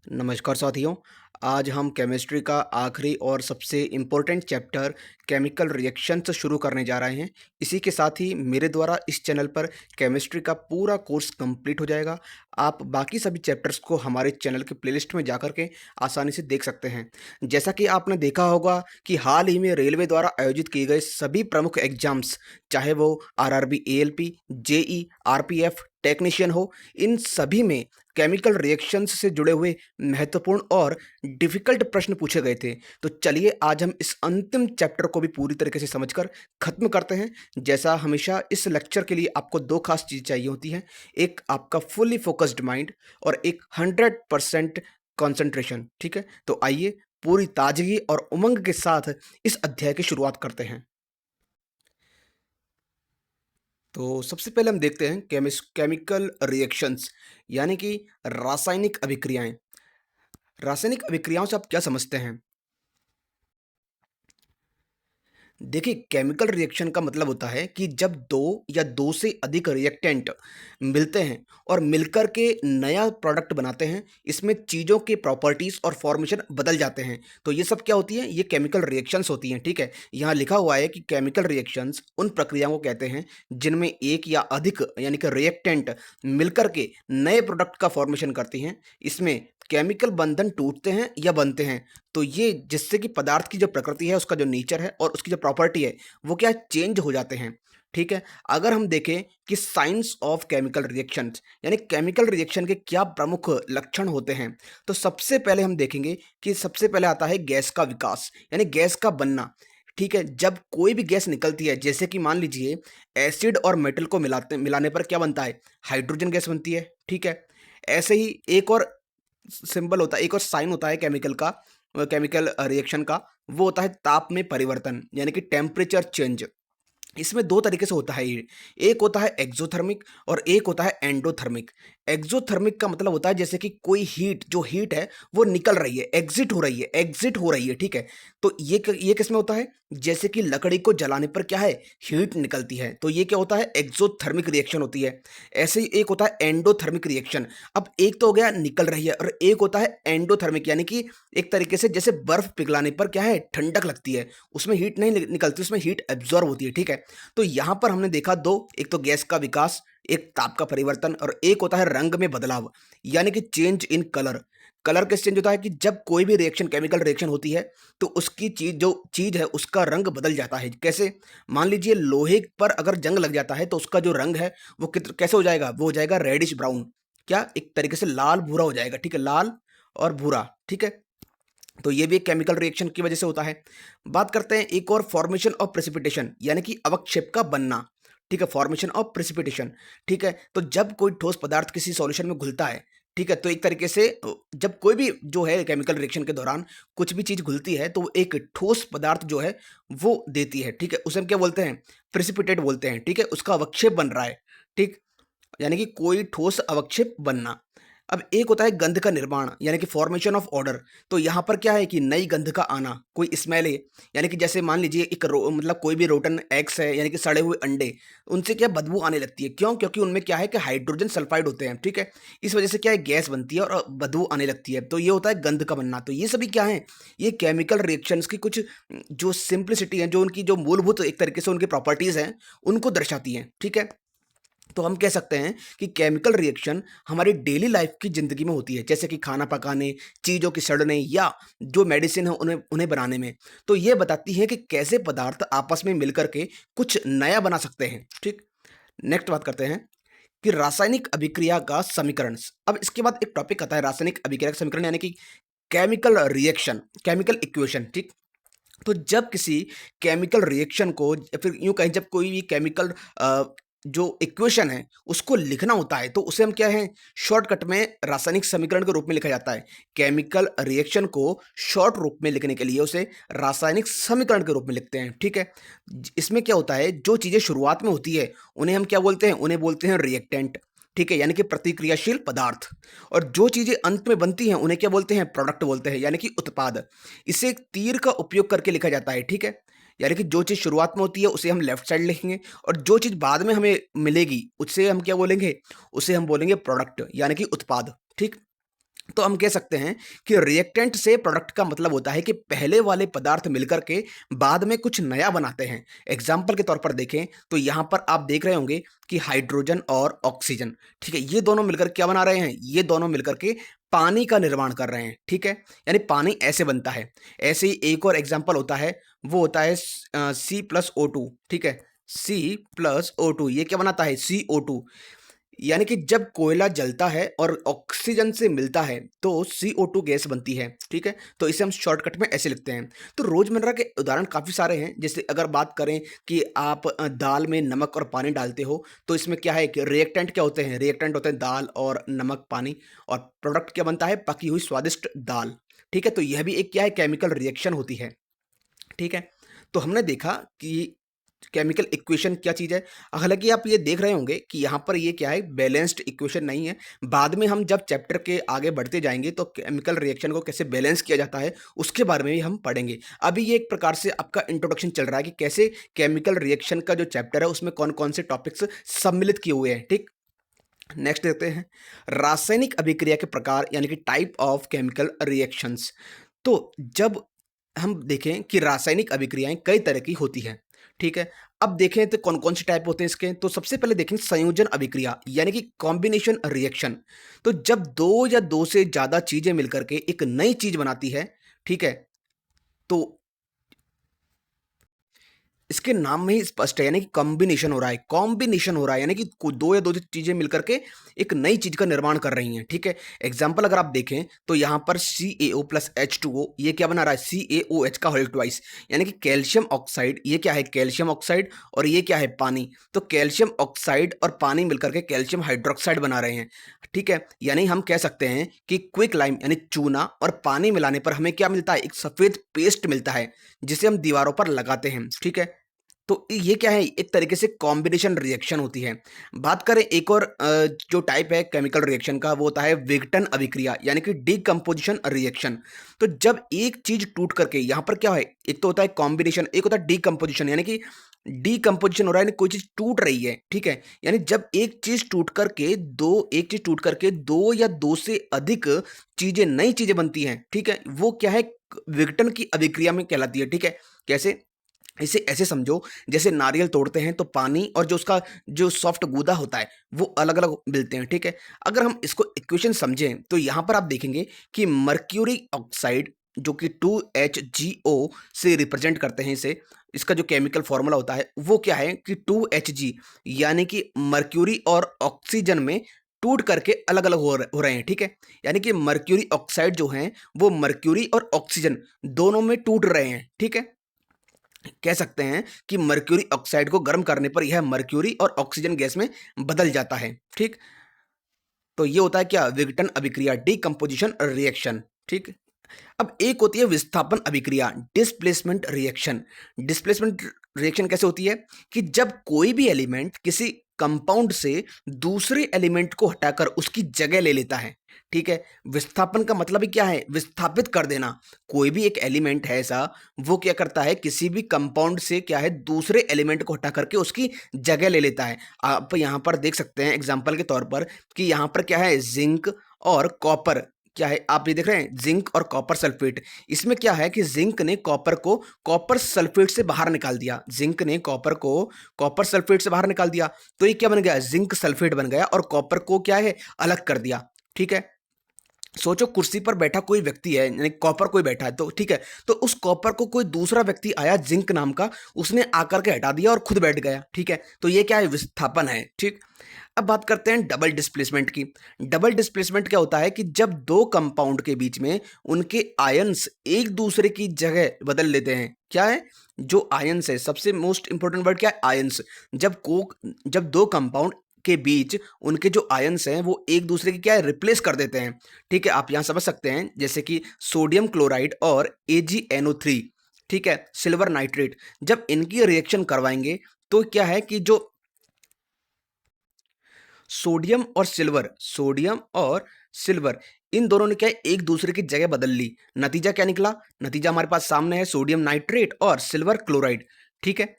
नमस्कार साथियों। आज हम केमिस्ट्री का आखिरी और सबसे इम्पोर्टेंट चैप्टर केमिकल रिएक्शंस शुरू करने जा रहे हैं। इसी के साथ ही मेरे द्वारा इस चैनल पर केमिस्ट्री का पूरा कोर्स कंप्लीट हो जाएगा। आप बाकी सभी चैप्टर्स को हमारे चैनल के प्लेलिस्ट में जाकर के आसानी से देख सकते हैं। जैसा कि आपने देखा होगा कि हाल ही में रेलवे द्वारा आयोजित किए गए सभी प्रमुख एग्जाम्स, चाहे वो RRB ALP, JE, RPF, technician हो, इन सभी में केमिकल रिएक्शंस से जुड़े हुए महत्वपूर्ण और डिफ़िकल्ट प्रश्न पूछे गए थे। तो चलिए आज हम इस अंतिम चैप्टर को भी पूरी तरीके से समझकर ख़त्म करते हैं। जैसा हमेशा इस लेक्चर के लिए आपको 2 ख़ास चीज़ चाहिए होती हैं, एक आपका फुली फ़ोकस्ड माइंड और एक 100% कंसंट्रेशन, ठीक है? तो आइए पूरी ताज़गी और उमंग के साथ इस अध्याय की शुरुआत करते हैं। तो सबसे पहले हम देखते हैं केमिकल रिएक्शंस, यानी कि रासायनिक अभिक्रियाएँ। रासायनिक अभिक्रियाओं से आप क्या समझते हैं? देखिए, केमिकल रिएक्शन का मतलब होता है कि जब 2 या 2 से अधिक रिएक्टेंट मिलते हैं और मिलकर के नया प्रोडक्ट बनाते हैं, इसमें चीज़ों के प्रॉपर्टीज़ और फॉर्मेशन बदल जाते हैं। तो ये सब क्या होती है? ये केमिकल रिएक्शंस होती हैं, ठीक है? यहाँ लिखा हुआ है कि केमिकल रिएक्शंस उन प्रक्रियाओं को कहते हैं जिनमें एक या अधिक यानी कि रिएक्टेंट मिलकर के नए प्रोडक्ट का फॉर्मेशन करती हैं। इसमें केमिकल बंधन टूटते हैं या बनते हैं। तो ये जिससे कि पदार्थ की जो प्रकृति है, उसका जो नेचर है और उसकी जो प्रॉपर्टी है, वो क्या चेंज हो जाते हैं, ठीक है? अगर हम देखें कि साइंस ऑफ केमिकल रिएक्शंस, यानी केमिकल रिएक्शन के क्या प्रमुख लक्षण होते हैं, तो सबसे पहले हम देखेंगे कि सबसे पहले आता है गैस का विकास, यानी गैस का बनना, ठीक है? जब कोई भी गैस निकलती है, जैसे कि मान लीजिए एसिड और मेटल को मिलाने पर क्या बनता है? हाइड्रोजन गैस बनती है, ठीक है? ऐसे ही एक और सिंबल होता है, एक और साइन होता है केमिकल का, केमिकल रिएक्शन का, वो होता है ताप में परिवर्तन, यानी कि टेम्परेचर चेंज। इसमें 2 तरीके से होता है ये। एक होता है एक्ज़ोथर्मिक और एक होता है एंडोथर्मिक। एक्ज़ोथर्मिक का मतलब होता है जैसे कि कोई हीट, जो हीट है वो निकल रही है, एग्ज़िट हो रही है, ठीक है? तो ये किसमें होता है? जैसे कि लकड़ी को जलाने पर क्या है? हीट निकलती है, तो ये क्या होता है? एक्ज़ोथर्मिक रिएक्शन होती है। ऐसे ही एक होता है एंडोथर्मिक रिएक्शन। अब एक तो हो गया निकल रही है और एक होता है एंडोथर्मिक, यानी कि एक तरीके से जैसे बर्फ़ पिघलाने पर क्या है? ठंडक लगती है। उसमें हीट नहीं निकलती, उसमें हीट एब्ज़ॉर्ब होती है, ठीक है? तो यहाँ पर हमने देखा 2, एक तो गैस का विकास, एक ताप का परिवर्तन और एक होता है रंग में बदलाव, यानी कि चेंज इन कलर। कलर कैसे चेंज होता है कि जब कोई भी रिएक्शन, केमिकल रिएक्शन होती है, तो उसकी जो चीज़ है उसका रंग बदल जाता है। कैसे? मान लीजिए लोहे पर अगर जंग लग जाता है तो उसका जो रंग है वो कैसे हो जाएगा? वो हो जाएगा रेडिश ब्राउन। क्या? एक तरीके से लाल भूरा हो जाएगा, ठीक है? लाल और भूरा, ठीक है? तो ये भी एक केमिकल रिएक्शन की वजह से होता है। बात करते हैं एक और, फॉर्मेशन ऑफ प्रेसिपिटेशन, यानी कि अवक्षेप का बनना, ठीक है? फॉर्मेशन ऑफ प्रेसिपिटेशन, ठीक है? तो जब कोई ठोस पदार्थ किसी सॉल्यूशन में घुलता है, ठीक है? तो एक तरीके से जब कोई भी जो है केमिकल रिएक्शन के दौरान कुछ भी चीज़ घुलती है तो वो एक ठोस पदार्थ जो है वो देती है, ठीक है? उसे हम क्या बोलते हैं? प्रेसिपिटेट बोलते हैं, ठीक है? उसका अवक्षेप बन रहा है, ठीक? यानी कि कोई ठोस अवक्षेप बनना। अब एक होता है गंध का निर्माण, यानी कि फॉर्मेशन ऑफ ऑडर। तो यहाँ पर क्या है कि नई गंध का आना, कोई स्मेल है, यानी कि जैसे मान लीजिए मतलब कोई भी रोटन एग्स है, यानी कि सड़े हुए अंडे, उनसे क्या बदबू आने लगती है। क्यों? क्योंकि उनमें क्या है कि हाइड्रोजन सल्फाइड होते हैं, ठीक है? इस वजह से क्या है, गैस बनती है और बदबू आने लगती है। तो ये होता है गंध का बनना। तो ये सभी क्या है? ये केमिकल रिएक्शंस की कुछ जो सिंप्लिसिटी है, जो उनकी जो मूलभूत एक तरीके से उनकी प्रॉपर्टीज हैं, उनको दर्शाती हैं, ठीक है? तो हम कह सकते हैं कि केमिकल रिएक्शन हमारी डेली लाइफ की ज़िंदगी में होती है, जैसे कि खाना पकाने, चीज़ों की सड़ने या जो मेडिसिन है उन्हें उन्हें बनाने में। तो ये बताती है कि कैसे पदार्थ आपस में मिलकर के कुछ नया बना सकते हैं, ठीक? नेक्स्ट बात करते हैं कि रासायनिक अभिक्रिया का समीकरण। अब इसके बाद एक टॉपिक आता है रासायनिक अभिक्रिया का समीकरण, यानी कि केमिकल रिएक्शन, केमिकल इक्वेशन, ठीक? तो जब किसी केमिकल रिएक्शन को या फिर यूँ कहें जब कोई भी केमिकल जो इक्वेशन है उसको लिखना होता है तो उसे हम क्या है, शॉर्टकट में रासायनिक समीकरण के रूप में लिखा जाता है। केमिकल रिएक्शन को शॉर्ट रूप में लिखने के लिए उसे रासायनिक समीकरण के रूप में लिखते हैं, ठीक है? इसमें क्या होता है, जो चीज़ें शुरुआत में होती है उन्हें हम क्या बोलते हैं? उन्हें बोलते हैं रिएक्टेंट, ठीक है? यानी कि प्रतिक्रियाशील पदार्थ। और जो चीज़ें अंत में बनती हैं उन्हें क्या बोलते हैं? प्रोडक्ट बोलते हैं, यानी कि उत्पाद। इसे एक तीर का उपयोग करके लिखा जाता है, ठीक है? यानी कि जो चीज़ शुरुआत में होती है उसे हम लेफ्ट साइड लिखेंगे और जो चीज़ बाद में हमें मिलेगी उसे हम क्या बोलेंगे? उसे हम बोलेंगे प्रोडक्ट, यानी कि उत्पाद, ठीक? तो हम कह सकते हैं कि रिएक्टेंट से प्रोडक्ट का मतलब होता है कि पहले वाले पदार्थ मिलकर के बाद में कुछ नया बनाते हैं। एग्जाम्पल के तौर पर देखें तो यहाँ पर आप देख रहे होंगे कि हाइड्रोजन और ऑक्सीजन, ठीक है, ये दोनों मिलकर क्या बना रहे हैं, ये दोनों मिलकर के पानी का निर्माण कर रहे हैं, ठीक है, यानी पानी ऐसे बनता है। ऐसे ही एक और एग्जाम्पल होता है, वो होता है C+O2, ठीक है, C+O2 ये क्या बनाता है, CO2, यानी कि जब कोयला जलता है और ऑक्सीजन से मिलता है तो CO2 गैस बनती है, ठीक है। तो इसे हम शॉर्टकट में ऐसे लिखते हैं। तो रोजमर्रा के उदाहरण काफ़ी सारे हैं, जैसे अगर बात करें कि आप दाल में नमक और पानी डालते हो तो इसमें क्या है कि रिएक्टेंट क्या होते हैं, रिएक्टेंट होते हैं दाल और नमक पानी, और प्रोडक्ट क्या बनता है, पकी हुई स्वादिष्ट दाल, ठीक है। तो यह भी एक क्या है, केमिकल रिएक्शन होती है, ठीक है। तो हमने देखा कि केमिकल इक्वेशन क्या चीज़ है। हालाँकि आप ये देख रहे होंगे कि यहाँ पर ये क्या है, बैलेंस्ड इक्वेशन नहीं है। बाद में हम जब चैप्टर के आगे बढ़ते जाएँगे तो केमिकल रिएक्शन को कैसे बैलेंस किया जाता है, उसके बारे में भी हम पढ़ेंगे। अभी ये एक प्रकार से आपका इंट्रोडक्शन चल रहा है कि कैसे केमिकल रिएक्शन का जो चैप्टर है उसमें कौन-कौन से टॉपिक्स सम्मिलित किए हुए हैं, ठीक? नेक्स्ट देखते हैं, रासायनिक अभिक्रिया के प्रकार यानी कि टाइप ऑफ केमिकल रिएक्शंस। तो जब हम देखें कि रासायनिक अभिक्रियाएं कई तरह की होती हैं, ठीक है। अब देखें तो कौन कौन से टाइप होते हैं इसके, तो सबसे पहले देखें संयोजन अभिक्रिया यानी कि कॉम्बिनेशन रिएक्शन। तो जब दो या दो से ज़्यादा चीज़ें मिलकर के एक नई चीज़ बनाती है, ठीक है, तो इसके नाम में ही स्पष्ट है, यानी कि कॉम्बिनेशन हो रहा है, कॉम्बिनेशन हो रहा है, यानी कि दो या दो चीजें मिलकर के एक नई चीज का निर्माण कर रही हैं, ठीक है। एग्जाम्पल अगर आप देखें तो यहाँ पर CaO प्लस H2O ये क्या बना रहा है, CaOH का होल ट्वाइस, यानी कि कैल्शियम ऑक्साइड, ये क्या है, कैल्शियम ऑक्साइड, और ये क्या है, पानी। तो कैल्शियम ऑक्साइड और पानी मिलकर के कैल्शियम हाइड्रोक्साइड बना रहे हैं, ठीक है। यानी हम कह सकते हैं कि क्विक लाइम यानी चूना और पानी मिलाने पर हमें क्या मिलता है, एक सफेद पेस्ट मिलता है जिसे हम दीवारों पर लगाते हैं, ठीक है। तो ये क्या है, एक तरीके से कॉम्बिनेशन रिएक्शन होती है। बात करें एक और जो टाइप है केमिकल रिएक्शन का, वो होता है विघटन अभिक्रिया यानी कि डीकम्पोजिशन रिएक्शन। तो जब एक चीज टूट करके, यहाँ पर क्या है, एक तो होता है कॉम्बिनेशन, एक होता है डीकम्पोजिशन, यानी कि डीकम्पोजिशन हो रहा है, यानी कोई चीज टूट रही है, ठीक है। यानी जब एक चीज टूट करके दो या दो से अधिक चीजें, नई चीजें बनती हैं, ठीक है, वो क्या है, विघटन की अभिक्रिया में कहलाती है, ठीक है। कैसे, इसे ऐसे समझो, जैसे नारियल तोड़ते हैं तो पानी और जो उसका जो सॉफ्ट गूदा होता है वो अलग अलग मिलते हैं, ठीक है। अगर हम इसको इक्वेशन समझें तो यहाँ पर आप देखेंगे कि मर्क्यूरी ऑक्साइड जो कि 2HgO से रिप्रेजेंट करते हैं इसे, इसका जो केमिकल फॉर्मूला होता है वो क्या है कि 2Hg, यानी कि मर्क्यूरी और ऑक्सीजन में टूट करके अलग अलग हो रहे हैं, ठीक है। यानी कि मर्क्यूरी ऑक्साइड जो है वो मर्क्यूरी और ऑक्सीजन दोनों में टूट रहे हैं, ठीक है। कह सकते हैं कि मर्क्यूरी ऑक्साइड को गर्म करने पर यह मर्क्यूरी और ऑक्सीजन गैस में बदल जाता है, ठीक। तो ये होता है क्या, विघटन अभिक्रिया, डीकम्पोजिशन रिएक्शन, ठीक। अब एक होती है विस्थापन अभिक्रिया, डिस्प्लेसमेंट रिएक्शन। डिस्प्लेसमेंट रिएक्शन कैसे होती है कि जब कोई भी एलिमेंट किसी कंपाउंड से दूसरे एलिमेंट को हटाकर उसकी जगह ले लेता है, ठीक है। विस्थापन का मतलब ही क्या है, विस्थापित कर देना। कोई भी एक एलिमेंट है ऐसा, वो क्या करता है, किसी भी कंपाउंड से क्या है, दूसरे एलिमेंट को हटा करके उसकी जगह ले लेता है। आप यहाँ पर देख सकते हैं एग्जाम्पल के तौर पर कि यहाँ पर क्या है, जिंक और कॉपर, क्या है, आप ये देख रहे हैं, जिंक और कॉपर सल्फेट। इसमें क्या है कि जिंक ने कॉपर को कॉपर सल्फेट से बाहर निकाल दिया, जिंक ने कॉपर को कॉपर सल्फेट से बाहर निकाल दिया, तो ये क्या बन गया, जिंक सल्फेट बन गया, और कॉपर को क्या है, अलग कर दिया, ठीक है। सोचो कुर्सी पर बैठा कोई व्यक्ति है, यानी कॉपर कोई बैठा है, तो ठीक है, तो उस कॉपर को कोई दूसरा व्यक्ति आया जिंक नाम का, उसने आकर के हटा दिया और खुद बैठ गया, ठीक है। तो ये क्या है, विस्थापन है, ठीक। अब बात करते हैं डबल डिस्प्लेसमेंट की। डबल डिस्प्लेसमेंट क्या होता है कि जब दो कंपाउंड के बीच में उनके आयंस एक दूसरे की जगह बदल लेते हैं, क्या है, जो आयंस है, सबसे मोस्ट इंपॉर्टेंट वर्ड क्या है, आयंस। जब दो कंपाउंड के बीच उनके जो आयंस हैं वो एक दूसरे की क्या है, रिप्लेस कर देते हैं, ठीक है। आप यहां समझ सकते हैं जैसे कि सोडियम क्लोराइड और AgNO3, ठीक है, सिल्वर नाइट्रेट, जब इनकी रिएक्शन करवाएंगे तो क्या है कि जो सोडियम और सिल्वर इन दोनों ने क्या है, एक दूसरे की जगह बदल ली। नतीजा क्या निकला, नतीजा हमारे पास सामने है, सोडियम नाइट्रेट और सिल्वर क्लोराइड, ठीक है।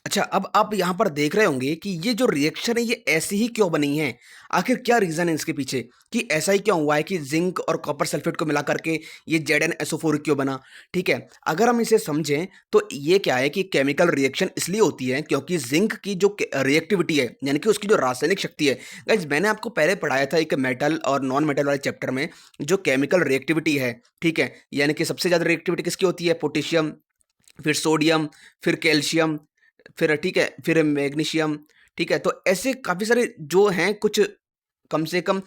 अच्छा, अब आप यहाँ पर देख रहे होंगे कि ये जो रिएक्शन है ये ऐसी ही क्यों बनी है? आखिर क्या रीज़न है इसके पीछे कि ऐसा ही क्यों हुआ है कि ज़िंक और कॉपर सल्फेट को मिला करके ये ZnSO4 क्यों बना? ठीक है, अगर हम इसे समझें तो ये क्या है कि केमिकल रिएक्शन इसलिए होती है क्योंकि ज़िंक की जो रिएक्टिविटी है यानी कि उसकी जो रासायनिक शक्ति है, गाइज़ मैंने आपको पहले पढ़ाया था एक मेटल और नॉन मेटल वाले चैप्टर में जो केमिकल रिएक्टिविटी है, ठीक है? यानी कि सबसे ज़्यादा रिएक्टिविटी किसकी होती है? पोटेशियम, फिर सोडियम, फिर कैल्शियम, फिर ठीक है, फिर मैग्नीशियम, ठीक है? तो ऐसे काफ़ी सारे जो हैं कुछ कम से कम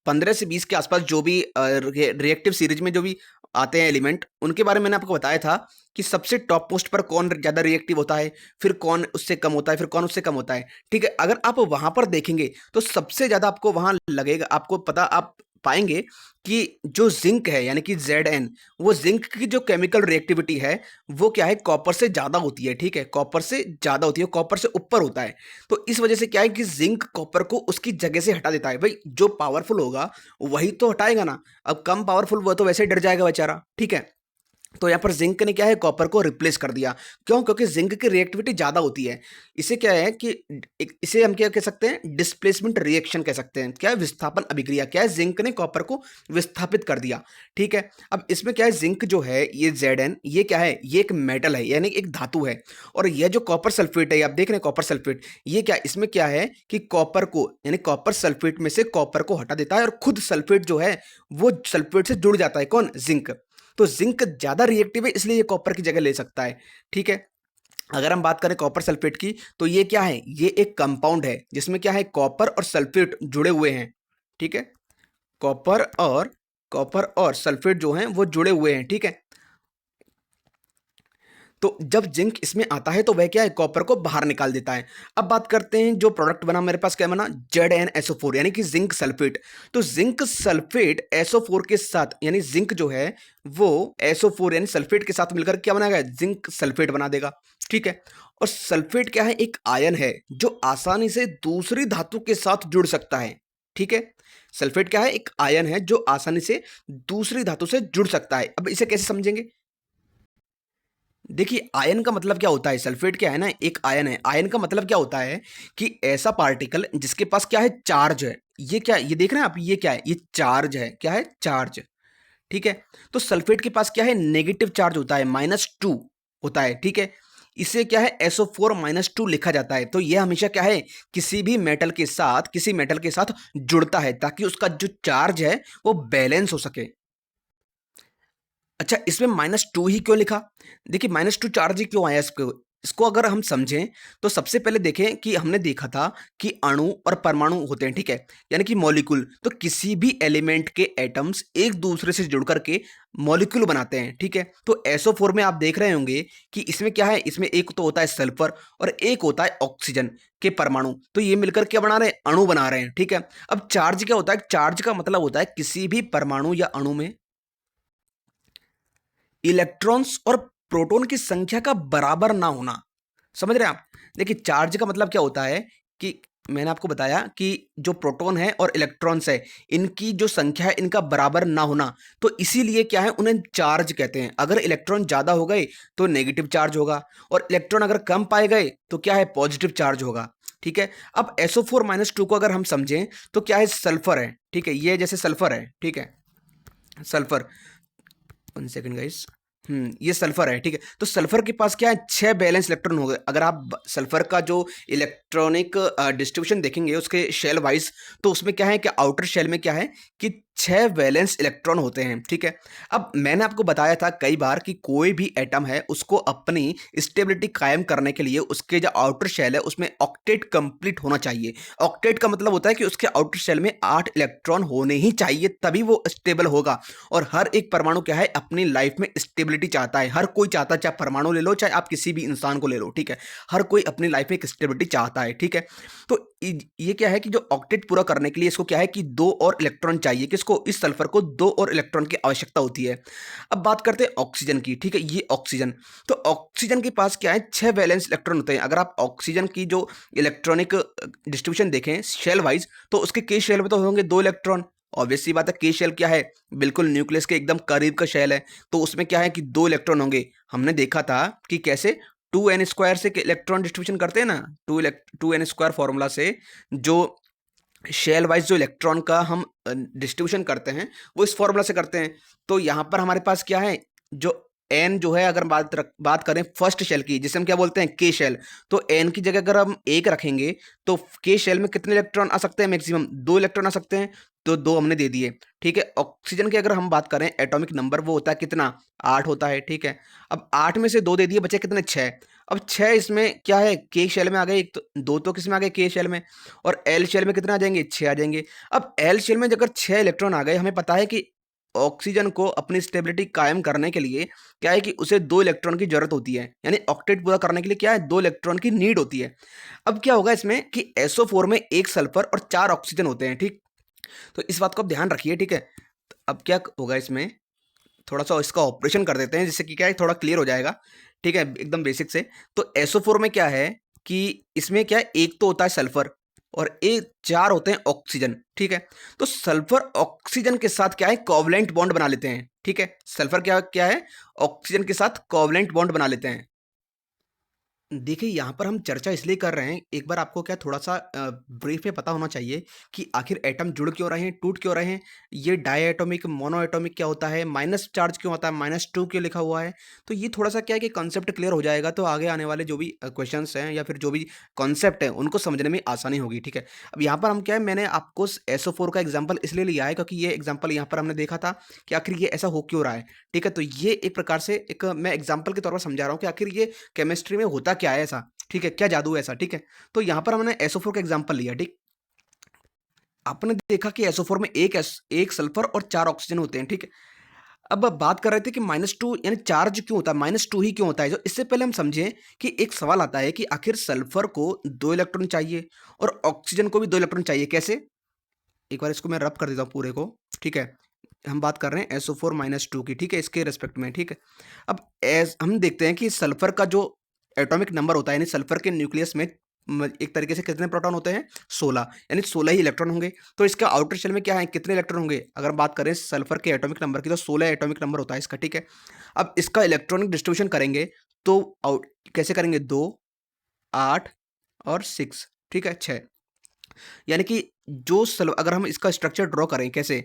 15 से 20 के आसपास जो भी रिएक्टिव सीरीज में जो भी आते हैं एलिमेंट, उनके बारे में मैंने आपको बताया था कि सबसे टॉप मोस्ट पर कौन ज़्यादा रिएक्टिव होता है, फिर कौन उससे कम होता है, फिर कौन उससे कम होता है, ठीक है? अगर आप वहाँ पर देखेंगे, तो सबसे ज़्यादा आपको वहाँ लगेगा आपको पता आप पाएँगे कि जो ज़िंक है यानी कि Zn, वो ज़िंक की जो केमिकल रिएक्टिविटी है, वो क्या है कॉपर से ज़्यादा होती है, ठीक है? कॉपर से ज़्यादा होती है, कॉपर से ऊपर होता है। तो इस वजह से क्या है कि ज़िंक कॉपर को उसकी जगह से हटा देता है। भई जो पावरफुल होगा, वही तो हटाएगा ना। अब कम पावरफुल वो तो वैसे ही डर जाएगा बेचारा, ठीक है? तो यहाँ पर ज़िंक ने क्या है कॉपर को रिप्लेस कर दिया। क्यों? क्योंकि ज़िंक की रिएक्टिविटी ज़्यादा होती है। इसे क्या है कि इसे हम क्या कह सकते हैं? डिस्प्लेसमेंट रिएक्शन कह सकते हैं। क्या है? विस्थापन अभिक्रिया। क्या है? ज़िंक ने कॉपर को विस्थापित कर दिया, ठीक है? अब इसमें क्या है ज़िंक जो है ये Zn ये क्या है? ये एक मेटल है यानी एक धातु है और यह जो कॉपर सल्फेट है, आप देख रहे हैं कॉपर सल्फेट, ये क्या इसमें क्या है कि कॉपर को यानी कॉपर सल्फेट में से कॉपर को हटा देता है और खुद सल्फेट जो है वो सल्फेट से जुड़ जाता है। कौन? ज़िंक। तो ज़िंक ज़्यादा रिएक्टिव है इसलिए ये कॉपर की जगह ले सकता है, ठीक है? अगर हम बात करें कॉपर सल्फेट की तो ये क्या है? ये एक कंपाउंड है जिसमें क्या है कॉपर और सल्फेट जुड़े हुए हैं, ठीक है? कॉपर और सल्फेट जो हैं वो जुड़े हुए हैं, ठीक है? तो जब ज़िंक इसमें आता है तो वह क्या है कॉपर को बाहर निकाल देता है। अब बात करते हैं जो प्रोडक्ट बना मेरे पास क्या बना ZnSO4 यानी कि ज़िंक सल्फेट। तो ज़िंक सल्फेट SO4 के साथ यानी ज़िंक जो है वो SO4 यानी सल्फेट के साथ मिलकर क्या बनाएगा ज़िंक सल्फेट बना देगा, ठीक है? और सल्फेट क्या है एक आयन है जो आसानी से दूसरी धातु के साथ जुड़ सकता है, ठीक है? सल्फेट क्या है एक आयन है जो आसानी से दूसरी धातु से जुड़ सकता है। अब इसे कैसे समझेंगे? देखिए, आयन का मतलब क्या होता है? सल्फेट क्या है ना, एक आयन है। आयन का मतलब क्या होता है कि ऐसा पार्टिकल जिसके पास क्या है, चार्ज है। ये क्या है? ये देख रहे हैं आप, ये क्या है? ये चार्ज है। क्या है? चार्ज, ठीक है? तो सल्फेट के पास क्या है? नेगेटिव चार्ज होता है, -2 होता है, ठीक है? इसे क्या है? SO4-2 लिखा जाता है। तो ये हमेशा क्या है? किसी भी मेटल के साथ किसी मेटल के साथ जुड़ता है ताकि उसका जो चार्ज है, वो बैलेंस हो सके। अच्छा, इसमें -2 ही क्यों लिखा? देखिए -2 चार्ज ही क्यों आया इसको? इसको अगर हम समझें तो सबसे पहले देखें कि हमने देखा था कि अणु और परमाणु होते हैं, ठीक है? यानी कि मॉलिक्यूल। तो किसी भी एलिमेंट के एटम्स एक दूसरे से जुड़ कर के मॉलिक्यूल बनाते हैं, ठीक है? तो SO4 में आप देख रहे होंगे कि इसमें क्या है? इसमें एक तो होता है सल्फर और एक होता है ऑक्सीजन के परमाणु। तो ये मिलकर क्या बना रहे हैं? अणु बना रहे हैं, ठीक है? अब चार्ज क्या होता है? चार्ज का मतलब होता है किसी भी परमाणु या अणु में इलेक्ट्रॉन्स और प्रोटॉन की संख्या का बराबर ना होना। समझ रहे हैं आप? देखिए चार्ज का मतलब क्या होता है कि मैंने आपको बताया कि जो प्रोटॉन है और इलेक्ट्रॉन्स है, इनकी जो संख्या है इनका बराबर ना होना। तो इसीलिए क्या है उन्हें चार्ज कहते हैं। अगर इलेक्ट्रॉन ज़्यादा हो गए तो नेगेटिव चार्ज होगा और इलेक्ट्रॉन अगर कम पाए गए तो क्या है पॉजिटिव चार्ज होगा। ठीक है? अब SO4-2 को अगर हम समझें तो क्या है सल्फर है, ठीक है? ये जैसे सल्फर है, ठीक है? Sulphur 1 second guys. ये सल्फर है, ठीक है? तो सल्फर के पास क्या है 6 वैलेंस इलेक्ट्रॉन हो गए। अगर आप सल्फर का जो इलेक्ट्रॉनिक डिस्ट्रीब्यूशन देखेंगे उसके शेल वाइज़ तो उसमें क्या है कि आउटर शेल में क्या है कि 6 वैलेंस इलेक्ट्रॉन होते हैं, ठीक है? अब मैंने आपको बताया था कई बार कि कोई भी एटम है उसको अपनी स्टेबिलिटी कायम करने के लिए उसके जो आउटर शेल है उसमें ऑक्टेट कंप्लीट होना चाहिए। ऑक्टेट का मतलब होता है कि उसके आउटर शेल में 8 इलेक्ट्रॉन होने ही चाहिए तभी वो स्टेबल होगा। और हर एक परमाणु क्या है अपनी लाइफ में स्टेबिलिटी चाहता है। हर कोई चाहता है, चाहे परमाणु ले लो चाहे आप किसी भी इंसान को ले लो, ठीक है? हर कोई अपनी लाइफ में एक स्टेबिलिटी चाहता है, ठीक है? तो ये क्या है कि जो ऑक्टेट पूरा करने के लिए इसको क्या है कि 2 और इलेक्ट्रॉन चाहिए। किसको? इस सल्फर को 2 और इलेक्ट्रॉन की आवश्यकता होती है। अब बात करते हैं ऑक्सीजन की, ठीक है? ये ऑक्सीजन, तो ऑक्सीजन के पास क्या है 6 वैलेंस इलेक्ट्रॉन होते हैं। अगर आप ऑक्सीजन की जो इलेक्ट्रॉनिक डिस्ट्रीब्यूशन देखें शेल वाइज तो उसके केस शेल में तो होंगे 2 इलेक्ट्रॉन। ऑब्वियस सी बात है, केस शेल क्या है? बिल्कुल न्यूक्लियस के एकदम करीब का शेल है, तो उसमें क्या है कि 2 इलेक्ट्रॉन होंगे। हमने देखा था कि कैसे 2n² से इलेक्ट्रॉन डिस्ट्रीब्यूशन करते हैं ना, 2n² फॉर्मूला से जो शेल वाइज जो इलेक्ट्रॉन का हम डिस्ट्रीब्यूशन करते हैं वो इस फॉर्मूला से करते हैं। तो यहाँ पर हमारे पास क्या है, जो एन जो है, अगर बात करें फर्स्ट शेल की, जिसे हम क्या बोलते हैं के शेल, तो एन की जगह अगर हम एक रखेंगे तो के शेल में कितने इलेक्ट्रॉन आ सकते हैं, मैक्सिमम 2 इलेक्ट्रॉन आ सकते हैं, तो 2 हमने दे दिए। ठीक है, ऑक्सीजन की अगर हम बात करें एटॉमिक नंबर वो होता है कितना, 8 होता है। ठीक है, अब 8 में से 2 दे दिए, बचे कितने, 6। अब 6 इसमें क्या है, के शेल में आ गए, एक तो 2 तो किस में आ गए, के शेल में, और एल शेल में कितने आ जाएंगे, 6 आ जाएंगे। अब एल शेल में अगर 6 इलेक्ट्रॉन आ गए, हमें पता है कि ऑक्सीजन को अपनी स्टेबिलिटी कायम करने के लिए क्या है कि उसे 2 इलेक्ट्रॉन की जरूरत होती है, यानी ऑक्टेट पूरा करने के लिए क्या है, 2 इलेक्ट्रॉन की नीड होती है। अब क्या होगा इसमें कि SO4 में 1 सल्फर और 4 ऑक्सीजन होते हैं। ठीक, तो इस बात को आप ध्यान रखिए। ठीक है, तो अब क्या होगा इसमें, थोड़ा सा इसका ऑपरेशन कर देते हैं जिससे कि क्या है थोड़ा क्लियर हो जाएगा। ठीक है, एकदम बेसिक से। तो SO4 में क्या है कि इसमें क्या है, एक तो होता है सल्फर और एक 4 होते हैं ऑक्सीजन। ठीक है, तो सल्फर ऑक्सीजन के साथ क्या है, कोवलेंट बॉन्ड बना लेते हैं। ठीक है, सल्फर क्या क्या है, ऑक्सीजन के साथ कोवलेंट बॉन्ड बना लेते हैं। देखिए, यहाँ पर हम चर्चा इसलिए कर रहे हैं, एक बार आपको क्या थोड़ा-सा ब्रीफ में पता होना चाहिए कि आखिर एटम जुड़ क्यों रहे हैं, टूट क्यों रहे हैं, ये डायएटॉमिक, मोनोएटॉमिक क्या होता है, माइनस चार्ज क्यों होता है, -2 क्यों लिखा हुआ है। तो ये थोड़ा-सा क्या है कि कॉन्सेप्ट क्लियर हो जाएगा, तो आगे आने वाले जो भी क्वेश्चंस हैं या फिर जो भी कॉन्सेप्ट है, उनको समझने में आसानी होगी। ठीक है, अब यहाँ पर हम क्या है, मैंने आपको SO4 का एग्जाम्पल इसलिए लिया है क्योंकि ये एग्जाम्पल यहाँ पर हमने देखा था कि आखिर ये ऐसा हो क्यों रहा है। ठीक है, तो ये एक प्रकार से एक मैं एग्जाम्पल के तौर पर समझा रहा हूँ कि आखिर ये केमिस्ट्री में होता क्या है ऐसा। ठीक है, क्या जादू है ऐसा। ठीक है, तो यहाँ पर हमने SO4 का एग्जांपल लिया। ठीक, आपने देखा कि SO4 में एक सल्फर और 4 ऑक्सीजन होते हैं। ठीक है, अब बात कर रहे थे कि -2 यानी चार्ज क्यों होता है, -2 ही क्यों होता है। जो इससे पहले हम समझें कि एक सवाल आता है कि आखिर सल्फर को 2 इलेक्ट्रॉन चाहिए और ऑक्सीजन को भी 2 इलेक्ट्रॉन चाहिए, कैसे? एक बार इसको मैं रब कर देता हूँ पूरे को। ठीक है, हम बात कर रहे हैं SO4 -2 की। ठीक है, इसके रिस्पेक्ट में। ठीक है, अब एज हम देखते हैं कि सल्फर का जो एटॉमिक नंबर होता है, यानी सल्फर के न्यूक्लियस में एक तरीके से कितने प्रोटॉन होते हैं, 16, यानी 16 ही इलेक्ट्रॉन होंगे। तो इसका आउटर शेल में क्या है, कितने इलेक्ट्रॉन होंगे, अगर बात करें सल्फर के एटॉमिक नंबर की, तो 16 एटॉमिक नंबर होता है इसका। ठीक है, अब इसका इलेक्ट्रॉनिक डिस्ट्रीब्यूशन करेंगे तो आउट कैसे करेंगे, 2, 8 और 6। ठीक है, 6, यानी कि जो अगर हम इसका स्ट्रक्चर ड्रॉ करें कैसे,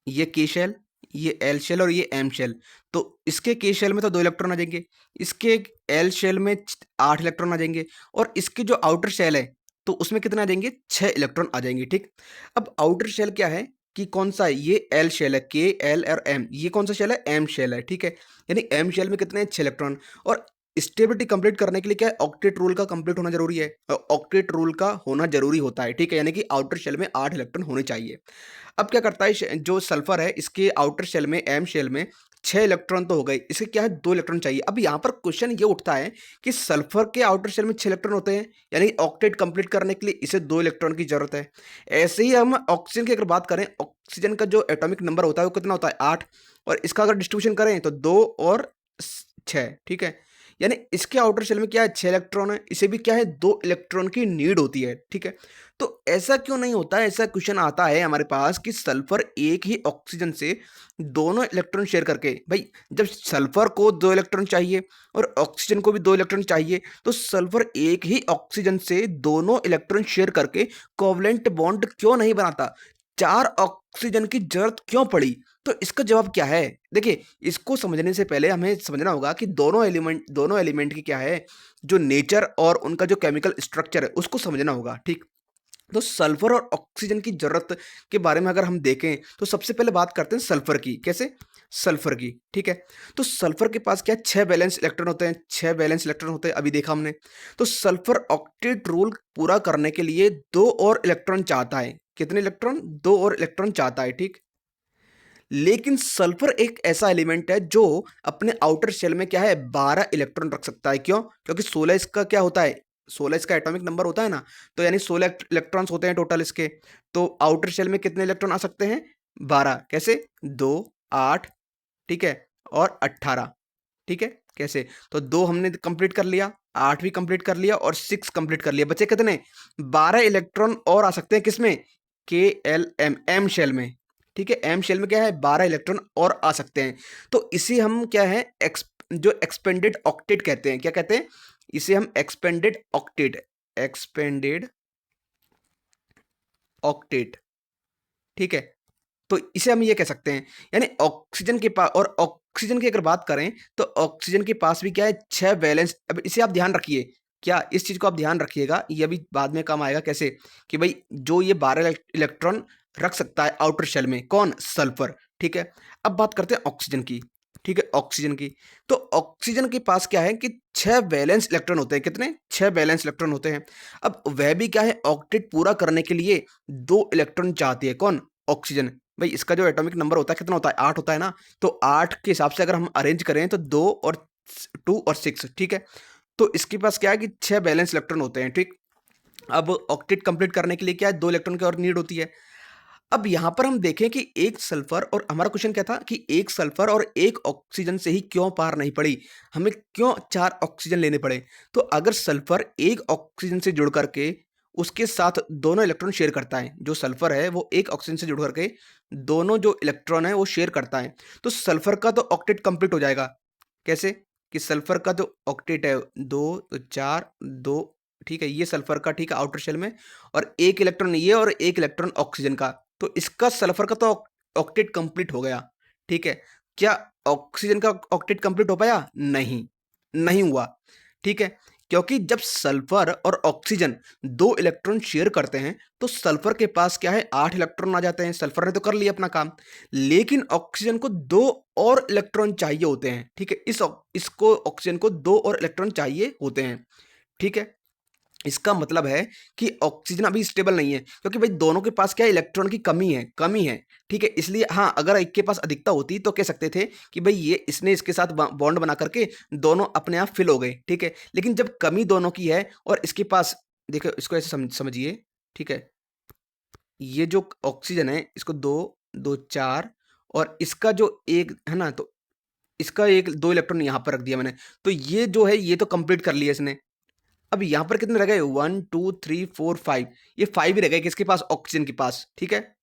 ये के शेल, ये एल शेल और ये एम शेल, तो इसके के शेल में तो 2 इलेक्ट्रॉन आ जाएंगे, इसके एल शेल में 8 इलेक्ट्रॉन आ जाएंगे, और इसके जो आउटर शेल है तो उसमें कितने आ जाएंगे, 6 इलेक्ट्रॉन आ जाएंगे। ठीक, अब आउटर शेल क्या है कि कौन सा है, ये एल शेल है, के एल और एम, ये कौन सा शेल है, एम शेल है। ठीक है, यानी एम शेल में कितने हैं, 6 इलेक्ट्रॉन। और स्टेबिलिटी कंप्लीट करने के लिए क्या है, ऑक्टेट रूल का कंप्लीट होना जरूरी है, ऑक्टेट रूल का होना जरूरी होता है। ठीक है, यानी कि आउटर शेल में 8 इलेक्ट्रॉन होने चाहिए। अब क्या करता है जो सल्फर है, इसके आउटर शेल में, एम शेल में 6 इलेक्ट्रॉन तो हो गए, इसके क्या है, 2 इलेक्ट्रॉन चाहिए। अब यहाँ पर क्वेश्चन ये उठता है कि सल्फर के आउटर शेल में 6 इलेक्ट्रॉन होते हैं, यानी ऑक्टेट कंप्लीट करने के लिए इसे 2 इलेक्ट्रॉन की जरूरत है। ऐसे ही हम ऑक्सीजन की अगर बात करें, ऑक्सीजन का जो एटॉमिक नंबर होता है वो कितना होता है, 8, और इसका अगर डिस्ट्रीब्यूशन करें तो 2 और 6। ठीक है, यानी इसके आउटर शेल में क्या है, 6 इलेक्ट्रॉन है, इसे भी क्या है, 2 इलेक्ट्रॉन की नीड होती है। ठीक है, तो ऐसा क्यों नहीं होता है, ऐसा क्वेश्चन आता है हमारे पास कि सल्फर एक ही ऑक्सीजन से दोनों इलेक्ट्रॉन शेयर करके, भाई जब सल्फर को 2 इलेक्ट्रॉन चाहिए और ऑक्सीजन को भी 2 इलेक्ट्रॉन चाहिए, तो सल्फर एक ही ऑक्सीजन से दोनों इलेक्ट्रॉन शेयर करके कोवलेंट बॉन्ड क्यों नहीं बनाता, 4 ऑक्सीजन की जरूरत क्यों पड़ी? तो इसका जवाब क्या है? देखिए, इसको समझने से पहले हमें समझना होगा कि दोनों एलिमेंट की क्या है, जो नेचर और उनका जो केमिकल स्ट्रक्चर है उसको समझना होगा। ठीक, तो सल्फर और ऑक्सीजन की जरूरत के बारे में अगर हम देखें तो सबसे पहले बात करते हैं सल्फर की। कैसे, सल्फर की। ठीक है, तो सल्फर के पास क्या है, 6 बैलेंस इलेक्ट्रॉन होते हैं, 6 बैलेंस इलेक्ट्रॉन होते हैं, अभी देखा हमने। तो सल्फर ऑक्टेट रूल पूरा करने के लिए 2 और इलेक्ट्रॉन चाहता है, कितने इलेक्ट्रॉन, 2 और इलेक्ट्रॉन चाहता है। ठीक, लेकिन सल्फर एक ऐसा एलिमेंट है जो अपने आउटर शेल में क्या है, 12 इलेक्ट्रॉन रख सकता है। क्यों? क्योंकि 16 इसका क्या होता है, 16 इसका एटॉमिक नंबर होता है ना, तो यानी 16 इलेक्ट्रॉन्स होते हैं टोटल इसके। तो आउटर शेल में कितने इलेक्ट्रॉन आ सकते हैं, 12। कैसे, 2, 8, ठीक है, और 18। ठीक है, कैसे, तो 2 हमने कंप्लीट कर लिया, 8 भी कंप्लीट कर लिया और 6 कंप्लीट कर लिया, बचे कितने, 12 इलेक्ट्रॉन और आ सकते हैं किसमें, के एल एम, एम शेल में। ठीक है, एम शेल में क्या है, 12 इलेक्ट्रॉन और आ सकते हैं। तो इसी हम क्या है जो एक्सपेंडेड ऑक्टेट कहते हैं, क्या कहते हैं, इसे हम एक्सपेंडेड ऑक्टेट, ठीक है। तो इसे हम ये कह सकते हैं, यानी ऑक्सीजन के पास, और ऑक्सीजन की अगर बात करें तो ऑक्सीजन के पास भी क्या है, 6 वैलेंस। अब इसे आप ध्यान रखिए, क्या इस चीज को आप ध्यान रखिएगा, ये अभी बाद में काम आएगा। कैसे कि भाई जो ये 12 इलेक्ट्रॉन रख सकता है आउटर शेल में, कौन, सल्फर, ठीक है। अब बात करते हैं ऑक्सीजन की, ठीक है, ऑक्सीजन की। तो ऑक्सीजन के पास क्या है कि 6 वैलेंस इलेक्ट्रॉन होते हैं। कितने, 6 वैलेंस इलेक्ट्रॉन होते हैं। अब वह भी क्या है, ऑक्टेट पूरा करने के लिए 2 इलेक्ट्रॉन चाहती है, कौन, ऑक्सीजन। भाई इसका जो एटॉमिक नंबर होता है कितना होता है, 8 होता है ना। तो 8 के हिसाब से अगर हम अरेंज करें तो 2 और 2 और 6, ठीक है। तो इसके पास क्या है कि 6 बैलेंस इलेक्ट्रॉन होते हैं, ठीक। अब ऑक्टेट कंप्लीट करने के लिए क्या है, 2 इलेक्ट्रॉन की और नीड होती है। अब यहां पर हम देखें कि एक सल्फर, और हमारा क्वेश्चन क्या था कि एक सल्फर और एक ऑक्सीजन से ही क्यों पार नहीं पड़ी, हमें क्यों 4 ऑक्सीजन लेने पड़े। तो अगर सल्फर एक ऑक्सीजन से जुड़ करके उसके साथ दोनों इलेक्ट्रॉन शेयर करता है, जो सल्फर है वो एक ऑक्सीजन से जुड़ करके दोनों जो इलेक्ट्रॉन है वो शेयर करता है, तो सल्फर का तो ऑक्टेट कंप्लीट हो जाएगा। कैसे कि सल्फर का जो ऑक्टेट है, 2 तो 4 2, ठीक है, ये सल्फर का, ठीक है, आउटर शेल में, और एक इलेक्ट्रॉन ये और एक इलेक्ट्रॉन ऑक्सीजन का। तो इसका सल्फर का तो ऑक्टेट कंप्लीट हो गया, ठीक है। क्या ऑक्सीजन का ऑक्टेट कंप्लीट हो पाया, नहीं, नहीं हुआ, ठीक है। क्योंकि जब सल्फर और ऑक्सीजन 2 इलेक्ट्रॉन शेयर करते हैं तो सल्फर के पास क्या है, 8 इलेक्ट्रॉन आ जाते हैं। सल्फर ने तो कर लिया अपना काम, लेकिन ऑक्सीजन को 2 और इलेक्ट्रॉन चाहिए होते हैं, ठीक है। इसको ऑक्सीजन को 2 और इलेक्ट्रॉन चाहिए होते हैं, ठीक है। इसका मतलब है कि ऑक्सीजन अभी स्टेबल नहीं है, क्योंकि भाई दोनों के पास क्या है, इलेक्ट्रॉन की कमी है, ठीक है। इसलिए हाँ, अगर एक के पास अधिकता होती तो कह सकते थे कि भाई ये इसने इसके साथ बॉन्ड बना करके दोनों अपने आप फिल हो गए, ठीक है। लेकिन जब कमी दोनों की है और इसके पास, देखो इसको ऐसे समझिए, ठीक है। ये जो ऑक्सीजन है इसको 2 2 4, और इसका जो एक है ना, तो इसका एक 2 इलेक्ट्रॉन यहाँ पर रख दिया मैंने। तो ये जो है ये तो कंप्लीट कर लिया इसने। अब यहाँ पर कितने रह गए, 1 2 3 4 5, ये 5 ही रह गए किसके पास, ऑक्सीजन के पास, ठीक है।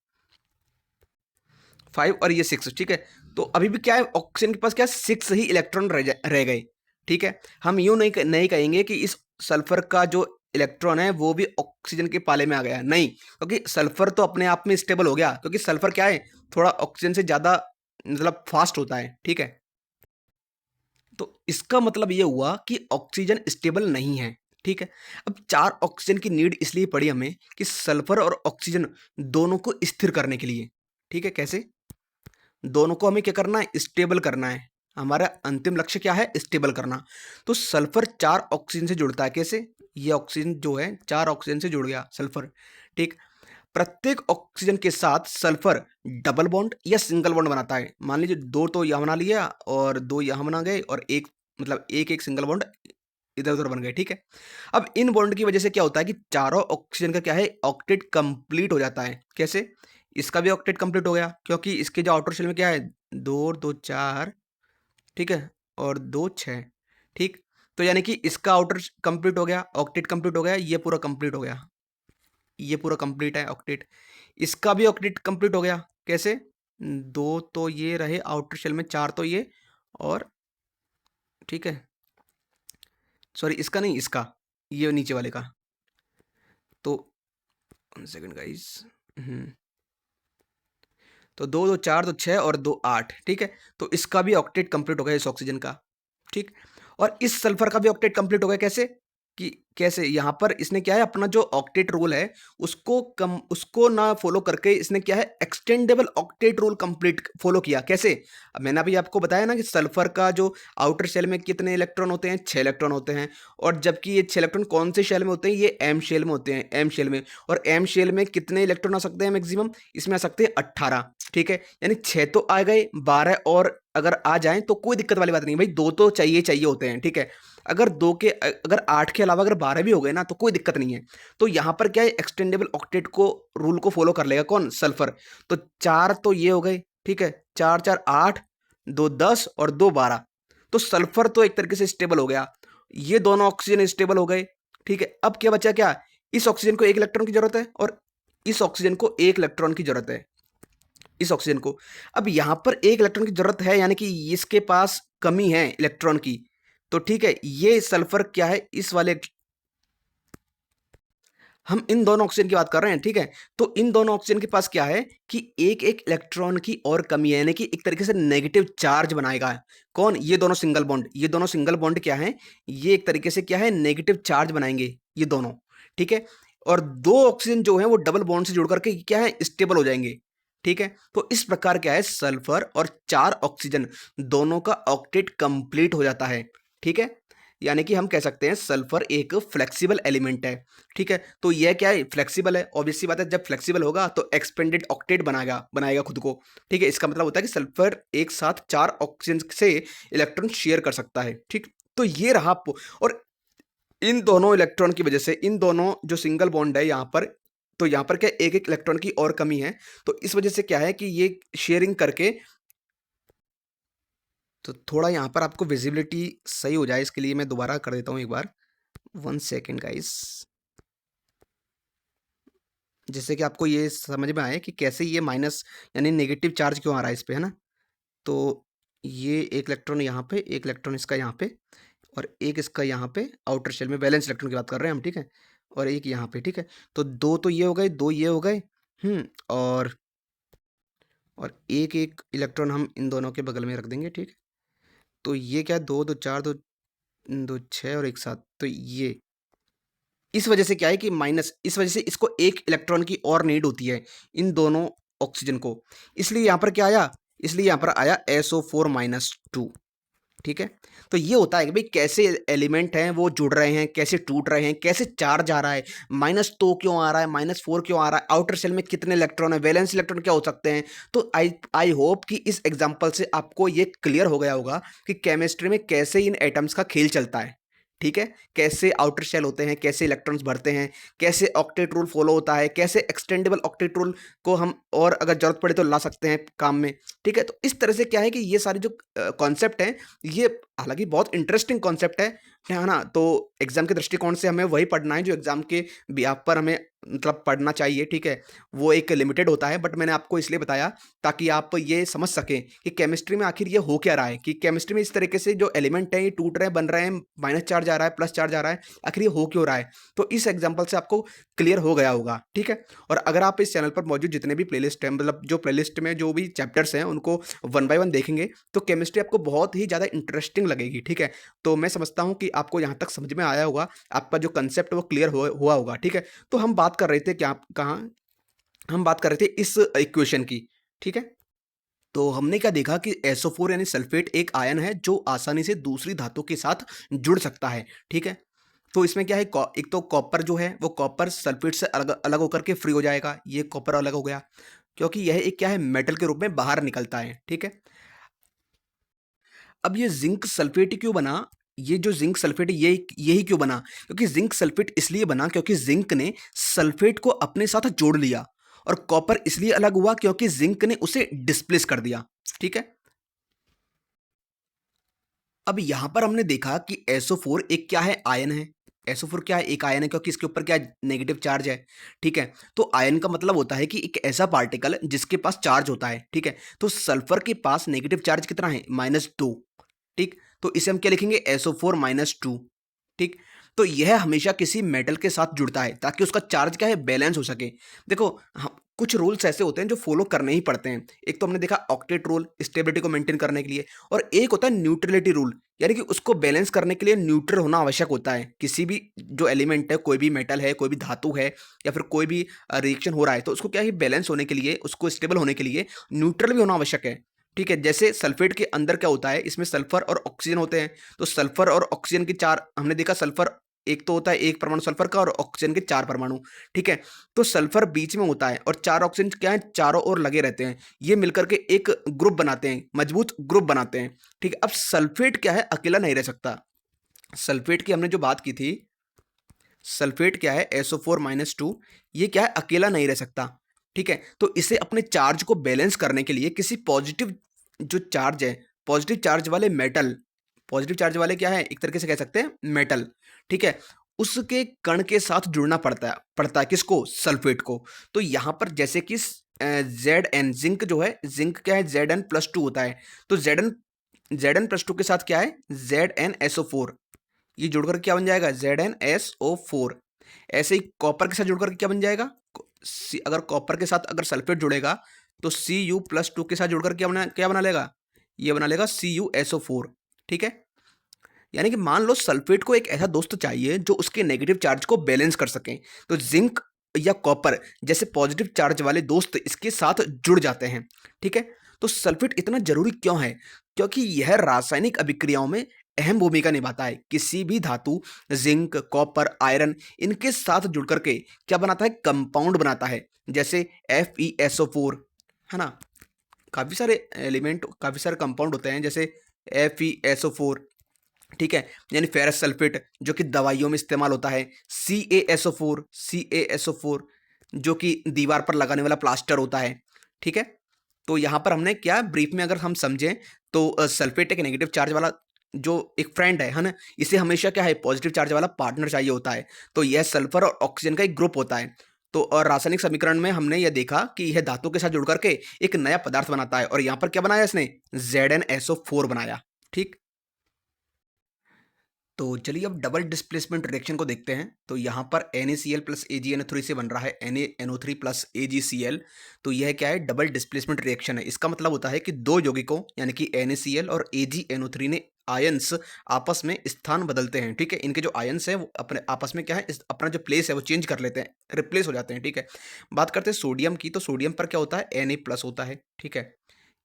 5 और ये 6, ठीक है। तो अभी भी क्या है, ऑक्सीजन के पास क्या है, 6 ही इलेक्ट्रॉन रह गए, ठीक है। हम यूं नहीं कहेंगे कि इस सल्फर का जो इलेक्ट्रॉन है वो भी ऑक्सीजन के पाले में आ गया, नहीं, क्योंकि सल्फर तो अपने आप में स्टेबल हो गया, क्योंकि सल्फर क्या है, थोड़ा ऑक्सीजन से ज्यादा मतलब फास्ट होता है, ठीक है। तो इसका मतलब ये हुआ कि ऑक्सीजन स्टेबल नहीं है, ठीक है। अब 4 ऑक्सीजन की नीड इसलिए पड़ी हमें कि सल्फर और ऑक्सीजन दोनों को स्थिर करने के लिए, ठीक है। कैसे, दोनों को हमें क्या करना है, स्टेबल करना है। हमारा अंतिम लक्ष्य क्या है, स्टेबल करना। तो सल्फर 4 ऑक्सीजन से जुड़ता है, कैसे, ये ऑक्सीजन जो है 4 ऑक्सीजन से जुड़ गया सल्फर, ठीक। प्रत्येक ऑक्सीजन के साथ सल्फर डबल बॉन्ड या सिंगल बॉन्ड बनाता है। मान लीजिए 2 तो यहाँ बना लिया और 2 यहाँ बना गए, और एक मतलब एक एक सिंगल बॉन्ड इधर उधर बन गए, ठीक है। अब इन बॉन्ड की वजह से क्या होता है कि चारों ऑक्सीजन का क्या है, ऑक्टेट कंप्लीट हो जाता है। कैसे, इसका भी ऑक्टेट कंप्लीट हो गया, क्योंकि इसके जो आउटर शेल में क्या है, 2 और 2 4, ठीक है, और 2 6, ठीक। तो यानी कि इसका आउटर कंप्लीट हो गया, ऑक्टेट कंप्लीट हो गया, ये पूरा कंप्लीट हो गया, ये पूरा कंप्लीट है ऑक्टेट। इसका भी ऑक्टेट कंप्लीट हो गया, कैसे, 2 तो ये रहे आउटर शेल में, 4 तो ये, और ठीक है, सॉरी इसका नहीं, इसका, ये नीचे वाले का। तो 1 सेकंड गाइस, तो 2 2 4 तो 6 और 2 8, ठीक है। तो इसका भी ऑक्टेट कंप्लीट हो गया इस ऑक्सीजन का, ठीक। और इस सल्फर का भी ऑक्टेट कंप्लीट हो गया, कैसे कि कैसे, यहाँ पर इसने क्या है, अपना जो ऑक्टेट रूल है उसको ना फॉलो करके इसने क्या है, extendable octet rule complete follow किया। कैसे, अब मैंने अभी आपको बताया ना कि सल्फर का जो आउटर शेल में कितने इलेक्ट्रॉन होते हैं, 6 इलेक्ट्रॉन होते हैं। और जबकि ये 6 इलेक्ट्रॉन कौन से शेल में होते हैं, ये एम शेल में होते हैं, एम शेल में। और एम शेल में कितने इलेक्ट्रॉन आ सकते हैं मैक्सिमम, इसमें आ सकते हैं 18, ठीक है। यानी 6 तो आ गए, 12 और अगर आ जाएं तो कोई दिक्कत वाली बात नहीं भाई, 2 तो चाहिए चाहिए होते हैं, ठीक है। अगर 8 के अलावा अगर 12 भी हो गए ना तो कोई दिक्कत नहीं है। तो यहाँ पर क्या है, एक्सटेंडेबल ऑक्टेट को रूल को फॉलो कर लेगा कौन, सल्फर। तो 4 तो ये हो गए, ठीक है, 4 4 8, 2 10 और 2 12। तो सल्फर तो एक तरीके से स्टेबल हो गया, ये दोनों ऑक्सीजन स्टेबल हो गए, ठीक है। अब क्या बचा, क्या, इस ऑक्सीजन को 1 इलेक्ट्रॉन की जरूरत है, और इस ऑक्सीजन को 1 इलेक्ट्रॉन की जरूरत है, इस ऑक्सीजन को। अब यहां पर 1 इलेक्ट्रॉन की जरूरत है, यानी कि इसके पास कमी है इलेक्ट्रॉन की, तो ठीक है, ये सल्फर क्या है इस वाले, हम इन दोनों ऑक्सीजन की बात कर रहे हैं, ठीक है। तो इन दोनों ऑक्सीजन के पास क्या है कि एक एक इलेक्ट्रॉन की और कमी है, यानी कि एक तरीके से नेगेटिव चार्ज बनाएगा। कौन? ये दोनों सिंगल बॉन्ड, ये दोनों सिंगल बॉन्ड क्या है, ये एक तरीके से क्या है, नेगेटिव चार्ज बनाएंगे ये दोनों, ठीक है। और दो ऑक्सीजन जो है वो डबल बॉन्ड से जुड़ करके क्या है, स्टेबल हो जाएंगे, ठीक है। तो इस प्रकार क्या है, सल्फर और 4 ऑक्सीजन दोनों का ऑक्टेट कंप्लीट हो जाता है, ठीक है। यानी कि हम कह सकते हैं सल्फर एक फ्लेक्सिबल एलिमेंट है, ठीक है। तो यह क्या है, फ्लेक्सिबल है, ऑब्वियस सी बात है, जब फ्लेक्सिबल होगा तो एक्सपेंडेड ऑक्टेट बनाएगा बनाएगा खुद को, ठीक है। इसका मतलब होता है कि सल्फर एक साथ 4 ऑक्सीजन से इलेक्ट्रॉन शेयर कर सकता है, ठीक। तो ये रहा और इन दोनों इलेक्ट्रॉन की वजह से, इन दोनों जो सिंगल बॉन्ड है यहाँ पर, तो यहाँ पर क्या एक एक इलेक्ट्रॉन की और कमी है, तो इस वजह से क्या है कि ये शेयरिंग करके, तो थोड़ा यहाँ पर आपको विजिबिलिटी सही हो जाए इसके लिए मैं दोबारा कर देता हूँ एक बार, 1 सेकेंड गाइस, जिससे कि आपको ये समझ में आए कि कैसे ये माइनस यानी नेगेटिव चार्ज क्यों आ रहा है इस पे, है ना। तो ये एक इलेक्ट्रॉन यहाँ पे, एक इलेक्ट्रॉन इसका यहाँ पे, और एक इसका यहाँ पे आउटर शेल में, वैलेंस इलेक्ट्रॉन की बात कर रहे हैं हम, ठीक है। और एक यहाँ पे, ठीक है। तो दो तो ये हो गए, दो ये हो गए, और एक एक इलेक्ट्रॉन हम इन दोनों के बगल में रख देंगे, ठीक है। तो ये क्या है, दो दो चार, दो दो छः और एक सात, तो ये इस वजह से क्या है कि माइनस, इस वजह से इसको एक इलेक्ट्रॉन की और नीड होती है इन दोनों ऑक्सीजन को, इसलिए यहाँ पर क्या आया, इसलिए यहाँ पर आया SO4-2, ठीक है। तो ये होता है कि भाई कैसे एलिमेंट हैं वो जुड़ रहे हैं, कैसे टूट रहे हैं, कैसे चार्ज आ रहा है, -2 क्यों आ रहा है, -4 क्यों आ रहा है, आउटर सेल में कितने इलेक्ट्रॉन है, वैलेंस इलेक्ट्रॉन क्या हो सकते हैं। तो आई होप कि इस एग्जांपल से आपको ये क्लियर हो गया होगा कि केमिस्ट्री में कैसे इन एटम्स का खेल चलता है, ठीक है। कैसे आउटर शेल होते हैं, कैसे इलेक्ट्रॉन्स भरते हैं, कैसे ऑक्टेट रूल फॉलो होता है, कैसे एक्सटेंडेबल ऑक्टेट रूल को हम और अगर जरूरत पड़े तो ला सकते हैं काम में, ठीक है। तो इस तरह से क्या है कि ये सारे जो कॉन्सेप्ट हैं, ये हालांकि बहुत इंटरेस्टिंग कॉन्सेप्ट है ना। तो एग्जाम के दृष्टिकोण से हमें वही पढ़ना है जो एग्जाम के बिहाफ पर हमें मतलब पढ़ना चाहिए, ठीक है। वो एक लिमिटेड होता है, बट मैंने आपको इसलिए बताया ताकि आप ये समझ सकें कि केमिस्ट्री में आखिर ये हो क्या रहा है, कि केमिस्ट्री में इस तरीके से जो एलिमेंट है ये टूट रहे हैं, बन रहे हैं, माइनस चार्ज आ रहा है, प्लस चार्ज आ रहा है, आखिर ये हो क्यों रहा है। तो इस एग्जाम्पल से आपको क्लियर हो गया होगा, ठीक है। और अगर आप इस चैनल पर मौजूद जितने भी प्लेलिस्ट हैं, मतलब जो प्लेलिस्ट में जो भी चैप्टर्स हैं उनको 1 बाय 1 देखेंगे तो केमिस्ट्री आपको बहुत ही ज़्यादा इंटरेस्टिंग लगेगी, ठीक है। तो मैं समझता हूँ कि आपको यहाँ तक समझ में आया होगा, आपका जो कंसेप्ट वो क्लियर हुआ होगा, ठीक है। तो हम बात कर रहे थे क्या, कहाँ हम बात कर रहे थे इस इक्वेशन की, ठीक है। तो हमने क्या देखा कि SO4 यानी सल्फेट एक आयन है जो आसानी से दूसरी धातु के साथ जुड़ सकता है, ठीक है। तो इसमें क्या है, एक तो कॉपर जो है वो कॉपर सल्फेट से अलग अलग होकर के फ्री हो जाएगा, ये कॉपर अलग हो गया, क्योंकि यह एक क्या है, मेटल के रूप में बाहर निकलता है, ठीक है। अब ये जिंक सल्फेट क्यों बना, ये जो जिंक सल्फेट है ये यही क्यों बना, क्योंकि जिंक सल्फेट इसलिए बना क्योंकि जिंक ने सल्फेट को अपने साथ जोड़ लिया, और कॉपर इसलिए अलग हुआ क्योंकि जिंक ने उसे डिस्प्लेस कर दिया, ठीक है। अब यहां पर हमने देखा कि SO4 एक क्या है, आयन है। SO4 क्या है, एक आयन है, क्योंकि इसके ऊपर क्या नेगेटिव चार्ज है, ठीक है। तो आयन का मतलब होता है कि एक ऐसा पार्टिकल जिसके पास चार्ज होता है, ठीक है। तो सल्फर के पास नेगेटिव चार्ज कितना है, -2, ठीक। तो इसे हम क्या लिखेंगे, SO4-2, ठीक। तो यह हमेशा किसी मेटल के साथ जुड़ता है ताकि उसका चार्ज क्या है, बैलेंस हो सके। देखो हम कुछ रूल्स ऐसे होते हैं जो फॉलो करने ही पड़ते हैं। एक तो हमने देखा ऑक्टेट रूल स्टेबिलिटी को मेंटेन करने के लिए, और एक होता है न्यूट्रलिटी रूल, यानी कि उसको बैलेंस करने के लिए न्यूट्रल होना आवश्यक होता है। किसी भी जो एलिमेंट है, कोई भी मेटल है, कोई भी धातु है, या फिर कोई भी रिएक्शन हो रहा है, तो उसको क्या है, बैलेंस होने के लिए, उसको स्टेबल होने के लिए न्यूट्रल भी होना आवश्यक है, ठीक है। जैसे सल्फेट के अंदर क्या होता है, इसमें सल्फर और ऑक्सीजन होते हैं, तो सल्फर और ऑक्सीजन की चार, हमने देखा सल्फर एक तो होता है एक परमाणु सल्फर का, और ऑक्सीजन के 4 परमाणु, ठीक है। तो सल्फर बीच में होता है और 4 ऑक्सीजन क्या है, चारों ओर लगे रहते हैं, ये मिलकर के एक ग्रुप बनाते हैं, मजबूत ग्रुप बनाते हैं, ठीक है। अब सल्फेट क्या है, अकेला नहीं रह सकता। सल्फेट की हमने जो बात की थी, सल्फेट क्या है, SO4-2, ये क्या है, अकेला नहीं रह सकता, ठीक है। तो इसे अपने चार्ज को बैलेंस करने के लिए किसी पॉजिटिव जो चार्ज है, पॉजिटिव चार्ज वाले मेटल, पॉजिटिव चार्ज वाले क्या है, एक तरीके से कह सकते हैं मेटल, ठीक है, उसके कण के साथ जुड़ना पड़ता है किसको, सल्फेट को। तो यहां पर जैसे कि ZN जिंक जो है, जिंक क्या है, ZN+2 होता है। तो ZN Zn+2 के साथ क्या है, ZnSO4, ये जुड़कर क्या बन जाएगा, ZnSO4। ऐसे ही कॉपर के साथ जुड़कर क्या बन जाएगा, अगर कॉपर के साथ अगर सल्फेट जुड़ेगा तो Cu+2 के साथ जुड़कर क्या बना लेगा, ये बना लेगा CuSO4। ठीक है, यानी कि मान लो सल्फेट को एक ऐसा दोस्त चाहिए जो उसके नेगेटिव चार्ज को बैलेंस कर सके, तो जिंक या कॉपर जैसे पॉजिटिव चार्ज वाले दोस्त इसके साथ जुड़ जाते हैं। ठीक है, तो सल्फेट इतना जरूरी क्यों है, क्योंकि यह रासायनिक अभिक्रियाओं में अहम भूमिका निभाता है। किसी भी धातु, जिंक, कॉपर, आयरन, इनके साथ जुड़ करके क्या बनाता है, कंपाउंड बनाता है, जैसे FeSO4, है ना। काफी सारे एलिमेंट, काफी सारे कंपाउंड होते हैं, जैसे FeSO4। ठीक है, यानी फेरस सल्फेट जो कि दवाइयों में इस्तेमाल होता है, CaSO4 जो कि दीवार पर लगाने वाला प्लास्टर होता है। ठीक है, तो यहाँ पर हमने क्या ब्रीफ में अगर हम समझें तो सल्फेट एक नेगेटिव चार्ज वाला जो एक फ्रेंड है ना, इसे हमेशा क्या है, पॉजिटिव चार्ज वाला पार्टनर चाहिए होता है। तो यह सल्फर और ऑक्सीजन का एक ग्रुप होता है। तो और रासायनिक समीकरण में हमने यह देखा कि यह धातु के साथ जुड़ करके एक नया पदार्थ बनाता है, और यहाँ पर क्या बनाया इसने, ZnSO4 बनाया। ठीक, तो चलिए अब डबल डिस्प्लेसमेंट रिएक्शन को देखते हैं। तो यहाँ पर NaCl प्लस AgNO3 से बन रहा है NaNO3 प्लस AgCl। तो यह क्या है, डबल डिस्प्लेसमेंट रिएक्शन है। इसका मतलब होता है कि दो यौगिकों यानी कि NaCl और AgNO3 ने आयंस आपस में स्थान बदलते हैं। ठीक है, इनके जो आयंस हैं वो अपने आपस में क्या है, अपना जो प्लेस है वो चेंज कर लेते हैं, रिप्लेस हो जाते हैं। ठीक है, बात करते हैं सोडियम की। तो सोडियम पर क्या होता है, Na प्लस होता है। ठीक है,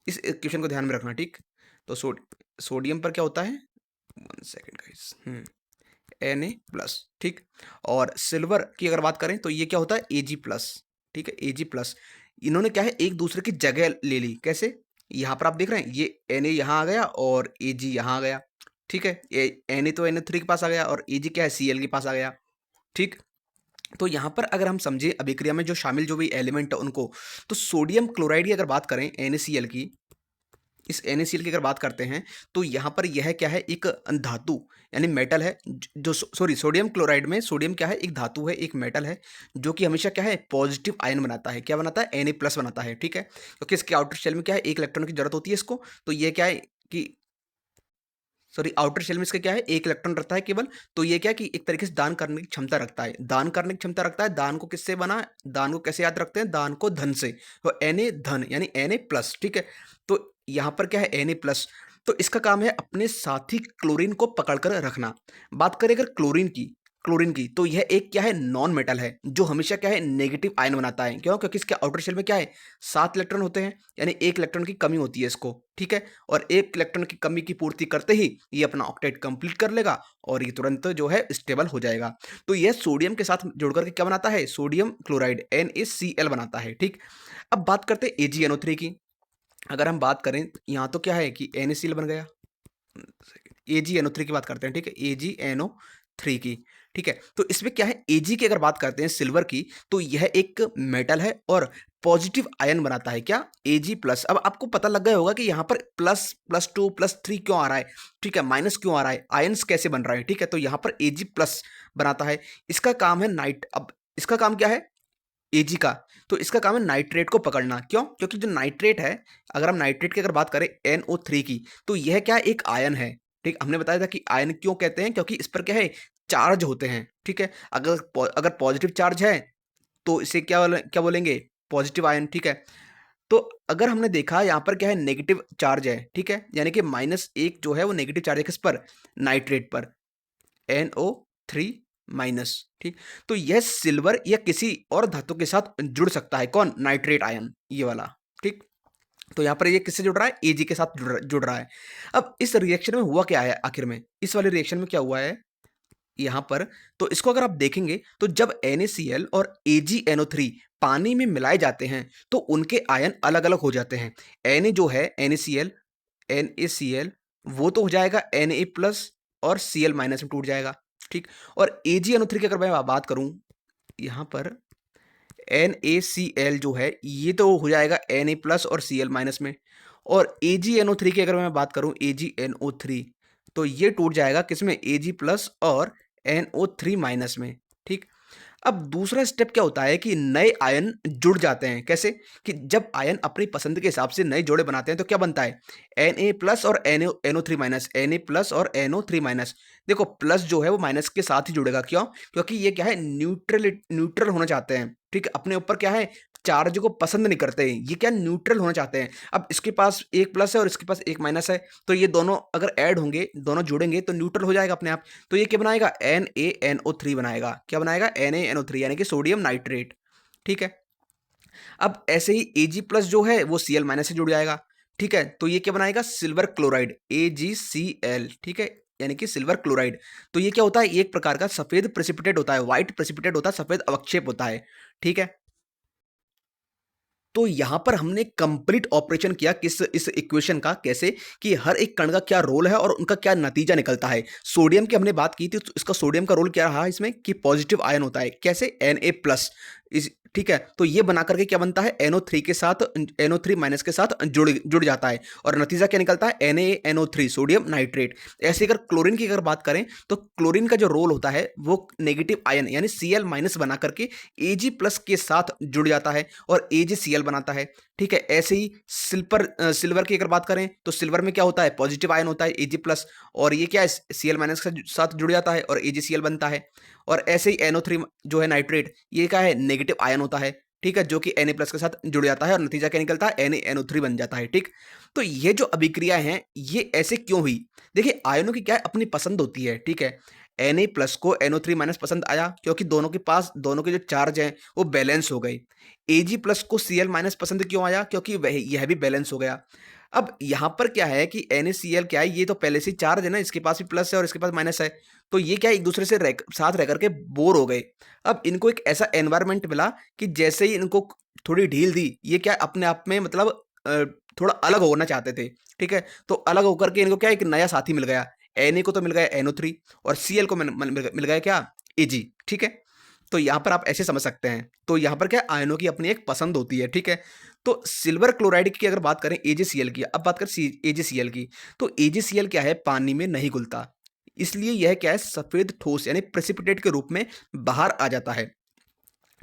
इस इक्वेशन को ध्यान में रखना। ठीक, तो सोडियम पर क्या होता है, 1 सेकेंड गाइस, Na+। ठीक, और सिल्वर की अगर बात करें तो ये क्या होता है, Ag+। ठीक है, Ag+। इन्होंने क्या है, एक दूसरे की जगह ले ली। कैसे, यहाँ पर आप देख रहे हैं, ये Na यहाँ आ गया और Ag यहाँ आ गया। ठीक है, Na तो Na3 के पास आ गया और Ag क्या है, Cl के पास आ गया। ठीक, तो यहाँ पर अगर हम समझे अभिक्रिया में जो शामिल जो भी एलिमेंट है उनको, तो सोडियम क्लोराइड की अगर बात करें, NaCl की, इस NaCl की अगर बात करते हैं तो यहाँ पर यह क्या है, एक धातु यानी मेटल है, जो सॉरी सोडियम क्लोराइड में सोडियम क्या है, एक धातु है, एक मेटल है, जो कि हमेशा क्या है, पॉजिटिव आयन बनाता है। क्या बनाता है, Na+ बनाता है। ठीक है, क्योंकि इसके आउटर शेल में क्या है, एक इलेक्ट्रॉन की जरूरत होती है इसको। तो ये क्या है कि सॉरी आउटर शेल में इसका क्या है, एक इलेक्ट्रॉन रहता है केवल। तो ये क्या है कि एक तरीके से दान करने की क्षमता रखता है, दान करने की क्षमता रखता है। दान को किससे बना, दान को कैसे याद रखते हैं, दान को धन से। तो Na धन यानी Na+। ठीक है, तो यहाँ पर क्या है, Na+। तो इसका काम है अपने साथी क्लोरीन को पकड़कर रखना। बात करें अगर क्लोरीन की तो यह एक क्या है, नॉन मेटल है, जो हमेशा क्या है, नेगेटिव आयन बनाता है। क्यों, क्योंकि इसके आउटर शेल में क्या है, 7 इलेक्ट्रॉन होते हैं, यानी एक इलेक्ट्रॉन की कमी होती है इसको। ठीक है, और एक इलेक्ट्रॉन की कमी की पूर्ति करते ही ये अपना ऑक्टेट कंप्लीट कर लेगा और ये तुरंत जो है स्टेबल हो जाएगा। तो यह सोडियम के साथ जुड़कर के क्या बनाता है, सोडियम क्लोराइड NaCl बनाता है। ठीक, अब बात करते हैं AgNO3 की। अगर हम बात करें यहाँ तो क्या है कि NaCl बन गया, AgNO3 की बात करते हैं। ठीक है, AgNO3 की। ठीक है, तो इसमें क्या है, Ag की अगर बात करते हैं सिल्वर की, तो यह एक मेटल है और पॉजिटिव आयन बनाता है। क्या, Ag+। अब आपको पता लग गया होगा कि यहाँ पर ++2 +3 क्यों आ रहा है। ठीक है, माइनस क्यों आ रहा है, आयंस कैसे बन रहा है। ठीक है, तो यहाँ पर Ag+ बनाता है। इसका काम है अब इसका काम क्या है, Ag का, तो इसका काम है नाइट्रेट को पकड़ना। क्यों, क्योंकि जो नाइट्रेट है, अगर हम नाइट्रेट की अगर बात करें NO3 की, तो यह क्या है, एक आयन है। ठीक, हमने बताया था कि आयन क्यों कहते हैं, क्योंकि इस पर क्या है, चार्ज होते हैं। ठीक है, अगर पॉजिटिव चार्ज है तो इसे क्या बोलेंगे, पॉजिटिव आयन। ठीक है, तो अगर हमने देखा यहाँ पर क्या है, नेगेटिव चार्ज है। ठीक है, यानी कि -1 जो है वो नेगेटिव चार्ज है किस पर, नाइट्रेट पर, NO3-। ठीक, तो यह सिल्वर या किसी और धातु के साथ जुड़ सकता है। कौन, नाइट्रेट आयन, ये वाला। ठीक, तो यहाँ पर ये किससे जुड़ रहा है, Ag के साथ जुड़ रहा है। अब इस रिएक्शन में हुआ क्या है, आखिर में इस वाले रिएक्शन में क्या हुआ है यहाँ पर, तो इसको अगर आप देखेंगे तो जब NaCl और AgNO3 पानी में मिलाए जाते हैं तो उनके आयन अलग अलग हो जाते हैं। Na जो है, NaCl वो तो हो जाएगा Na+ और Cl- में टूट जाएगा। ठीक, और AgNO3 की अगर मैं बात करूं, यहाँ पर NaCl जो है ये तो हो जाएगा Na+ और Cl- में, और AgNO3 की अगर मैं बात करूं, AgNO3, तो ये टूट जाएगा किसमें, Ag+ और NO3- में। ठीक, अब दूसरा स्टेप क्या होता है कि नए आयन जुड़ जाते हैं। कैसे? कि जब आयन अपनी पसंद के हिसाब से नए जोड़े बनाते हैं तो क्या बनता है? Na+ और NO3-, Na+ और NO3-। देखो प्लस जो है वो माइनस के साथ ही जुड़ेगा। क्यों? क्योंकि ये क्या है, न्यूट्रल होना चाहते हैं। ठीक है? अपने ऊपर क्या है, चार्ज को पसंद नहीं करते हैं। ये क्या, न्यूट्रल होना चाहते हैं। अब इसके पास एक प्लस है और इसके पास एक माइनस है, तो ये दोनों अगर ऐड होंगे, दोनों जुड़ेंगे तो न्यूट्रल हो जाएगा अपने आप। तो ये क्या बनाएगा? NaNO3 बनाएगा। क्या बनाएगा? NaNO3 यानी कि सोडियम नाइट्रेट। ठीक है? अब ऐसे ही Ag+ जो है वो Cl- से जुड़ जाएगा। ठीक है? तो ये क्या बनाएगा? Silver chloride, AgCl। ठीक है? यानी कि सिल्वर क्लोराइड। तो ये क्या होता है? एक प्रकार का सफेद प्रेसिपिटेट होता है, व्हाइट प्रेसिपिटेट होता है, सफेद अवक्षेप होता है। ठीक है? तो यहाँ पर हमने कंप्लीट ऑपरेशन किया किस इस इक्वेशन का, कैसे कि हर एक कण का क्या रोल है और उनका क्या नतीजा निकलता है। सोडियम की हमने बात की थी, तो इसका सोडियम का रोल क्या रहा इसमें कि पॉजिटिव आयन होता है। कैसे? Na+ इस ठीक है, तो ये बना करके क्या बनता है, NO3 के साथ, NO3- के साथ जुड़ जुड़ जाता है और नतीजा क्या निकलता है? NaNO3 sodium nitrate. ऐसे अगर क्लोरीन की अगर बात करें तो क्लोरीन का जो रोल होता है वो नेगेटिव आयन यानी Cl- बना करके Ag+ के साथ जुड़ जाता है और AgCl बनाता है। ठीक है? ऐसे ही सिल्वर की अगर बात करें तो सिल्वर में क्या होता है? पॉजिटिव आयन होता है Ag+, और ये क्या है, Cl- के साथ जुड़ जाता है और AgCl बनता है। और ऐसे ही NO3 जो है नाइट्रेट, ये क्या है? नेगेटिव आयन होता है। ठीक है? जो कि Na+ के साथ जुड़ जाता है और नतीजा क्या निकलता है? NaNO3 बन जाता है। ठीक? तो ये जो अभिक्रिया हैं ये ऐसे क्यों हुई? देखिए आयनों की क्या है, अपनी पसंद होती है। ठीक है? Na+ को NO3- पसंद आया क्योंकि दोनों के पास, दोनों के जो चार्ज हैं वो बैलेंस हो गए। Ag+ को Cl- पसंद क्यों आया? क्योंकि वह यह भी बैलेंस हो गया। अब यहाँ पर क्या है कि NaCl क्या है, ये तो पहले से ही चार्ज है ना, इसके पास भी प्लस है और इसके पास माइनस है। तो ये क्या है, एक दूसरे से साथ रह करके बोर हो गए। अब इनको एक ऐसा एनवायरनमेंट मिला कि जैसे ही इनको थोड़ी ढील दी, ये क्या है, अपने आप में मतलब थोड़ा अलग होना चाहते थे। ठीक है? तो अलग होकर के इनको क्या, एक नया साथी मिल गया। Na को तो मिल गया NO3 और Cl को मिल गया क्या? Ag। ठीक है? तो यहाँ पर आप ऐसे समझ सकते हैं। तो यहाँ पर क्या है, आयनों की अपनी एक पसंद होती है। ठीक है? तो सिल्वर क्लोराइड की अगर बात करें, AgCl की, अब बात करें AgCl की, तो AgCl क्या है, पानी में नहीं घुलता। इसलिए यह क्या है, सफेद ठोस यानी प्रेसिपिटेट के रूप में बाहर आ जाता है।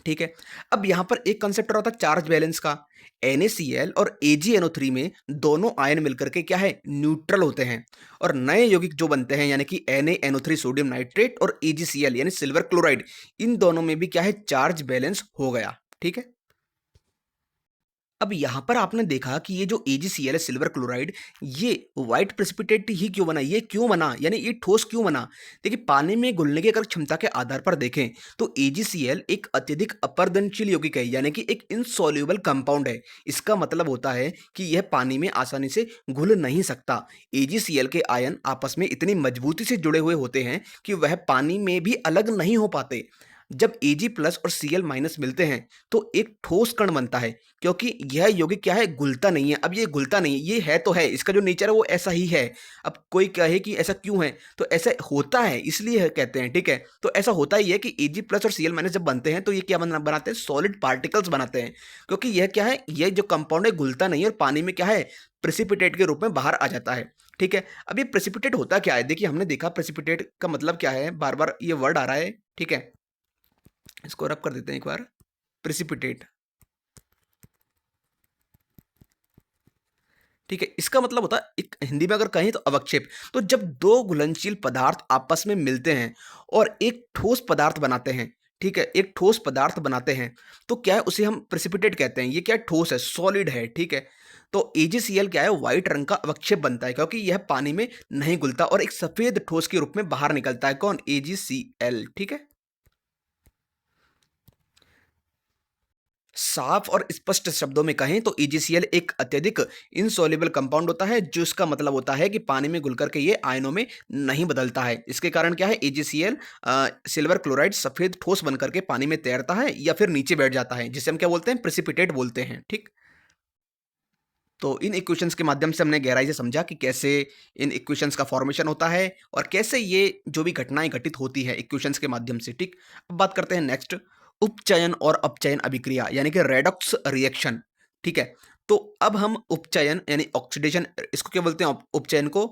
ठीक है? अब यहाँ पर एक कंसेप्ट और आता है चार्ज बैलेंस का। NaCl और AgNO3 में दोनों आयन मिलकर के क्या है, न्यूट्रल होते हैं और नए यौगिक जो बनते हैं यानी कि NaNO3 सोडियम नाइट्रेट और AgCl यानी सिल्वर क्लोराइड, इन दोनों में भी क्या है, चार्ज बैलेंस हो गया। ठीक है? अब यहाँ पर आपने देखा कि ये जो AgCl है, सिल्वर क्लोराइड, ये व्हाइट प्रेसिपिटेट ही क्यों बना, ये क्यों बना, यानी ये ठोस क्यों बना? देखिए पानी में घुलने की अगर क्षमता के आधार पर देखें तो AgCl एक अत्यधिक अपरदनशील यौगिक है, यानी कि एक इनसॉल्युबल कंपाउंड है। इसका मतलब होता है कि यह पानी में आसानी से घुल नहीं सकता। AgCl के आयन आपस में इतनी मजबूती से जुड़े हुए होते हैं कि वह पानी में भी अलग नहीं हो पाते। जब Ag+ और Cl- मिलते हैं तो एक ठोस कण बनता है, क्योंकि यह यौगिक क्या है, घुलता नहीं है। अब ये घुलता नहीं है, ये है तो है, इसका जो नेचर है वो ऐसा ही है। अब कोई कहे कि ऐसा क्यों है, तो ऐसा होता है इसलिए कहते हैं। ठीक है? तो ऐसा होता ही है कि Ag+ और Cl- जब बनते हैं तो ये क्या बनाते हैं, सॉलिड पार्टिकल्स बनाते हैं। क्योंकि यह क्या है, यह जो कंपाउंड है घुलता नहीं है और पानी में क्या है, प्रेसिपिटेट के रूप में बाहर आ जाता है। ठीक है? अब ये प्रेसिपिटेट होता क्या है, देखिए हमने देखा प्रेसिपिटेट का मतलब क्या है, बार बार ये वर्ड आ रहा है। ठीक है? इसको रब कर देते हैं एक बार। प्रेसिपिटेट, ठीक है, इसका मतलब होता है, एक हिंदी में अगर कहें तो अवक्षेप। तो जब दो घुलनशील पदार्थ आपस में मिलते हैं और एक ठोस पदार्थ बनाते हैं, ठीक है, एक ठोस पदार्थ बनाते हैं, तो क्या है, उसे हम प्रेसिपिटेट कहते हैं। ये क्या है, ठोस है, सॉलिड है। ठीक है? तो AgCl क्या है, व्हाइट रंग का अवक्षेप बनता है क्योंकि यह पानी में नहीं घुलता और एक सफेद ठोस के रूप में बाहर निकलता है। कौन? AgCl। ठीक है? साफ और स्पष्ट शब्दों में कहें तो EgCl एक अत्यधिक इनसॉल्युबल कंपाउंड होता है, जो इसका मतलब होता है कि पानी में घुल करके ये आयनों में नहीं बदलता है। इसके कारण क्या है, EgCl सिल्वर क्लोराइड सफेद ठोस बनकर के पानी में तैरता है या फिर नीचे बैठ जाता है, जिसे हम क्या बोलते हैं, प्रेसिपिटेट बोलते हैं। ठीक? तो इन इक्वेशंस के माध्यम से हमने गहराई से समझा कि कैसे इन इक्वेशंस का फॉर्मेशन होता है और कैसे ये जो भी घटनाएं घटित होती है इक्वेशंस के माध्यम से। ठीक? अब बात करते हैं नेक्स्ट, उपचयन और अपचयन अभिक्रिया यानी कि रेडॉक्स रिएक्शन। ठीक है? तो अब हम उपचयन यानी ऑक्सीडेशन, इसको क्या बोलते हैं, उपचयन को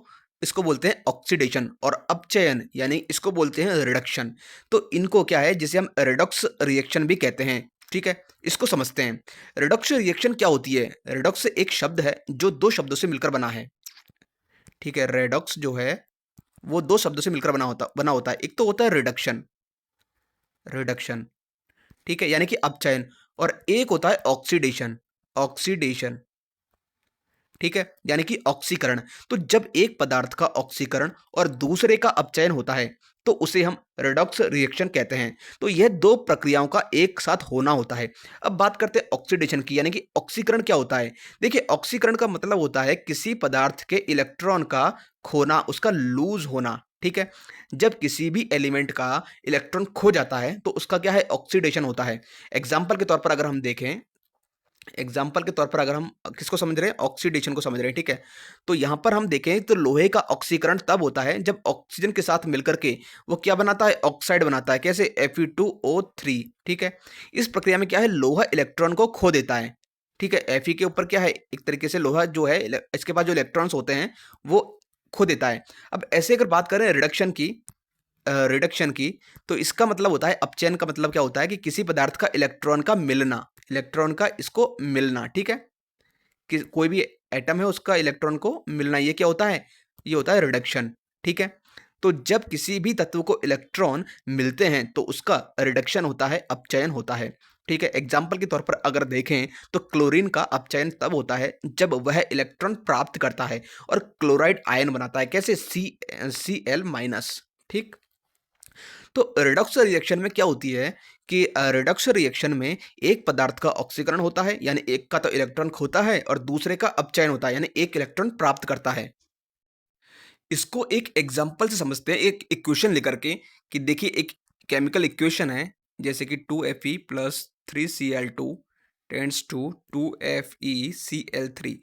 इसको बोलते हैं ऑक्सीडेशन, और अपचयन यानी इसको बोलते हैं रिडक्शन। तो इनको क्या है, जिसे हम रेडॉक्स रिएक्शन भी कहते हैं। ठीक है, इसको समझते हैं। रेडॉक्स रिएक्शन क्या होती है? रेडॉक्स एक शब्द है जो दो शब्दों से मिलकर बना है। ठीक है, रेडॉक्स जो है वो दो शब्दों से मिलकर बना होता है। एक तो होता है रिडक्शन, रिडक्शन, ठीक है, यानी कि अपचयन, और एक होता है ऑक्सीडेशन, ऑक्सीडेशन, ठीक है, यानी कि ऑक्सीकरण। तो जब एक पदार्थ का ऑक्सीकरण और दूसरे का अपचयन होता है तो उसे हम रेडॉक्स रिएक्शन कहते हैं। तो यह दो प्रक्रियाओं का एक साथ होना होता है। अब बात करते हैं ऑक्सीडेशन की, यानी कि ऑक्सीकरण क्या होता है। देखिए, ऑक्सीकरण का मतलब होता है किसी पदार्थ के इलेक्ट्रॉन का खोना, उसका लूज होना। ठीक है, जब किसी भी एलिमेंट का इलेक्ट्रॉन खो जाता है तो उसका क्या है, ऑक्सीडेशन होता है। एग्जाम्पल के तौर पर अगर हम देखें, एग्जाम्पल के तौर पर अगर हम किसको समझ रहे हैं, ऑक्सीडेशन को समझ रहे हैं। ठीक है, तो यहां पर हम देखें तो लोहे का ऑक्सीकरण तब होता है जब ऑक्सीजन के साथ मिलकर के वो क्या बनाता है, ऑक्साइड बनाता है। कैसे, Fe2O3। ठीक है, इस प्रक्रिया में क्या है, लोहा इलेक्ट्रॉन को खो देता है। ठीक है, Fe के ऊपर क्या है, एक तरीके से लोहा जो है इसके पास जो इलेक्ट्रॉन्स होते हैं वो खो देता है। अब ऐसे अगर बात करें रिडक्शन की, रिडक्शन की, तो इसका मतलब होता है, अपचयन का मतलब क्या होता है कि किसी पदार्थ का इलेक्ट्रॉन का मिलना, इलेक्ट्रॉन का इसको मिलना। ठीक है, कि कोई भी एटम है उसका इलेक्ट्रॉन को मिलना, ये क्या होता है, ये होता है रिडक्शन। ठीक है, तो जब किसी भी तत्व को इलेक्ट्रॉन मिलते हैं तो उसका रिडक्शन होता है, अपचयन होता है। ठीक है, एग्जाम्पल के तौर पर अगर देखें तो क्लोरीन का अपचयन तब होता है जब वह इलेक्ट्रॉन प्राप्त करता है और क्लोराइड आयन बनाता है। कैसे, Cl-। ठीक, तो रिडॉक्स रिएक्शन में क्या होती है कि रिडॉक्स रिएक्शन में एक पदार्थ का ऑक्सीकरण होता है, यानी एक का तो इलेक्ट्रॉन खोता है, और दूसरे का अपचयन होता है, यानी एक इलेक्ट्रॉन प्राप्त करता है। इसको एक एग्जांपल से समझते हैं, एक इक्वेशन लेकर के, कि देखिए एक केमिकल इक्वेशन है, जैसे कि 2Fe plus 3Cl2 tends to 2FeCl3।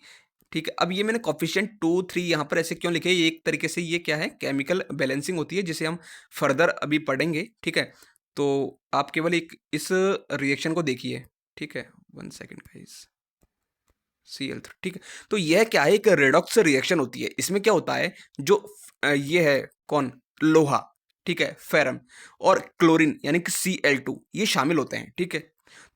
ठीक है, अब ये मैंने कॉफिशिएंट 2 3 यहाँ पर ऐसे क्यों लिखे, ये एक तरीके से ये क्या है, केमिकल बैलेंसिंग होती है, जिसे हम फर्दर अभी पढ़ेंगे। ठीक है, तो आप केवल एक इस रिएक्शन को देखिए। ठीक है, 1 सेकेंड गाइस, Cl3। ठीक है, तो यह क्या है, एक रेडॉक्स रिएक्शन होती है। इसमें क्या होता है, जो ये है कौन, लोहा, ठीक है, फेरम, और क्लोरीन यानी कि Cl2, ये शामिल होते हैं। ठीक है,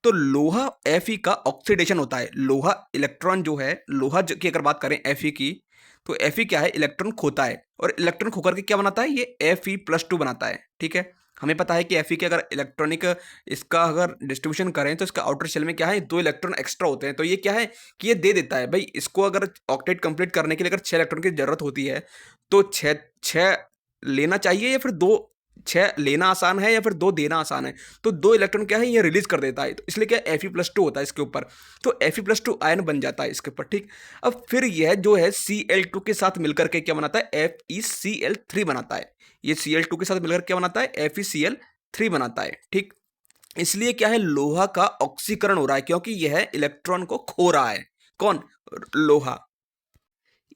तो लोहा Fe का ऑक्सीडेशन होता है। लोहा इलेक्ट्रॉन जो है, लोहा की अगर बात करें Fe की, तो Fe क्या है, इलेक्ट्रॉन खोता है, और इलेक्ट्रॉन खोकर के क्या बनाता है, ये Fe+2 बनाता है। ठीक है, हमें पता है कि Fe के अगर इलेक्ट्रॉनिक इसका अगर डिस्ट्रीब्यूशन करें तो इसका आउटर शेल में क्या है, 2 इलेक्ट्रॉन एक्स्ट्रा होते हैं। तो ये क्या है कि ये दे देता है भाई, इसको अगर ऑक्टेट कंप्लीट करने के लिए अगर 6 इलेक्ट्रॉन की जरूरत होती है तो 6 6 लेना चाहिए, या फिर 2, 6 लेना आसान है या फिर 2 देना आसान है। तो 2 इलेक्ट्रॉन क्या है, ये रिलीज कर देता है, तो इसलिए क्या Fe+2 होता है इसके ऊपर। तो Fe+2 आयन बन जाता है इसके ऊपर। ठीक, अब फिर यह जो है Cl2 के साथ मिलकर के क्या बनाता है, FeCl3 बनाता है। ये Cl2 के साथ मिलकर क्या बनाता है, FeCl3 बनाता है। ठीक, इसलिए क्या है, लोहा का ऑक्सीकरण हो रहा है, क्योंकि यह इलेक्ट्रॉन को खो रहा है। कौन, लोहा।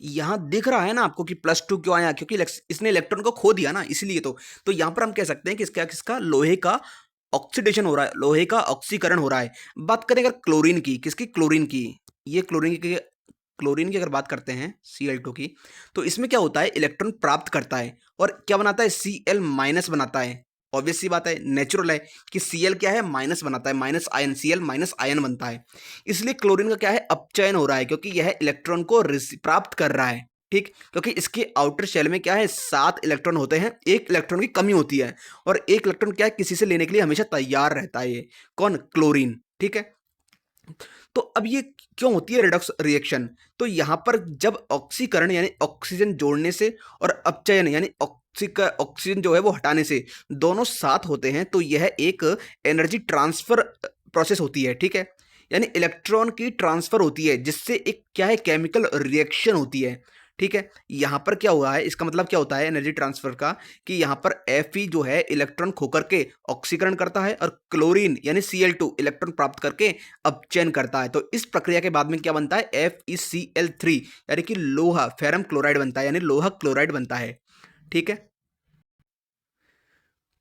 यहां दिख रहा है ना आपको कि +2 क्यों आया, क्योंकि इसने इलेक्ट्रॉन को खो दिया ना, इसलिए। तो यहां पर हम कह सकते हैं कि इसका किसका, लोहे का ऑक्सीडेशन हो रहा है, लोहे का ऑक्सीकरण हो रहा है। बात करें अगर क्लोरीन की, किसकी, क्लोरीन की, ये क्लोरीन की अगर बात करते हैं Cl2 की, तो इसमें क्या होता है, इलेक्ट्रॉन प्राप्त करता है और क्या बनाता है, Cl- बनाता है। ऑब्वियस सी बात है, नेचुरल है कि Cl क्या है, माइनस बनाता है, माइनस आयन, Cl- बनता है। इसलिए क्लोरीन का क्या है, अपचयन हो रहा है, क्योंकि यह इलेक्ट्रॉन को प्राप्त कर रहा है। ठीक, क्योंकि इसके आउटर शेल में क्या है, 7 इलेक्ट्रॉन होते हैं, एक इलेक्ट्रॉन की कमी होती है, और एक इलेक्ट्रॉन क्या है, किसी से लेने के लिए हमेशा तैयार रहता है, ये कौन, क्लोरीन। ठीक है, तो अब ये क्यों होती है रेडॉक्स रिएक्शन, तो यहां पर जब ऑक्सीकरण यानी ऑक्सीजन जोड़ने से और अपचयन यानी ऑक्सीजन जो है वो हटाने से दोनों साथ होते हैं, तो यह एक एनर्जी ट्रांसफर प्रोसेस होती है। ठीक है, यानी इलेक्ट्रॉन की ट्रांसफर होती है, जिससे एक क्या है, केमिकल रिएक्शन होती है। ठीक है, यहां पर क्या हुआ है, इसका मतलब क्या होता है एनर्जी ट्रांसफर का, कि यहां पर Fe जो है इलेक्ट्रॉन खोकर के ऑक्सीकरण करता है, और क्लोरीन यानी Cl2 इलेक्ट्रॉन प्राप्त करके अपचयन करता है। तो इस प्रक्रिया के बाद में क्या बनता है, FeCl3, यानी कि लोहा, फेरम क्लोराइड बनता है, यानी लोहा क्लोराइड बनता है। ठीक है,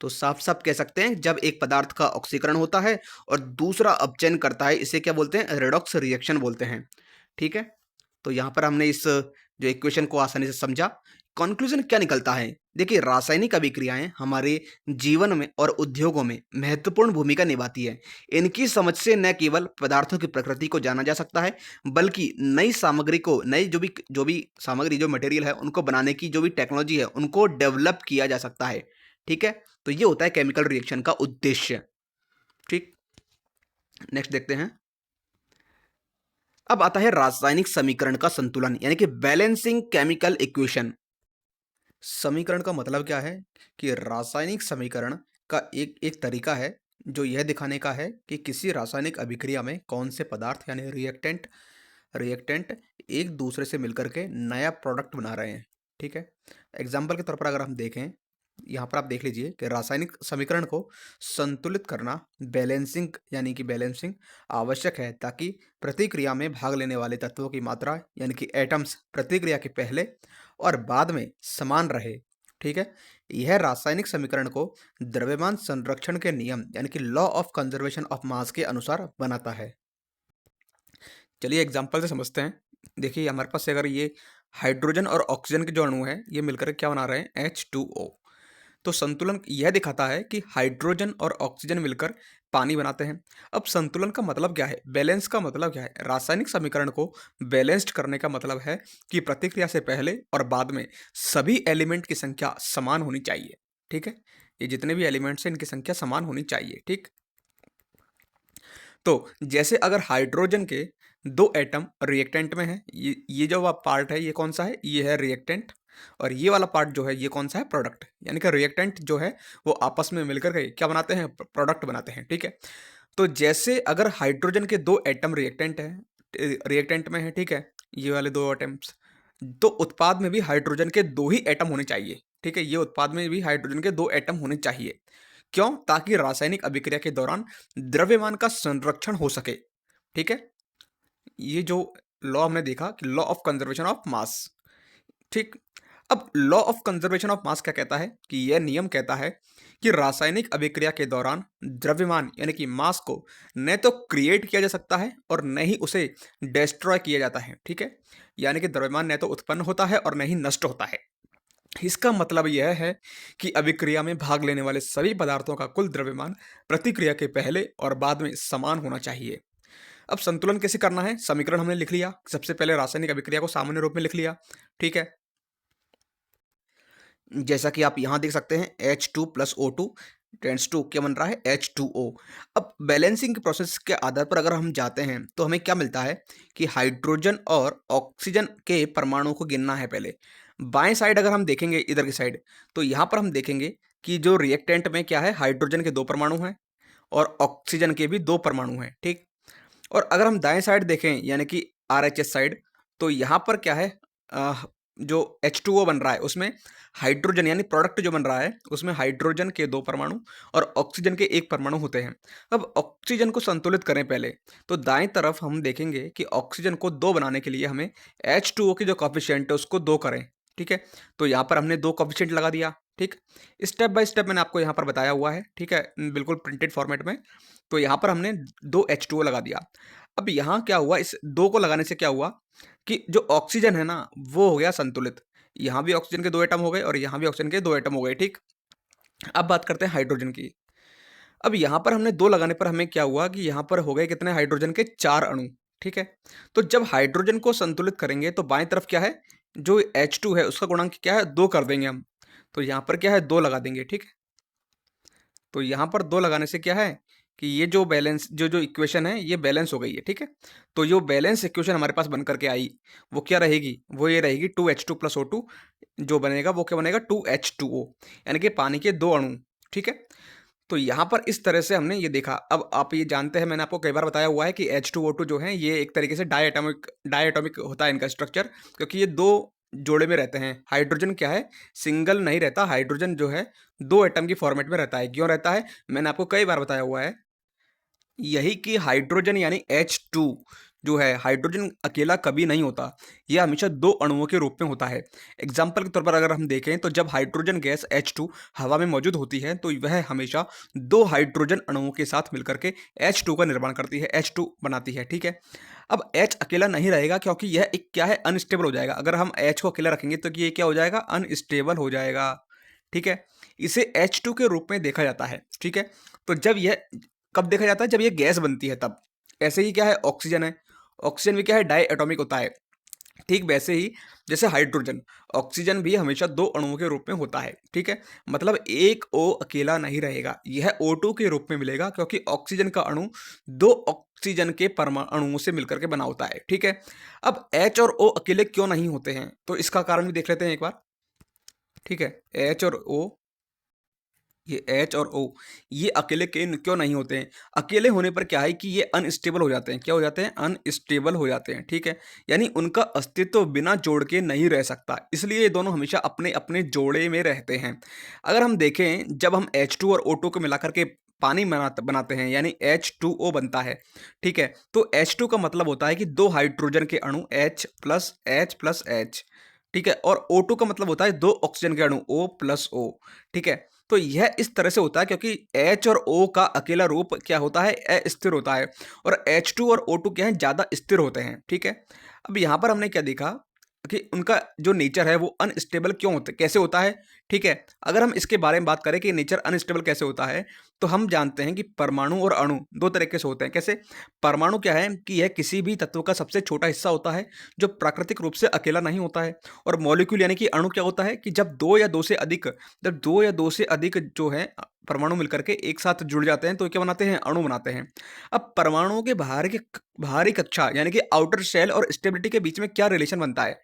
तो साफ साफ कह सकते हैं, जब एक पदार्थ का ऑक्सीकरण होता है और दूसरा अपचयन करता है, इसे क्या बोलते हैं, रेडॉक्स रिएक्शन बोलते हैं। ठीक है, तो यहां पर हमने इस जो इक्वेशन को आसानी से समझा। कंक्लूजन क्या निकलता है? देखिए, रासायनिक अभिक्रियाएँ हमारे जीवन में और उद्योगों में महत्वपूर्ण भूमिका निभाती है। इनकी समझ से न केवल पदार्थों की प्रकृति को जाना जा सकता है, बल्कि नई सामग्री को नई जो भी सामग्री जो मटेरियल है, उनको बनाने की जो भी टेक्नोलॉजी है, उनको डेवलप किया जा सकता है। ठीक है? तो ये होता है केमिकल रिएक्शन का उद्देश्य। ठीक? नेक्स्ट देखते हैं। अब आता है रासायनिक समीकरण का संतुलन, यानी कि बैलेंसिंग केमिकल इक्वेशन। समीकरण का मतलब क्या है कि रासायनिक समीकरण का एक एक तरीका है जो यह दिखाने का है कि किसी रासायनिक अभिक्रिया में कौन से पदार्थ यानी रिएक्टेंट रिएक्टेंट एक दूसरे से मिलकर के नया प्रोडक्ट बना रहे हैं। ठीक है? एग्जाम्पल के तौर पर अगर हम देखें, यहाँ पर आप देख लीजिए कि रासायनिक समीकरण को संतुलित करना बैलेंसिंग आवश्यक है, ताकि प्रतिक्रिया में भाग लेने वाले तत्वों की मात्रा यानी कि एटम्स प्रतिक्रिया के पहले और बाद में समान रहे। ठीक है? यह रासायनिक समीकरण को द्रव्यमान संरक्षण के नियम यानी कि लॉ ऑफ कंजर्वेशन ऑफ मास के अनुसार बनाता है। चलिए एग्जाम्पल से समझते हैं। देखिए, हमारे पास अगर ये हाइड्रोजन और ऑक्सीजन के जो अणु हैं, ये मिलकर क्या बना रहे हैं? H2O। तो संतुलन यह दिखाता है कि हाइड्रोजन और ऑक्सीजन मिलकर पानी बनाते हैं। अब संतुलन का मतलब क्या है? बैलेंस का मतलब क्या है? रासायनिक समीकरण को बैलेंस्ड करने का मतलब है कि प्रतिक्रिया से पहले और बाद में सभी एलिमेंट की संख्या समान होनी चाहिए। ठीक है? ये जितने भी एलिमेंट्स हैं, इनकी संख्या समान होनी चाहिए। ठीक? तो जैसे अगर हाइड्रोजन के दो एटम रिएक्टेंट में है, ये जो पार्ट है, ये कौन सा है? ये है रिएक्टेंट। और ये वाला पार्ट जो है, ये कौन सा है? प्रोडक्ट। यानी कि रिएक्टेंट जो है वो आपस में मिलकर के क्या बनाते हैं? प्रोडक्ट बनाते हैं। ठीक है? तो जैसे अगर हाइड्रोजन के दो एटम रिएक्टेंट में है, ठीक है, ये वाले दो एटम्स, तो उत्पाद में भी हाइड्रोजन के दो ही एटम होने चाहिए। ठीक है? ये उत्पाद में भी हाइड्रोजन के दो एटम होने चाहिए। क्यों? ताकि रासायनिक अभिक्रिया के दौरान द्रव्यमान का संरक्षण हो सके। ठीक है? ये जो लॉ हमने देखा कि लॉ ऑफ कंजर्वेशन ऑफ मास। ठीक? अब लॉ ऑफ कंजर्वेशन ऑफ मास क्या कहता है कि यह नियम कहता है कि रासायनिक अभिक्रिया के दौरान द्रव्यमान यानी कि मास को न तो क्रिएट किया जा सकता है और न ही उसे डिस्ट्रॉय किया जाता है। ठीक है? यानी कि द्रव्यमान न तो उत्पन्न होता है और न ही नष्ट होता है। इसका मतलब यह है कि अभिक्रिया में भाग लेने वाले सभी पदार्थों का कुल द्रव्यमान प्रतिक्रिया के पहले और बाद में समान होना चाहिए। अब संतुलन कैसे करना है? समीकरण हमने लिख लिया। सबसे पहले रासायनिक अभिक्रिया को सामान्य रूप में लिख लिया। ठीक है? जैसा कि आप यहाँ देख सकते हैं, H2 plus O2 tends to क्या बन रहा है? H2O। अब बैलेंसिंग के प्रोसेस के आधार पर अगर हम जाते हैं तो हमें क्या मिलता है कि हाइड्रोजन और ऑक्सीजन के परमाणुओं को गिनना है पहले। बाएं साइड अगर हम देखेंगे, इधर की साइड, तो यहाँ पर हम देखेंगे कि जो रिएक्टेंट में क्या है, हाइड्रोजन के दो परमाणु हैं और ऑक्सीजन के भी दो परमाणु हैं। ठीक? और अगर हम दाएं साइड देखें यानी कि RHS साइड, तो यहाँ पर क्या है? जो H2O बन रहा है उसमें हाइड्रोजन यानी प्रोडक्ट जो बन रहा है उसमें हाइड्रोजन के दो परमाणु और ऑक्सीजन के एक परमाणु होते हैं। अब ऑक्सीजन को संतुलित करें पहले, तो दाएं तरफ हम देखेंगे कि ऑक्सीजन को दो बनाने के लिए हमें H2O की जो कॉफिशिएंट है उसको दो करें। ठीक है? तो यहाँ पर हमने दो कॉफिशिएंट लगा दिया। ठीक? स्टेप बाय स्टेप मैंने आपको यहाँ पर बताया हुआ है। ठीक है? बिल्कुल प्रिंटेड फॉर्मेट में। तो यहाँ पर हमने दो H2O लगा दिया। अब यहाँ क्या हुआ? इस दो को लगाने से क्या हुआ कि जो ऑक्सीजन है ना, वो हो गया संतुलित। यहाँ भी ऑक्सीजन के दो एटम हो गए और यहाँ भी ऑक्सीजन के दो एटम हो गए। ठीक? अब बात करते हैं हाइड्रोजन की। अब यहाँ पर हमने दो लगाने पर हमें क्या हुआ कि यहाँ पर हो गए कितने? हाइड्रोजन के चार अणु। ठीक है? तो जब हाइड्रोजन को संतुलित करेंगे तो बाएं तरफ क्या है? जो H2 है उसका गुणांक क्या है? दो कर देंगे हम। तो यहाँ पर क्या है? दो लगा देंगे। ठीक? तो यहाँ पर दो लगाने से क्या है कि ये जो बैलेंस जो इक्वेशन है ये बैलेंस हो गई है। ठीक है? तो जो बैलेंस इक्वेशन हमारे पास बन करके आई वो क्या रहेगी? वो ये रहेगी 2H2 प्लस O2। जो बनेगा वो क्या बनेगा? 2H2O, यानी कि पानी के दो अणु। ठीक है? तो यहाँ पर इस तरह से हमने ये देखा। अब आप ये जानते हैं, मैंने आपको कई बार बताया हुआ है कि H2O2 जो है ये एक तरीके से डायटोमिक होता है इनका स्ट्रक्चर, क्योंकि ये दो जोड़े में रहते हैं। हाइड्रोजन क्या है? सिंगल नहीं रहता। हाइड्रोजन जो है दो एटम की फॉर्मेट में रहता है। क्यों रहता है? मैंने आपको कई बार बताया हुआ है। यही कि हाइड्रोजन यानी H2 जो है हाइड्रोजन अकेला कभी नहीं होता, यह हमेशा दो अणुओं के रूप में होता है। एग्जाम्पल के तौर पर अगर हम देखें तो जब हाइड्रोजन गैस H2 हवा में मौजूद होती है तो वह हमेशा दो हाइड्रोजन अणुओं के साथ मिलकर के H2 का निर्माण करती है, H2 बनाती है, ठीक है। अब H अकेला नहीं रहेगा क्योंकि यह एक क्या है, अनस्टेबल हो जाएगा। अगर हम H को अकेला रखेंगे तो ये क्या हो जाएगा, अनस्टेबल हो जाएगा, ठीक है। इसे H2 के रूप में देखा जाता है, ठीक है। तो जब यह कब देखा जाता है, जब यह गैस बनती है तब। ऐसे ही क्या है, ऑक्सीजन है, ऑक्सीजन भी क्या है, डाई एटॉमिक होता है। ठीक वैसे ही जैसे हाइड्रोजन, ऑक्सीजन भी हमेशा दो अणुओं के रूप में होता है, ठीक है। मतलब एक O अकेला नहीं रहेगा, यह O2 के रूप में मिलेगा क्योंकि ऑक्सीजन का अणु दो ऑक्सीजन के परमाणुओं से मिलकर के बना होता है, ठीक है। अब H और O अकेले क्यों नहीं होते हैं, तो इसका कारण भी देख लेते हैं एक बार, ठीक है। H और O, ये H और O ये अकेले क्यों नहीं होते हैं? अकेले होने पर क्या है कि ये अनस्टेबल हो जाते हैं। क्या हो जाते हैं? अनस्टेबल हो जाते हैं, ठीक है। यानी उनका अस्तित्व बिना जोड़ के नहीं रह सकता, इसलिए ये दोनों हमेशा अपने अपने जोड़े में रहते हैं। अगर हम देखें, जब हम H2 और O2 को मिलाकर के पानी बनाते हैं यानी H2O बनता है, ठीक है। तो H2 का मतलब होता है कि दो हाइड्रोजन के अणु H+H+H, ठीक है। और O2 का मतलब होता है दो ऑक्सीजन के अणु O+O, ठीक है। तो यह इस तरह से होता है क्योंकि H और O का अकेला रूप क्या होता है, अस्थिर होता है, और H2 और O2 क्या है, ज़्यादा स्थिर होते हैं, ठीक है। अब यहाँ पर हमने क्या देखा कि उनका जो नेचर है वो अनस्टेबल क्यों होता है, कैसे होता है, ठीक है। अगर हम इसके बारे में बात करें कि नेचर अनस्टेबल कैसे होता है, तो हम जानते हैं कि परमाणु और अणु दो तरीके से होते हैं। कैसे? परमाणु क्या है कि यह किसी भी तत्व का सबसे छोटा हिस्सा होता है जो प्राकृतिक रूप से अकेला नहीं होता है। और मॉलिक्यूल यानी कि अणु क्या होता है कि जब दो या दो से अधिक जो है परमाणु मिलकर के एक साथ जुड़ जाते हैं तो क्या बनाते हैं, अणु बनाते हैं। अब परमाणुओं के बाहरी कक्षा यानी कि आउटर शेल और स्टेबिलिटी के बीच में क्या रिलेशन बनता है,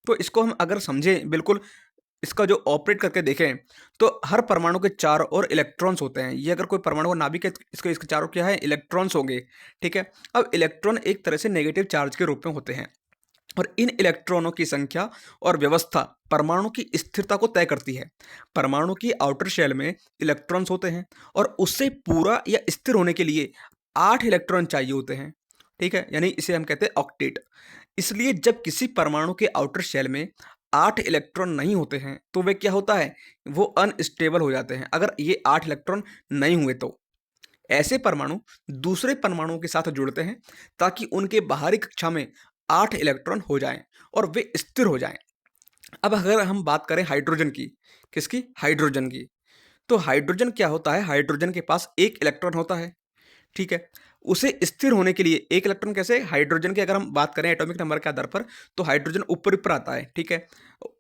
तो इसको हम अगर समझें बिल्कुल, इसका जो ऑपरेट करके देखें, तो हर परमाणु के चारों ओर इलेक्ट्रॉन्स होते हैं। ये अगर कोई परमाणु का नाभिक है तो इसके चारों क्या है, इलेक्ट्रॉन्स होंगे, ठीक है। अब इलेक्ट्रॉन एक तरह से नेगेटिव चार्ज के रूप में होते हैं, और इन इलेक्ट्रॉनों की संख्या और व्यवस्था परमाणु की स्थिरता को तय करती है। परमाणु की आउटर शेल में इलेक्ट्रॉन्स होते हैं और उससे पूरा या स्थिर होने के लिए 8 इलेक्ट्रॉन चाहिए होते हैं, ठीक है। यानी इसे हम कहते हैं ऑक्टेट। इसलिए जब किसी परमाणु के आउटर शेल में 8 इलेक्ट्रॉन नहीं होते हैं तो वे क्या होता है, वो अनस्टेबल हो जाते हैं। अगर ये 8 इलेक्ट्रॉन नहीं हुए तो ऐसे परमाणु दूसरे परमाणुओं के साथ जुड़ते हैं ताकि उनके बाहरी कक्षा में 8 इलेक्ट्रॉन हो जाएं और वे स्थिर हो जाएं। अब अगर हम बात करें हाइड्रोजन की, किसकी, हाइड्रोजन की, तो हाइड्रोजन क्या होता है, हाइड्रोजन के पास एक इलेक्ट्रॉन होता है, ठीक है। उसे स्थिर होने के लिए एक इलेक्ट्रॉन कैसे, हाइड्रोजन की अगर हम बात करें एटॉमिक नंबर के आधार पर, तो हाइड्रोजन ऊपर ऊपर आता है, ठीक है।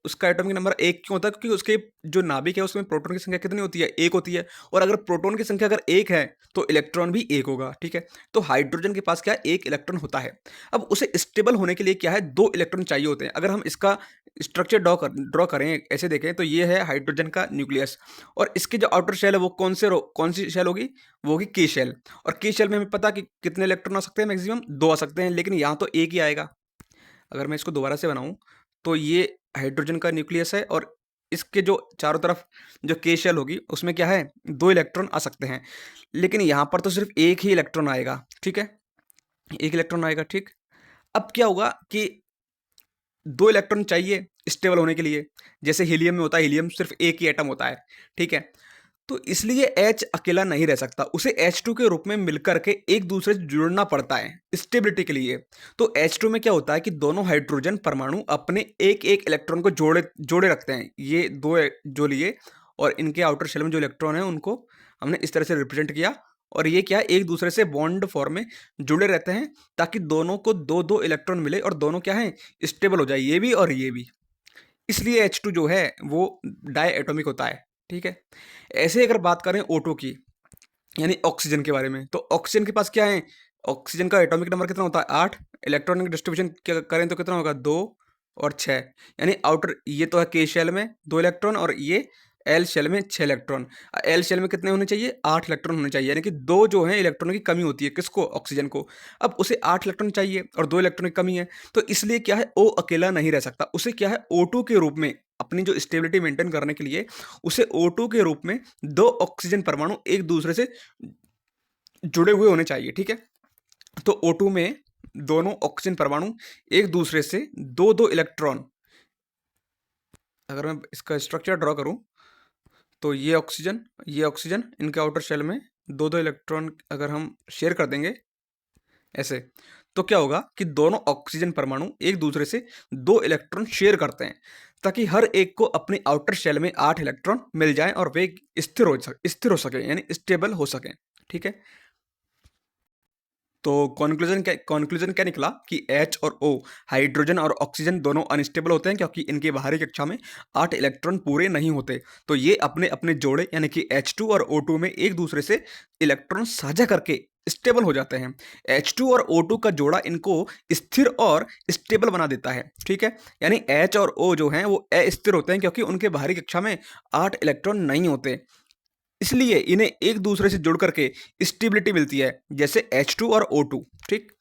उसका एटॉमिक नंबर एक क्यों होता है, क्योंकि उसके जो नाभिक है उसमें प्रोटॉन की संख्या कितनी होती है, एक होती है। और अगर प्रोटॉन की संख्या अगर एक है तो इलेक्ट्रॉन भी एक होगा, ठीक है। तो हाइड्रोजन के पास क्या है, एक इलेक्ट्रॉन होता है। अब उसे स्टेबल होने के लिए क्या है, दो इलेक्ट्रॉन चाहिए होते हैं। अगर हम इसका स्ट्रक्चर ड्रॉ करें, ऐसे देखें, तो ये है हाइड्रोजन का न्यूक्लियस, और इसकी जो आउटर शेल है वो कौन सी शेल होगी, वो होगी के शेल। और के शेल में हमें पता कि कितने इलेक्ट्रॉन आ सकते हैं, मैक्सिमम दो आ सकते हैं, लेकिन यहाँ तो एक ही आएगा। अगर मैं इसको दोबारा से बनाऊं, तो ये हाइड्रोजन का न्यूक्लियस है और इसके जो चारों तरफ जो के शेल होगी उसमें क्या है, दो इलेक्ट्रॉन आ सकते हैं, लेकिन यहाँ पर तो सिर्फ एक ही इलेक्ट्रॉन आएगा, ठीक है। एक इलेक्ट्रॉन आएगा, ठीक। अब क्या होगा कि दो इलेक्ट्रॉन चाहिए स्टेबल होने के लिए, जैसे हीलियम में होता है, हीलियम सिर्फ एक ही एटम होता है, ठीक है। तो इसलिए H अकेला नहीं रह सकता, उसे H2 के रूप में मिलकर के एक दूसरे से जुड़ना पड़ता है स्टेबिलिटी के लिए। तो H2 में क्या होता है कि दोनों हाइड्रोजन परमाणु अपने एक एक इलेक्ट्रॉन को जोड़े जोड़े रखते हैं, ये दो जो लिए, और इनके आउटर शेल में जो इलेक्ट्रॉन है उनको हमने इस तरह से रिप्रेजेंट किया, और ये क्या है, एक दूसरे से बॉन्ड फॉर्म में जुड़े रहते हैं ताकि दोनों को दो दो इलेक्ट्रॉन मिले और दोनों क्या है, स्टेबल हो जाए, ये भी और ये भी। इसलिए H2 जो है वो डाई एटॉमिक होता है, ठीक है। ऐसे अगर बात करें O2 की, यानी ऑक्सीजन के बारे में, तो ऑक्सीजन के पास क्या है, ऑक्सीजन का एटॉमिक नंबर कितना होता है, 8। इलेक्ट्रॉनिक डिस्ट्रीब्यूशन करें तो कितना होगा, 2 और 6। यानी आउटर ये तो है के शेल में 2 इलेक्ट्रॉन, और ये एल शेल में 6 इलेक्ट्रॉन। एल शेल में कितने होने चाहिए, 8 इलेक्ट्रॉन होने चाहिए, यानी कि दो जो है इलेक्ट्रॉन की कमी होती है, किसको, ऑक्सीजन को। अब उसे 8 इलेक्ट्रॉन चाहिए और 2 इलेक्ट्रॉन की कमी है, तो इसलिए क्या है, ओ अकेला नहीं रह सकता, उसे क्या है, O2 के रूप में अपनी जो स्टेबिलिटी मेंटेन करने के लिए उसे O2 के रूप में दो ऑक्सीजन परमाणु एक दूसरे से जुड़े हुए होने चाहिए, ठीक है। तो O2 में दोनों ऑक्सीजन परमाणु एक दूसरे से दो दो इलेक्ट्रॉन, अगर मैं इसका स्ट्रक्चर ड्रॉ करूं तो ये ऑक्सीजन इनके आउटर शेल में दो दो इलेक्ट्रॉन अगर हम शेयर कर देंगे ऐसे, तो क्या होगा कि दोनों ऑक्सीजन परमाणु एक दूसरे से दो इलेक्ट्रॉन शेयर करते हैं, ताकि हर एक को अपने आउटर शेल में 8 इलेक्ट्रॉन मिल जाएं और वे स्थिर हो सके यानी स्टेबल हो सकें। ठीक है, तो कॉन्क्लूजन क्या निकला कि H और O, हाइड्रोजन और ऑक्सीजन दोनों अनस्टेबल होते हैं क्योंकि इनके बाहरी कक्षा में 8 इलेक्ट्रॉन पूरे नहीं होते। तो ये अपने अपने जोड़े यानी कि H2 और O2 में एक दूसरे से इलेक्ट्रॉन साझा करके स्टेबल हो जाते हैं। H2 और O2 का जोड़ा इनको स्थिर और स्टेबल बना देता है। ठीक है, यानी H और O जो हैं वो अस्थिर होते हैं क्योंकि उनके बाहरी कक्षा में 8 इलेक्ट्रॉन नहीं होते, इसलिए इन्हें एक दूसरे से जुड़ करके स्टेबिलिटी मिलती है, जैसे H2 और O2। ठीक,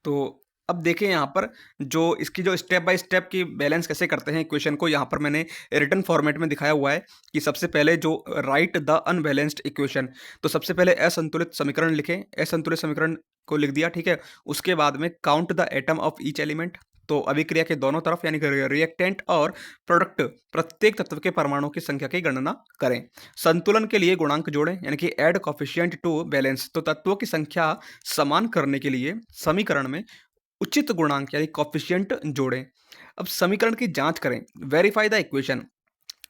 तो अब देखें यहाँ पर जो इसकी जो स्टेप बाय स्टेप की बैलेंस कैसे करते हैं इक्वेशन को, यहाँ पर मैंने रिटन फॉर्मेट में दिखाया हुआ है कि सबसे पहले जो राइट द अनबैलेंस्ड इक्वेशन, तो सबसे पहले असंतुलित समीकरण लिखें, असंतुलित समीकरण को लिख दिया। ठीक है, उसके बाद में count the atom of each element, तो अभिक्रिया के दोनों तरफ यानी कि रिएक्टेंट और प्रोडक्ट प्रत्येक तत्व के परमाणुओं की संख्या की गणना करें। संतुलन के लिए गुणांक जोड़ें यानी कि ऐड कोफिशिएंट टू बैलेंस, तो तत्वों की संख्या समान करने के लिए समीकरण में उचित गुणांक यानी कोफिशिएंट जोड़ें। अब समीकरण की जांच करें, वेरीफाई द इक्वेशन,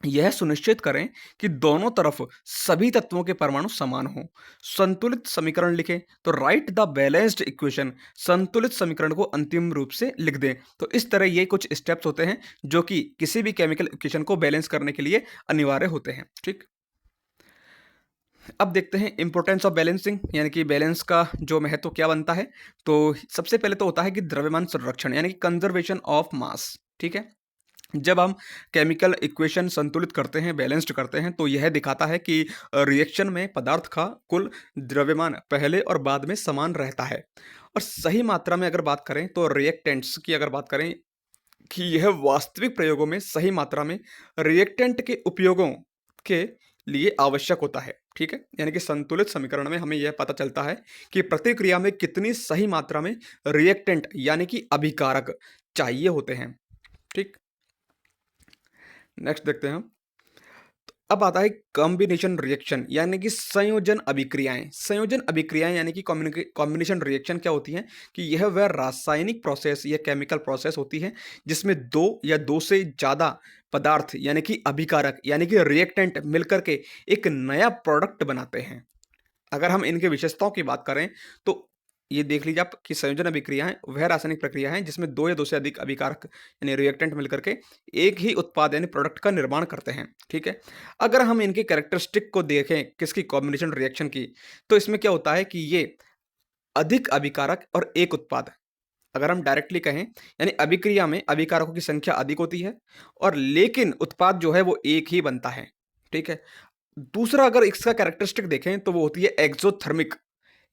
यह सुनिश्चित करें कि दोनों तरफ सभी तत्वों के परमाणु समान हों। संतुलित समीकरण लिखें, तो राइट द बैलेंस्ड इक्वेशन, संतुलित समीकरण को अंतिम रूप से लिख दें। तो इस तरह ये कुछ स्टेप्स होते हैं जो कि किसी भी केमिकल इक्वेशन को बैलेंस करने के लिए अनिवार्य होते हैं। ठीक, अब देखते हैं इंपॉर्टेंस ऑफ बैलेंसिंग, यानी कि बैलेंस का जो महत्व क्या बनता है। तो सबसे पहले तो होता है कि द्रव्यमान संरक्षण यानी कि कंजर्वेशन ऑफ मास। ठीक है, जब हम केमिकल इक्वेशन संतुलित करते हैं, बैलेंस्ड करते हैं, तो यह दिखाता है कि रिएक्शन में पदार्थ का कुल द्रव्यमान पहले और बाद में समान रहता है। और सही मात्रा में अगर बात करें तो रिएक्टेंट्स की अगर बात करें कि यह वास्तविक प्रयोगों में सही मात्रा में रिएक्टेंट के उपयोगों के लिए आवश्यक होता है। ठीक है, यानी कि संतुलित समीकरण में हमें यह पता चलता है कि प्रतिक्रिया में कितनी सही मात्रा में रिएक्टेंट यानी कि अभिकारक चाहिए होते हैं। ठीक, नेक्स्ट देखते हैं हम। अब आता है कॉम्बिनेशन रिएक्शन यानी कि संयोजन अभिक्रियाएं। संयोजन अभिक्रियाएं यानी कि कॉम्बिनेशन रिएक्शन क्या होती हैं कि यह वह रासायनिक प्रोसेस या केमिकल प्रोसेस होती है जिसमें दो या दो से ज़्यादा पदार्थ यानी कि अभिकारक यानी कि रिएक्टेंट मिलकर के एक नया प्रोडक्ट बनाते हैं। अगर हम इनके विशेषताओं की बात करें तो ये देख लीजिए आप कि संयोजन अभिक्रियाएं वह रासायनिक प्रक्रिया है जिसमें दो या दो से अधिक अभिकारक यानी रिएक्टेंट मिलकर के एक ही उत्पाद यानी प्रोडक्ट का निर्माण करते हैं। ठीक है, अगर हम इनके कैरेक्टरिस्टिक को देखें किसकी कॉम्बिनेशन रिएक्शन की, तो इसमें क्या होता है कि ये अधिक अभिकारक और एक उत्पाद, अगर हम डायरेक्टली कहें यानी अभिक्रिया में अभिकारकों की संख्या अधिक होती है और लेकिन उत्पाद जो है वो एक ही बनता है। ठीक है, दूसरा अगर इसका कैरेक्टरिस्टिक देखें तो वो होती है एक्सोथर्मिक,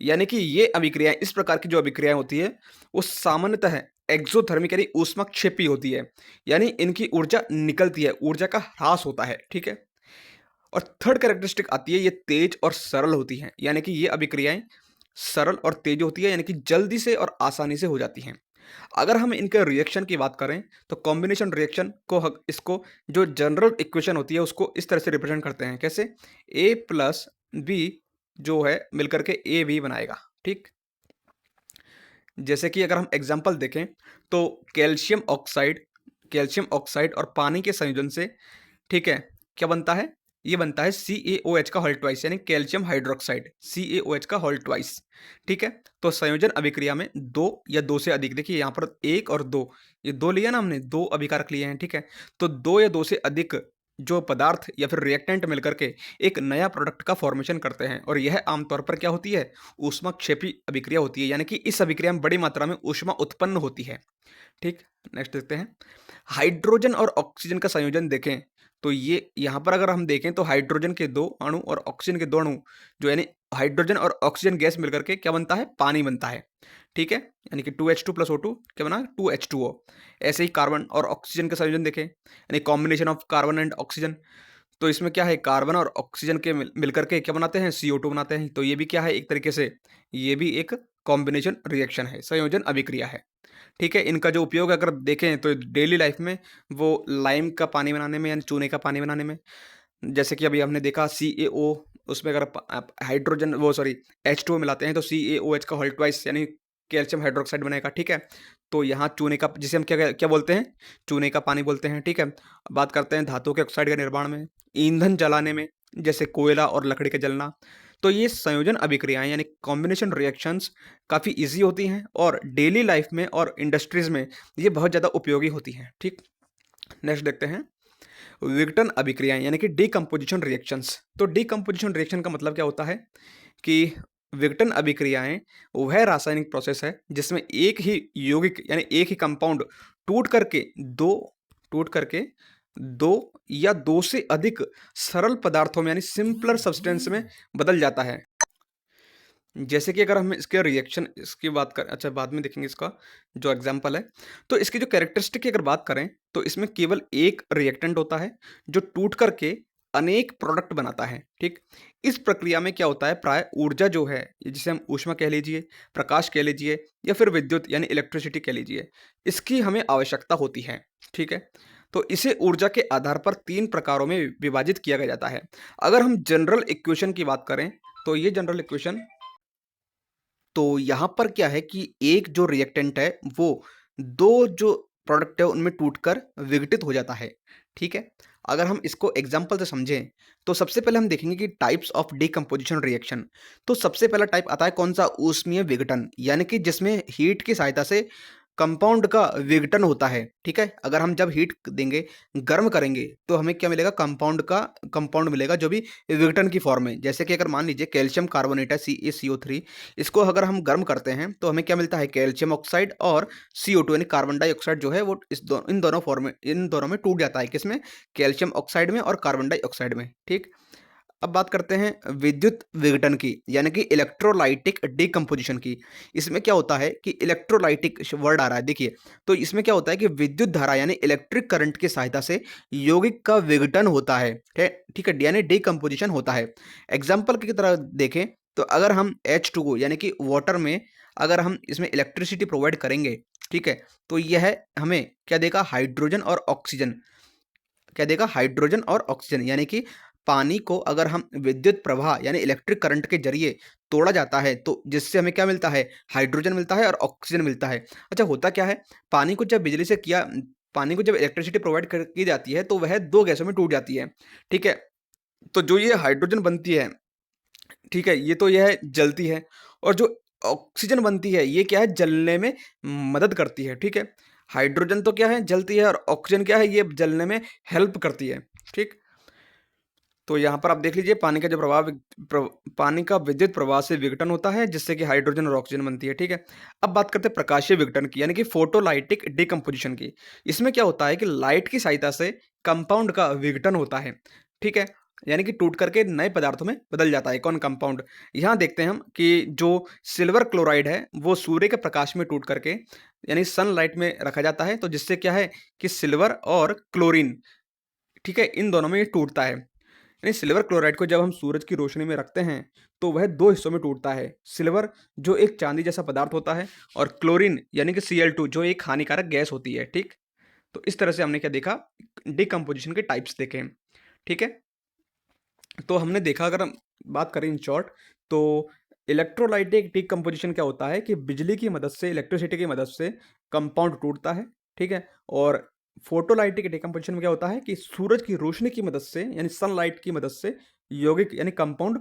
यानी कि ये अभिक्रियाएं इस प्रकार की जो अभिक्रियाएं होती है वो सामान्यतः एक्सोथर्मिक यानी ऊष्मक्षेपी होती है, यानी इनकी ऊर्जा निकलती है, ऊर्जा का ह्रास होता है। ठीक है, और थर्ड कैरेक्टरिस्टिक आती है ये तेज और सरल होती है, यानी कि ये अभिक्रियाएं सरल और तेज होती है यानी कि जल्दी से और आसानी से हो जाती हैं। अगर हम इनके रिएक्शन की बात करें तो कॉम्बिनेशन रिएक्शन को इसको जो जनरल इक्वेशन होती है उसको इस तरह से रिप्रेजेंट करते हैं, कैसे ए प्लस बी जो है मिलकर के ए बी बनाएगा। ठीक, जैसे कि अगर हम एग्जांपल देखें तो कैल्शियम ऑक्साइड और पानी के संयोजन से, ठीक है, क्या बनता है, ये बनता है CaOH का होल ट्वाइस यानी कैल्शियम हाइड्रोक्साइड, CaOH का होल ट्वाइस। ठीक है, तो संयोजन अभिक्रिया में दो या दो से अधिक, देखिए यहाँ पर एक और दो, ये दो लिया ना हमने, दो अभिकारक लिए हैं। ठीक है, तो दो या दो से अधिक जो पदार्थ या फिर रिएक्टेंट मिलकर के एक नया प्रोडक्ट का फॉर्मेशन करते हैं और यह आमतौर पर क्या होती है, ऊष्माक्षेपी अभिक्रिया होती है, यानी कि इस अभिक्रिया में बड़ी मात्रा में ऊष्मा उत्पन्न होती है। ठीक, नेक्स्ट देखते हैं, हाइड्रोजन और ऑक्सीजन का संयोजन देखें तो ये यहाँ पर अगर हम देखें तो हाइड्रोजन के दो अणु और ऑक्सीजन के दो अणु जो यानी हाइड्रोजन और ऑक्सीजन गैस मिलकर के क्या बनता है, पानी बनता है। ठीक है, यानी कि 2H2 प्लस O2 क्या बना, 2H2O। ऐसे ही कार्बन और ऑक्सीजन का संयोजन देखें यानी combination of carbon and oxygen, तो इसमें क्या है, कार्बन और ऑक्सीजन के मिलकर के क्या बनाते हैं, CO2 बनाते हैं। तो ये भी क्या है, एक तरीके से ये भी एक कॉम्बिनेशन रिएक्शन है, संयोजन अभिक्रिया है। ठीक है, इनका जो उपयोग अगर देखें तो डेली लाइफ में वो लाइम का पानी बनाने में यानी चूने का पानी बनाने में, जैसे कि अभी हमने देखा CaO, उसमें अगर आप हाइड्रोजन वो सॉरी H2O मिलाते हैं तो CaOH का होल ट्वाइस यानी कैल्शियम हाइड्रोक्साइड बनेगा। ठीक है, तो यहाँ चूने का, जिसे हम क्या क्या बोलते हैं, चूने का पानी बोलते हैं। ठीक है, बात करते हैं धातु के ऑक्साइड के निर्माण में, ईंधन जलाने में, जैसे कोयला और लकड़ी का जलना। तो ये संयोजन अभिक्रियाएं यानी कॉम्बिनेशन रिएक्शंस काफ़ी ईजी होती हैं और डेली लाइफ में और इंडस्ट्रीज में ये बहुत ज़्यादा उपयोगी होती हैं। ठीक, नेक्स्ट देखते हैं विघटन अभिक्रियाएं यानी कि डीकम्पोजिशन रिएक्शंस। तो डीकम्पोजिशन रिएक्शन का मतलब क्या होता है कि विघटन अभिक्रियाएं वह रासायनिक प्रोसेस है जिसमें एक ही यौगिक यानी एक ही कंपाउंड टूट करके दो टूट करके दो या दो से अधिक सरल पदार्थों में यानी सिंपलर सब्सटेंस में बदल जाता है। जैसे कि अगर हम इसके रिएक्शन इसकी बात कर, अच्छा बाद में देखेंगे इसका जो एग्जांपल है। तो इसकी जो कैरेक्टरिस्टिक की अगर बात करें तो इसमें केवल एक रिएक्टेंट होता है जो टूट करके अनेक प्रोडक्ट बनाता है। ठीक, इस प्रक्रिया में क्या होता है, प्राय ऊर्जा जो है जिसे हम ऊष्मा कह लीजिए, प्रकाश कह लीजिए या फिर विद्युत यानी इलेक्ट्रिसिटी कह लीजिए, इसकी हमें आवश्यकता होती है। ठीक है, तो इसे ऊर्जा के आधार पर तीन प्रकारों में विभाजित किया गया जाता है। अगर हम जनरल इक्वेशन की बात करें तो ये जनरल इक्वेशन, तो यहाँ पर क्या है कि एक जो रिएक्टेंट है वो दो जो प्रोडक्ट है उनमें टूटकर विघटित हो जाता है। ठीक है, अगर हम इसको एग्जांपल से समझें तो सबसे पहले हम देखेंगे कि टाइप्स ऑफ डीकम्पोजिशन रिएक्शन। तो सबसे पहला टाइप आता है कौन सा, ऊष्मीय विघटन, यानी कि जिसमें हीट की सहायता से कंपाउंड का विघटन होता है। ठीक है, अगर हम जब हीट देंगे, गर्म करेंगे, तो हमें क्या मिलेगा, कंपाउंड मिलेगा जो भी विघटन की फॉर्म में। जैसे कि अगर मान लीजिए कैल्शियम कार्बोनेट है CaCO3, इसको अगर हम गर्म करते हैं तो हमें क्या मिलता है, कैल्शियम ऑक्साइड और CO2 यानी कार्बन डाइऑक्साइड जो है वो इन दोनों में टूट जाता है, किसमें, कैल्शियम ऑक्साइड में और कार्बन डाइऑक्साइड में। ठीक, अब बात करते हैं विद्युत विघटन की यानी कि इलेक्ट्रोलाइटिक डीकम्पोजिशन की। इसमें क्या होता है कि इलेक्ट्रोलाइटिक वर्ड आ रहा है, देखिए, तो इसमें क्या होता है कि विद्युत धारा यानी इलेक्ट्रिक करंट की सहायता से यौगिक का विघटन होता है। ठीक है, यानी डीकम्पोजिशन होता है। एग्जाम्पल की तरह देखें तो अगर हम H2O यानी कि वाटर में अगर हम इसमें इलेक्ट्रिसिटी प्रोवाइड करेंगे, ठीक है, तो यह हमें क्या देगा, हाइड्रोजन और ऑक्सीजन। क्या देगा, हाइड्रोजन और ऑक्सीजन, यानी कि पानी को अगर हम विद्युत प्रवाह यानी इलेक्ट्रिक करंट के जरिए तोड़ा जाता है तो जिससे हमें क्या मिलता है, हाइड्रोजन मिलता है और ऑक्सीजन मिलता है। अच्छा, होता क्या है, पानी को जब बिजली से किया पानी को जब इलेक्ट्रिसिटी प्रोवाइड की जाती है तो वह दो गैसों में टूट जाती है। ठीक है, तो जो ये हाइड्रोजन बनती है, ठीक है, ये तो यह जलती है, और जो ऑक्सीजन बनती है ये क्या है, जलने में मदद करती है। ठीक है, हाइड्रोजन तो क्या है, जलती है, और ऑक्सीजन क्या है, ये जलने में हेल्प करती है। ठीक, तो यहाँ पर आप देख लीजिए पानी का जो पानी का विद्युत प्रवाह से विघटन होता है जिससे कि हाइड्रोजन और ऑक्सीजन बनती है। ठीक है, अब बात करते हैं प्रकाशीय विघटन की यानी कि फोटोलाइटिक डिकम्पोजिशन की। इसमें क्या होता है कि लाइट की सहायता से कंपाउंड का विघटन होता है। ठीक है, यानी कि टूट करके नए पदार्थों में बदल जाता है कौन, कंपाउंड। यहाँ देखते हैं हम कि जो सिल्वर क्लोराइड है वो सूर्य के प्रकाश में टूट करके यानी सनलाइट में रखा जाता है, तो जिससे क्या है कि सिल्वर और क्लोरीन, ठीक है, इन दोनों में ये टूटता है। यानी सिल्वर क्लोराइड को जब हम सूरज की रोशनी में रखते हैं तो वह दो हिस्सों में टूटता है। सिल्वर जो एक चांदी जैसा पदार्थ होता है और क्लोरीन यानी कि Cl2 जो एक हानिकारक गैस होती है। ठीक, तो इस तरह से हमने क्या देखा, डिकम्पोजिशन के टाइप्स देखे। ठीक है, तो हमने देखा, अगर हम बात करें इन शॉर्ट, तो इलेक्ट्रोलाइटिक डिकम्पोजिशन क्या होता है कि बिजली की मदद से, इलेक्ट्रिसिटी की मदद से कंपाउंड टूटता है। ठीक है, और फोटोलाइटिक डिकम्पोजिशन में क्या होता है कि सूरज की रोशनी की मदद से यानी सनलाइट की मदद से यौगिक यानी कंपाउंड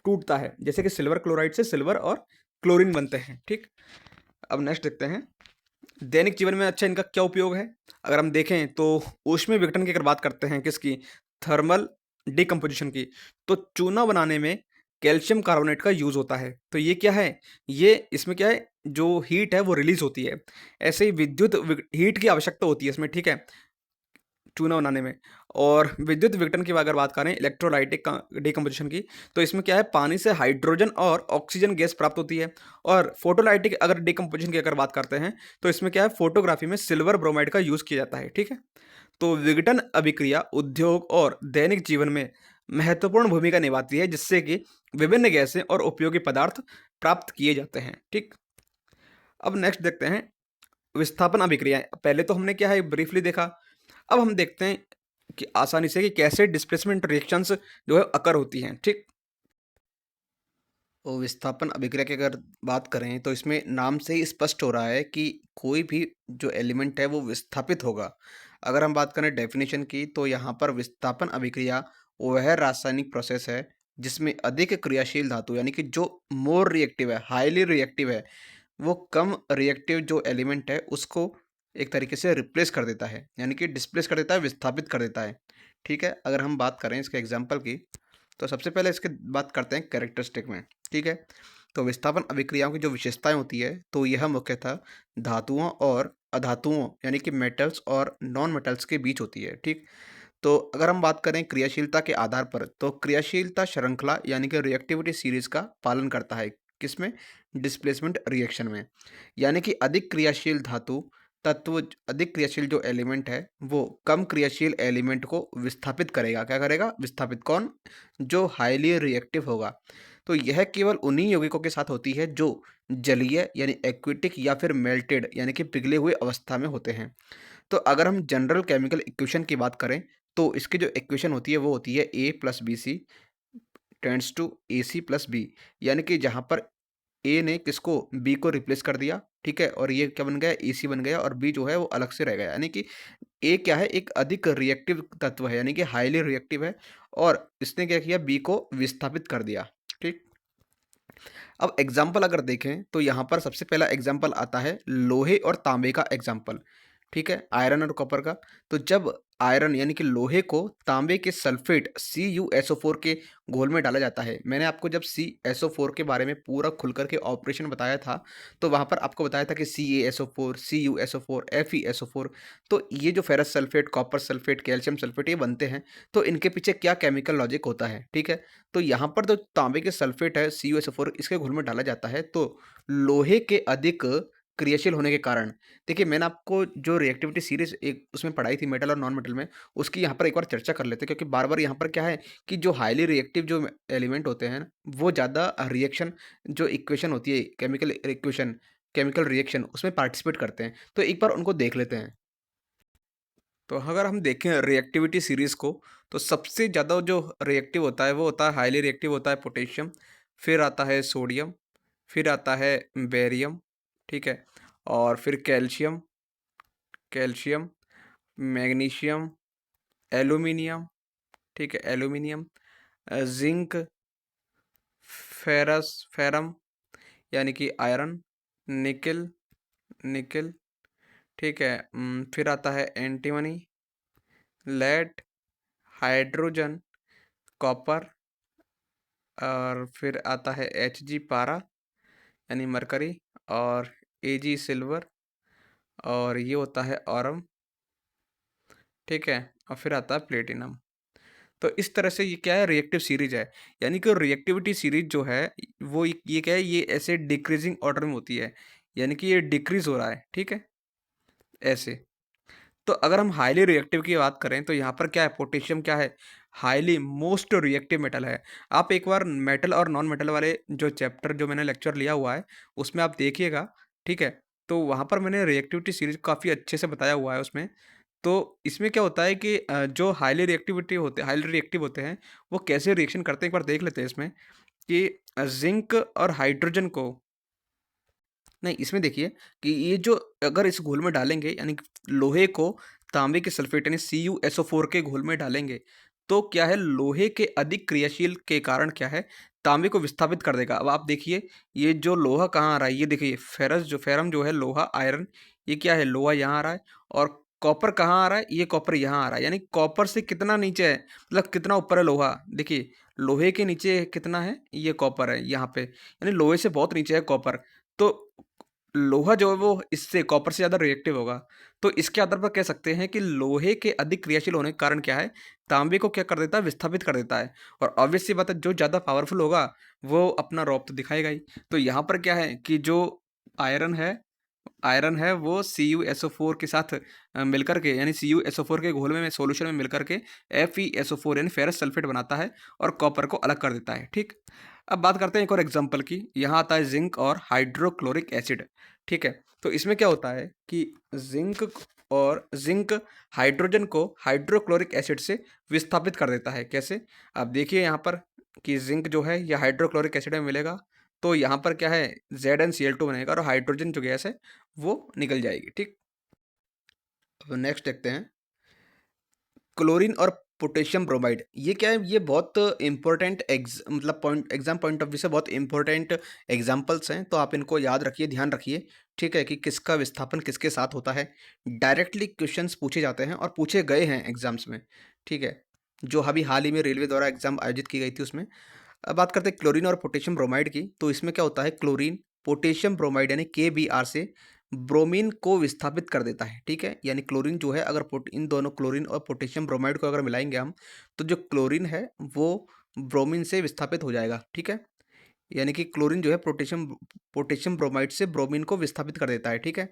टूटता है, जैसे कि सिल्वर क्लोराइड से सिल्वर और क्लोरीन बनते हैं। ठीक, अब नेक्स्ट देखते हैं दैनिक जीवन में अच्छा इनका क्या उपयोग है। अगर हम देखें तो ऊष्मीय विघटन की अगर बात करते हैं, किसकी, थर्मल डिकम्पोजिशन की, तो चूना बनाने में कैल्शियम कार्बोनेट का यूज़ होता है। तो ये क्या है, ये इसमें क्या है, जो हीट है वो रिलीज होती है। ऐसे ही हीट की आवश्यकता होती है इसमें। ठीक है, चूना बनाने में। और विद्युत विघटन की अगर बात करें इलेक्ट्रोलाइटिक डिकम्पोजिशन की, तो इसमें क्या है, पानी से हाइड्रोजन और ऑक्सीजन गैस प्राप्त होती है। और फोटोलाइटिक अगर डिकम्पोजिशन की अगर बात करते हैं तो इसमें क्या है, फोटोग्राफी में सिल्वर ब्रोमाइड का यूज़ किया जाता है। ठीक है, तो विघटन अभिक्रिया उद्योग और दैनिक जीवन में महत्वपूर्ण भूमिका निभाती है, जिससे कि विभिन्न गैसें और उपयोगी पदार्थ प्राप्त किए जाते हैं। ठीक। अब नेक्स्ट देखते हैं विस्थापन अभिक्रियाएं। पहले तो हमने क्या है ब्रीफली देखा। अब हम देखते हैं कि आसानी से कि कैसे डिस्प्लेसमेंट रिएक्शंस जो है अकर होती हैं। ठीक। तो विस्थापन अभिक्रिया की अगर बात करें तो इसमें नाम से ही स्पष्ट हो रहा है कि कोई भी जो एलिमेंट है वो विस्थापित होगा। अगर हम बात करें डेफिनेशन की तो यहाँ पर विस्थापन अभिक्रिया वह रासायनिक प्रोसेस है जिसमें अधिक क्रियाशील धातु यानी कि जो मोर रिएक्टिव है, हाईली रिएक्टिव है, वो कम रिएक्टिव जो एलिमेंट है उसको एक तरीके से रिप्लेस कर देता है, यानी कि डिस्प्लेस कर देता है, विस्थापित कर देता है। ठीक है। अगर हम बात करें इसके एग्जाम्पल की तो सबसे पहले इसके बात करते हैं कैरेक्टरिस्टिक में। ठीक है। तो विस्थापन अभिक्रियाओं की जो विशेषताएं होती है तो यह मुख्यतः धातुओं और अधातुओं यानी कि मेटल्स और नॉन मेटल्स के बीच होती है। ठीक। तो अगर हम बात करें क्रियाशीलता के आधार पर तो क्रियाशीलता श्रृंखला यानी कि रिएक्टिविटी सीरीज का पालन करता है। किसमें? डिस्प्लेसमेंट रिएक्शन में। यानी कि अधिक क्रियाशील धातु तत्व, अधिक क्रियाशील जो एलिमेंट है वो कम क्रियाशील एलिमेंट को विस्थापित करेगा। क्या करेगा? विस्थापित। कौन? जो हाईली रिएक्टिव होगा। तो यह केवल उन्हीं यौगिकों के साथ होती है जो जलीय यानी एक्विटिक या फिर मेल्टेड यानी कि पिघले हुए अवस्था में होते हैं। तो अगर हम जनरल केमिकल इक्वेशन की बात करें तो इसकी जो इक्वेशन होती है वो होती है A plus B C tends to A C plus B. यानी कि जहाँ पर ए ने किसको? बी को रिप्लेस कर दिया। ठीक है। और ये क्या बन गया? ए सी बन गया और बी जो है वो अलग से रह गया। यानी कि ए क्या है? एक अधिक रिएक्टिव तत्व है, यानी कि हाईली रिएक्टिव है और इसने क्या किया? बी को विस्थापित कर दिया। ठीक। अब एग्जाम्पल अगर देखें तो यहाँ पर सबसे पहला एग्जाम्पल आता है लोहे और तांबे का एग्जाम्पल। ठीक है। आयरन और कॉपर का। तो जब आयरन यानी कि लोहे को तांबे के सल्फेट CuSO4 के घोल में डाला जाता है। मैंने आपको जब CSO4 के बारे में पूरा खुल करके ऑपरेशन बताया था तो वहाँ पर आपको बताया था कि CaSO4, CuSO4, FeSO4। तो ये जो ferrous sulphate, copper sulphate, calcium sulphate ये बनते हैं। तो इनके पीछे क्या केमिकल लॉजिक होता है? ठीक है। तो यहाँ पर जो तांबे के सल्फेट है CuSO4 इसके घोल में डाला जाता है तो लोहे के अधिक क्रियाशील होने के कारण, देखिए मैंने आपको जो रिएक्टिविटी सीरीज एक उसमें पढ़ाई थी मेटल और नॉन मेटल में, उसकी यहाँ पर एक बार चर्चा कर लेते हैं क्योंकि बार बार यहाँ पर क्या है कि जो हाईली रिएक्टिव जो एलिमेंट होते हैं ना, वो ज़्यादा रिएक्शन जो इक्वेशन होती है केमिकल इक्वेशन, केमिकल रिएक्शन उसमें पार्टिसिपेट करते हैं। तो एक बार उनको देख लेते हैं। तो अगर हम देखें रिएक्टिविटी सीरीज़ को तो सबसे ज़्यादा जो रिएक्टिव होता है वो होता है, हाईली रिएक्टिव होता है पोटेशियम, फिर आता है सोडियम, फिर आता है बेरियम। ठीक है। और फिर कैल्शियम, कैल्शियम, मैग्नीशियम, एल्यूमिनियम। ठीक है। एल्यूमिनियम, जिंक, फेरस, फेरम यानी कि आयरन, निकिल, निकिल। ठीक है। फिर आता है एंटीमनी, लेड, हाइड्रोजन, कॉपर, और फिर आता है Hg पारा यानी मरकरी, और Ag सिल्वर, और ये होता है ऑरम। ठीक है। और फिर आता है प्लेटिनम। तो इस तरह से ये क्या है? रिएक्टिव सीरीज है। यानी कि रिएक्टिविटी सीरीज जो है वो ये क्या है? ये ऐसे डिक्रीजिंग ऑर्डर में होती है, यानी कि ये डिक्रीज हो रहा है। ठीक है। ऐसे। तो अगर हम हाईली रिएक्टिव की बात करें तो यहाँ पर क्या है? पोटेशियम क्या है? हाईली मोस्ट रिएक्टिव मेटल है। आप एक बार मेटल और नॉन मेटल वाले जो चैप्टर जो मैंने लेक्चर लिया हुआ है उसमें आप देखिएगा। ठीक है। तो वहाँ पर मैंने रिएक्टिविटी सीरीज काफ़ी अच्छे से बताया हुआ है उसमें। तो इसमें क्या होता है कि जो हाईली रिएक्टिव होते हैं वो कैसे रिएक्शन करते हैं एक बार देख लेते हैं इसमें कि जिंक और हाइड्रोजन को, नहीं इसमें देखिए कि ये जो अगर इस घोल में डालेंगे यानी कि लोहे को तांबे के सल्फेट यानी CuSO4 के घोल में डालेंगे तो क्या है? लोहे के अधिक क्रियाशील के कारण क्या है? तांबे को विस्थापित कर देगा। अब आप देखिए ये जो लोहा कहाँ आ रहा है, ये देखिए फेरस जो फेरम जो है लोहा आयरन, ये क्या है? लोहा यहाँ आ रहा है। और कॉपर कहाँ आ रहा है? ये कॉपर यहाँ आ रहा है। यानी कॉपर से कितना नीचे है, मतलब कितना ऊपर है लोहा? देखिए लोहे के नीचे कितना है? ये कॉपर है यहाँ पे, यानी लोहे से बहुत नीचे है कॉपर। तो लोहा जो है वो इससे कॉपर से ज़्यादा रिएक्टिव होगा। तो इसके आधार पर कह सकते हैं कि लोहे के अधिक क्रियाशील होने के कारण क्या है? तांबे को क्या कर देता है? विस्थापित कर देता है। और ऑब्वियस सी बात है जो ज़्यादा पावरफुल होगा वो अपना रौब तो दिखाएगा ही। तो यहाँ पर क्या है कि जो आयरन है आयरन है वो CuSO4 के साथ मिलकर के, यानी CuSO4 के घोल में सॉल्यूशन में मिलकर के FeSO4 यानी फेरस सल्फेट बनाता है और कॉपर को अलग कर देता है, ठीक। अब बात करते हैं एक और एग्जांपल की। यहाँ आता है जिंक और हाइड्रोक्लोरिक एसिड, ठीक है। तो इसमें क्या होता है कि जिंक हाइड्रोजन को हाइड्रोक्लोरिक एसिड से विस्थापित कर देता है। कैसे? अब देखिए यहाँ पर कि जिंक जो है यह हाइड्रोक्लोरिक एसिड में मिलेगा, तो यहाँ पर क्या है, ZnCl2 बनेगा और हाइड्रोजन जो गैस है वो निकल जाएगी, ठीक। अब नेक्स्ट देखते हैं क्लोरीन और पोटेशियम ब्रोमाइड। ये क्या है, ये बहुत इंपॉर्टेंट मतलब point, exam point of view से बहुत इंपॉर्टेंट एग्जाम्पल्स हैं, तो आप इनको याद रखिए, ध्यान रखिए, ठीक है, कि किसका विस्थापन किसके साथ होता है। डायरेक्टली क्वेश्चंस पूछे जाते हैं और पूछे गए हैं एग्जाम्स में, ठीक है, जो अभी हाल ही में रेलवे द्वारा एग्जाम आयोजित की गई थी उसमें। अब बात करते हैं क्लोरीन और पोटेशियम ब्रोमाइड की। तो इसमें क्या होता है, क्लोरीन पोटेशियम ब्रोमाइड यानी KBr से ब्रोमीन को विस्थापित कर देता है, ठीक है। यानी क्लोरीन जो है, अगर इन दोनों क्लोरीन और पोटेशियम ब्रोमाइड को अगर मिलाएंगे हम, तो जो क्लोरीन है वो ब्रोमीन से विस्थापित हो जाएगा, ठीक है। यानी कि क्लोरीन जो है पोटेशियम पोटेशियम ब्रोमाइड से ब्रोमीन को विस्थापित कर देता है, ठीक है।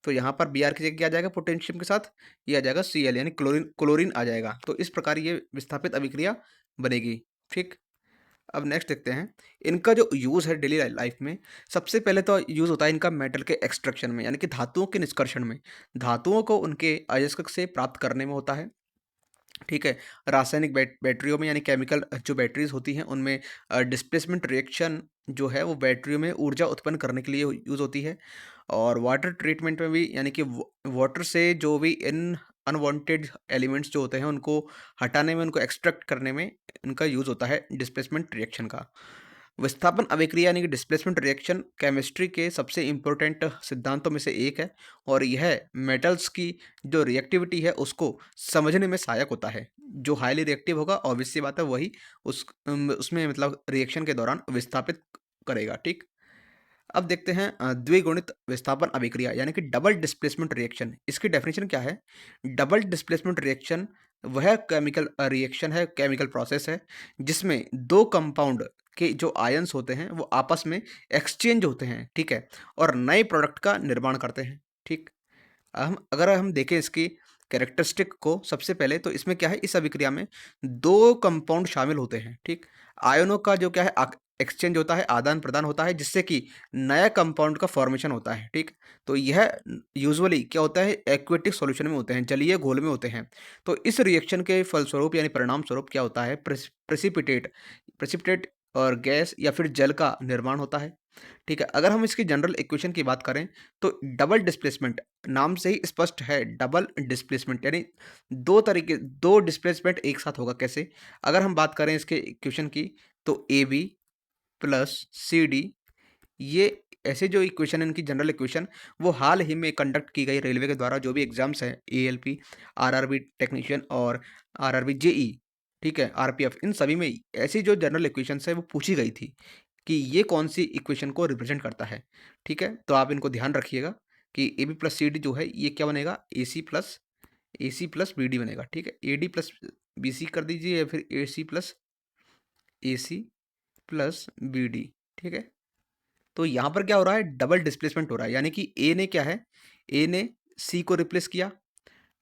तो यहाँ पर Br की जगह क्या आ जाएगा, पोटेशियम के साथ ये आ जाएगा Cl, यानी क्लोरीन क्लोरीन आ जाएगा। तो इस प्रकार ये विस्थापित अभिक्रिया बनेगी, ठीक। अब नेक्स्ट देखते हैं इनका जो यूज़ है डेली लाइफ में। सबसे पहले तो यूज़ होता है इनका मेटल के एक्सट्रैक्शन में, यानी कि धातुओं के निष्कर्षण में। धातुओं को उनके अयस्क से प्राप्त करने में होता है, ठीक है। रासायनिक बैटरियों में, यानी केमिकल जो बैटरीज होती हैं उनमें डिस्प्लेसमेंट रिएक्शन जो है वो बैटरियों में ऊर्जा उत्पन्न करने के लिए यूज़ होती है। और वाटर ट्रीटमेंट में भी, यानी कि वाटर से जो भी इन अनवांटेड एलिमेंट्स जो होते हैं उनको हटाने में, उनको एक्सट्रैक्ट करने में इनका यूज़ होता है डिस्प्लेसमेंट रिएक्शन का। विस्थापन अभिक्रिया यानी कि डिस्प्लेसमेंट रिएक्शन केमिस्ट्री के सबसे इम्पोर्टेंट सिद्धांतों में से एक है, और यह मेटल्स की जो रिएक्टिविटी है उसको समझने में सहायक होता है। जो हाईली रिएक्टिव होगा, ऑब्वियस सी बात है, वही उसमें मतलब रिएक्शन के दौरान विस्थापित करेगा, ठीक। अब देखते हैं द्विगुणित विस्थापन अभिक्रिया यानी कि डबल डिस्प्लेसमेंट रिएक्शन। इसकी डेफिनेशन क्या है? डबल डिस्प्लेसमेंट रिएक्शन वह केमिकल रिएक्शन है, केमिकल प्रोसेस है, जिसमें दो कंपाउंड के जो आयंस होते हैं वो आपस में एक्सचेंज होते हैं, ठीक है, और नए प्रोडक्ट का निर्माण करते हैं, ठीक। अगर हम देखें इसकी कैरेक्टरिस्टिक को, सबसे पहले तो इसमें क्या है, इस अभिक्रिया में दो कंपाउंड शामिल होते हैं, ठीक। आयनों का जो क्या है एक्सचेंज होता है, आदान प्रदान होता है, जिससे कि नया कंपाउंड का फॉर्मेशन होता है, ठीक। तो यह यूजुअली क्या होता है, एक्वेटिक सॉल्यूशन में होते हैं, जलीय घोल में होते हैं। तो इस रिएक्शन के फलस्वरूप यानी परिणाम स्वरूप क्या होता है, प्रेसिपिटेट प्रेसिपिटेट और गैस या फिर जल का निर्माण होता है, ठीक है। अगर हम इसकी जनरल इक्वेशन की बात करें, तो डबल डिस्प्लेसमेंट नाम से ही स्पष्ट है, डबल डिस्प्लेसमेंट यानी दो डिस्प्लेसमेंट एक साथ होगा। कैसे? अगर हम बात करें इसके इक्वेशन की, तो AB प्लस CD, ये ऐसे जो इक्वेशन है इनकी जनरल इक्वेशन, वो हाल ही में कंडक्ट की गई रेलवे के द्वारा जो भी एग्जाम्स हैं, ALP, RRB टेक्नीशियन और RRB JE, ठीक है, RPF, इन सभी में ऐसी जो जनरल इक्वेशंस है वो पूछी गई थी कि ये कौन सी इक्वेशन को रिप्रेजेंट करता है, ठीक है। तो आप इनको ध्यान रखिएगा कि AB प्लस CD जो है ये क्या बनेगा, AC प्लस BD बनेगा, ठीक है। AD प्लस BC कर दीजिए या फिर AC प्लस BD, ठीक है। तो यहाँ पर क्या हो रहा है, डबल डिस्प्लेसमेंट हो रहा है, यानी कि ए ने क्या है, ए ने सी को रिप्लेस किया,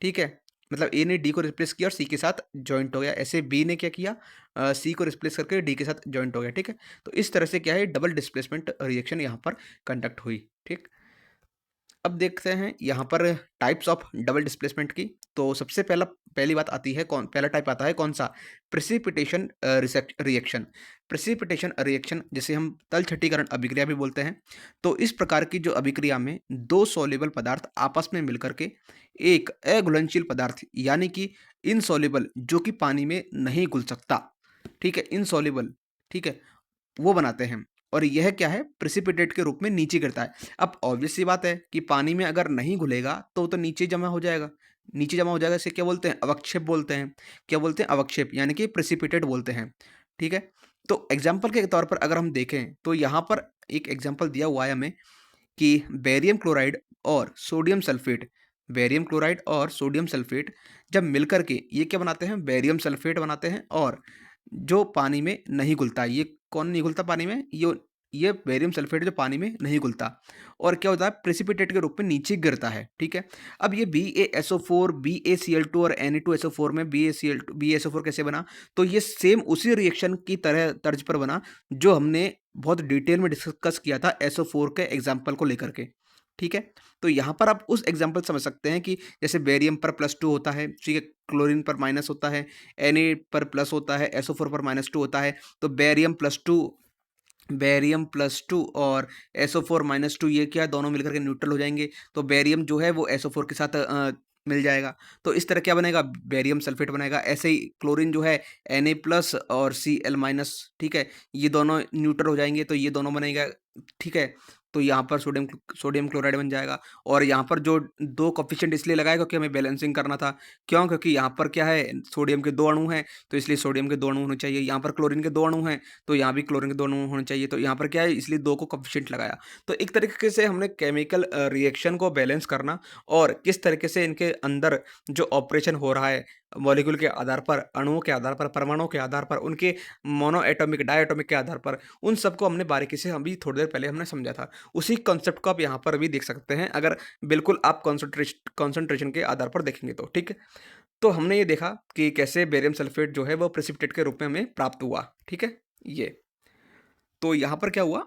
ठीक है, मतलब ए ने डी को रिप्लेस किया और सी के साथ जॉइंट हो गया। ऐसे बी ने क्या किया, सी को रिप्लेस करके डी के साथ जॉइंट हो गया, ठीक है। तो इस तरह से क्या है, डबल डिस्प्लेसमेंट रिएक्शन यहाँ पर कंडक्ट हुई, ठीक। अब देखते हैं यहाँ पर टाइप्स ऑफ डबल डिस्प्लेसमेंट की। तो सबसे पहली बात आती है, पहला टाइप आता है कौन सा, प्रेसिपिटेशन रिएक्शन। प्रेसिपिटेशन रिएक्शन जिसे हम तलछटीकरण अभिक्रिया भी बोलते हैं। तो इस प्रकार की जो अभिक्रिया में दो सॉल्युबल पदार्थ आपस में मिलकर के एक अघुलनशील पदार्थ यानी कि इनसॉल्युबल, जो कि पानी में नहीं घुल सकता, ठीक है, इनसॉल्युबल, ठीक है, वो बनाते हैं, और यह क्या है, प्रेसिपिटेट के रूप में नीचे गिरता है। अब ऑब्वियस सी बात है कि पानी में अगर नहीं घुलेगा तो नीचे जमा हो जाएगा, नीचे जमा हो जाएगा, इसे क्या बोलते हैं, अवक्षेप बोलते हैं। क्या बोलते हैं, अवक्षेप, यानी कि प्रेसिपिटेट बोलते हैं, ठीक है। तो एग्जाम्पल के तौर पर अगर हम देखें तो यहाँ पर एक एग्जाम्पल दिया हुआ है हमें कि बेरियम क्लोराइड और सोडियम सल्फेट, बेरियम क्लोराइड और सोडियम सल्फेट जब मिलकर के ये क्या बनाते हैं, बेरियम सल्फेट बनाते हैं, और जो पानी में नहीं घुलता, ये कौन नहीं घुलता पानी में, ये बेरियम सल्फेट जो पानी में नहीं घुलता और क्या होता है प्रेसिपिटेट के रूप में नीचे गिरता है, ठीक है। अब ये BaSO4 BaCl2 और Na2SO4 में BaSO4 कैसे बना, तो ये सेम उसी रिएक्शन की तरह तर्ज पर बना जो हमने बहुत डिटेल में डिस्कस किया था SO4 के एग्जाम्पल को लेकर के, ठीक है। तो यहाँ पर आप उस एग्जाम्पल समझ सकते हैं कि जैसे बेरियम पर +2 होता है, ठीक है, क्लोरीन पर माइनस होता है, Na पर प्लस होता है, SO4 पर -2 होता है। तो बेरियम प्लस टू और SO4 - 2 ये क्या दोनों मिलकर के न्यूट्रल हो जाएंगे। तो बेरियम जो है वो SO4 के साथ मिल जाएगा। तो इस तरह क्या बनेगा, बेरियम सल्फेट बनेगा। ऐसे ही क्लोरीन जो है Na+ और Cl-, ठीक है, ये दोनों न्यूट्रल हो जाएंगे तो ये दोनों बनेगा, ठीक है। तो यहाँ पर सोडियम सोडियम क्लोराइड बन जाएगा। और यहाँ पर जो 2 कोफिशिएंट इसलिए लगाए क्योंकि हमें बैलेंसिंग करना था। क्यों? क्योंकि यहाँ पर क्या है, सोडियम के 2 अणु हैं, तो इसलिए सोडियम के 2 अणु होने चाहिए। यहाँ पर क्लोरीन के 2 अणु हैं, तो यहाँ भी क्लोरीन के 2 अणु होने चाहिए। तो यहाँ पर क्या है, इसलिए 2 को कोफिशिएंट लगाया। तो एक तरीके से हमने केमिकल रिएक्शन को बैलेंस करना और किस तरीके से इनके अंदर जो ऑपरेशन हो रहा है मॉलिक्यूल के आधार पर, अणुओं के आधार पर, परमाणुओं के आधार पर, उनके मोनो एटॉमिक, डायटॉमिक के आधार पर, उन सबको हमने बारीकी से अभी थोड़ी देर पहले हमने समझा था। उसी कॉन्सेप्ट को आप यहाँ पर भी देख सकते हैं अगर बिल्कुल आप कॉन्सेंट्रेशन के आधार पर देखेंगे तो, ठीक है। तो हमने ये देखा कि कैसे बेरियम सल्फेट जो है वो प्रेसिपिटेट के रूप में हमें प्राप्त हुआ, ठीक है। ये तो यहाँ पर क्या हुआ,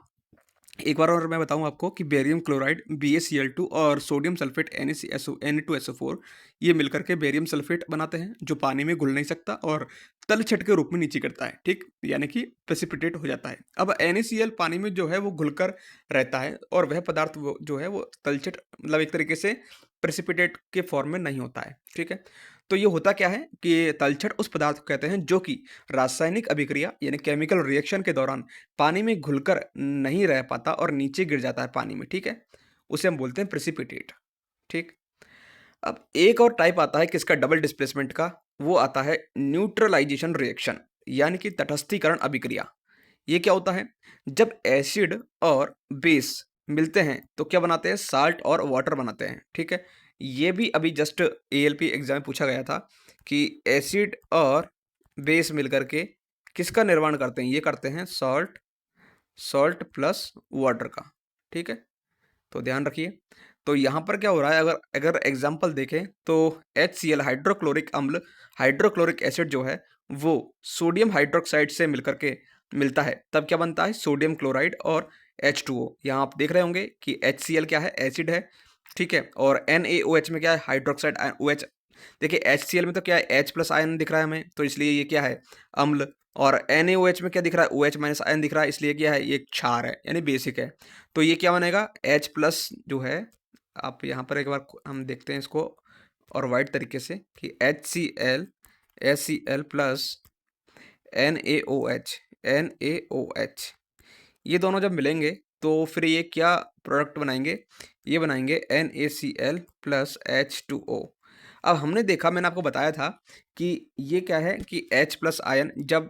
एक बार और मैं बताऊं आपको कि बेरियम क्लोराइड BaCl2 और सोडियम सल्फेट Na2SO4 ये मिलकर के बेरियम सल्फेट बनाते हैं जो पानी में घुल नहीं सकता और तलछट के रूप में नीचे गिरता है, ठीक, यानी कि प्रेसिपिटेट हो जाता है। अब NaCl पानी में जो है वो घुलकर रहता है और वह पदार्थ जो है वो तलछट मतलब एक तरीके से प्रेसिपिटेट के फॉर्म में नहीं होता है, ठीक है। तो ये होता क्या है कि तलछट उस पदार्थ को कहते हैं जो कि रासायनिक अभिक्रिया यानी केमिकल रिएक्शन के दौरान पानी में घुलकर नहीं रह पाता और नीचे गिर जाता है पानी में, ठीक है। उसे हम बोलते हैं प्रेसिपिटेट, ठीक। अब एक और टाइप आता है किसका, डबल डिस्प्लेसमेंट का, वो आता है न्यूट्रलाइजेशन रिएक्शन यानी कि तटस्थीकरण अभिक्रिया। ये क्या होता है, जब एसिड और बेस मिलते हैं तो क्या बनाते हैं, साल्ट और वाटर बनाते हैं, ठीक है। ये भी अभी जस्ट ALP एग्जाम में पूछा गया था कि एसिड और बेस मिलकर के किसका निर्माण करते हैं, ये करते हैं सॉल्ट सॉल्ट प्लस वाटर का, ठीक है। तो ध्यान रखिए। तो यहाँ पर क्या हो रहा है, अगर अगर एग्जाम्पल देखें तो HCl हाइड्रोक्लोरिक अम्ल, हाइड्रोक्लोरिक एसिड जो है वो सोडियम हाइड्रोक्साइड से मिलकर के मिलता है, तब क्या बनता है, सोडियम क्लोराइड और H2O। यहाँ आप देख रहे होंगे कि HCl क्या है, एसिड है, ठीक है, और NaOH में क्या है, हाइड्रोक्साइड OH। देखिए HCl में तो क्या है, H+ आयन दिख रहा है हमें, तो इसलिए ये क्या है, अम्ल। और NaOH में क्या दिख रहा है, OH- आयन दिख रहा है, इसलिए क्या है, ये क्षार है यानी बेसिक है। तो ये क्या बनेगा, H+ जो है, आप यहाँ पर एक बार हम देखते हैं इसको और वाइट तरीके से कि HCl प्लस NaOH ये दोनों जब मिलेंगे तो फिर ये क्या प्रोडक्ट बनाएंगे, ये बनाएंगे NaCl प्लस H2O। अब हमने देखा, मैंने आपको बताया था कि ये क्या है कि H+ आयन जब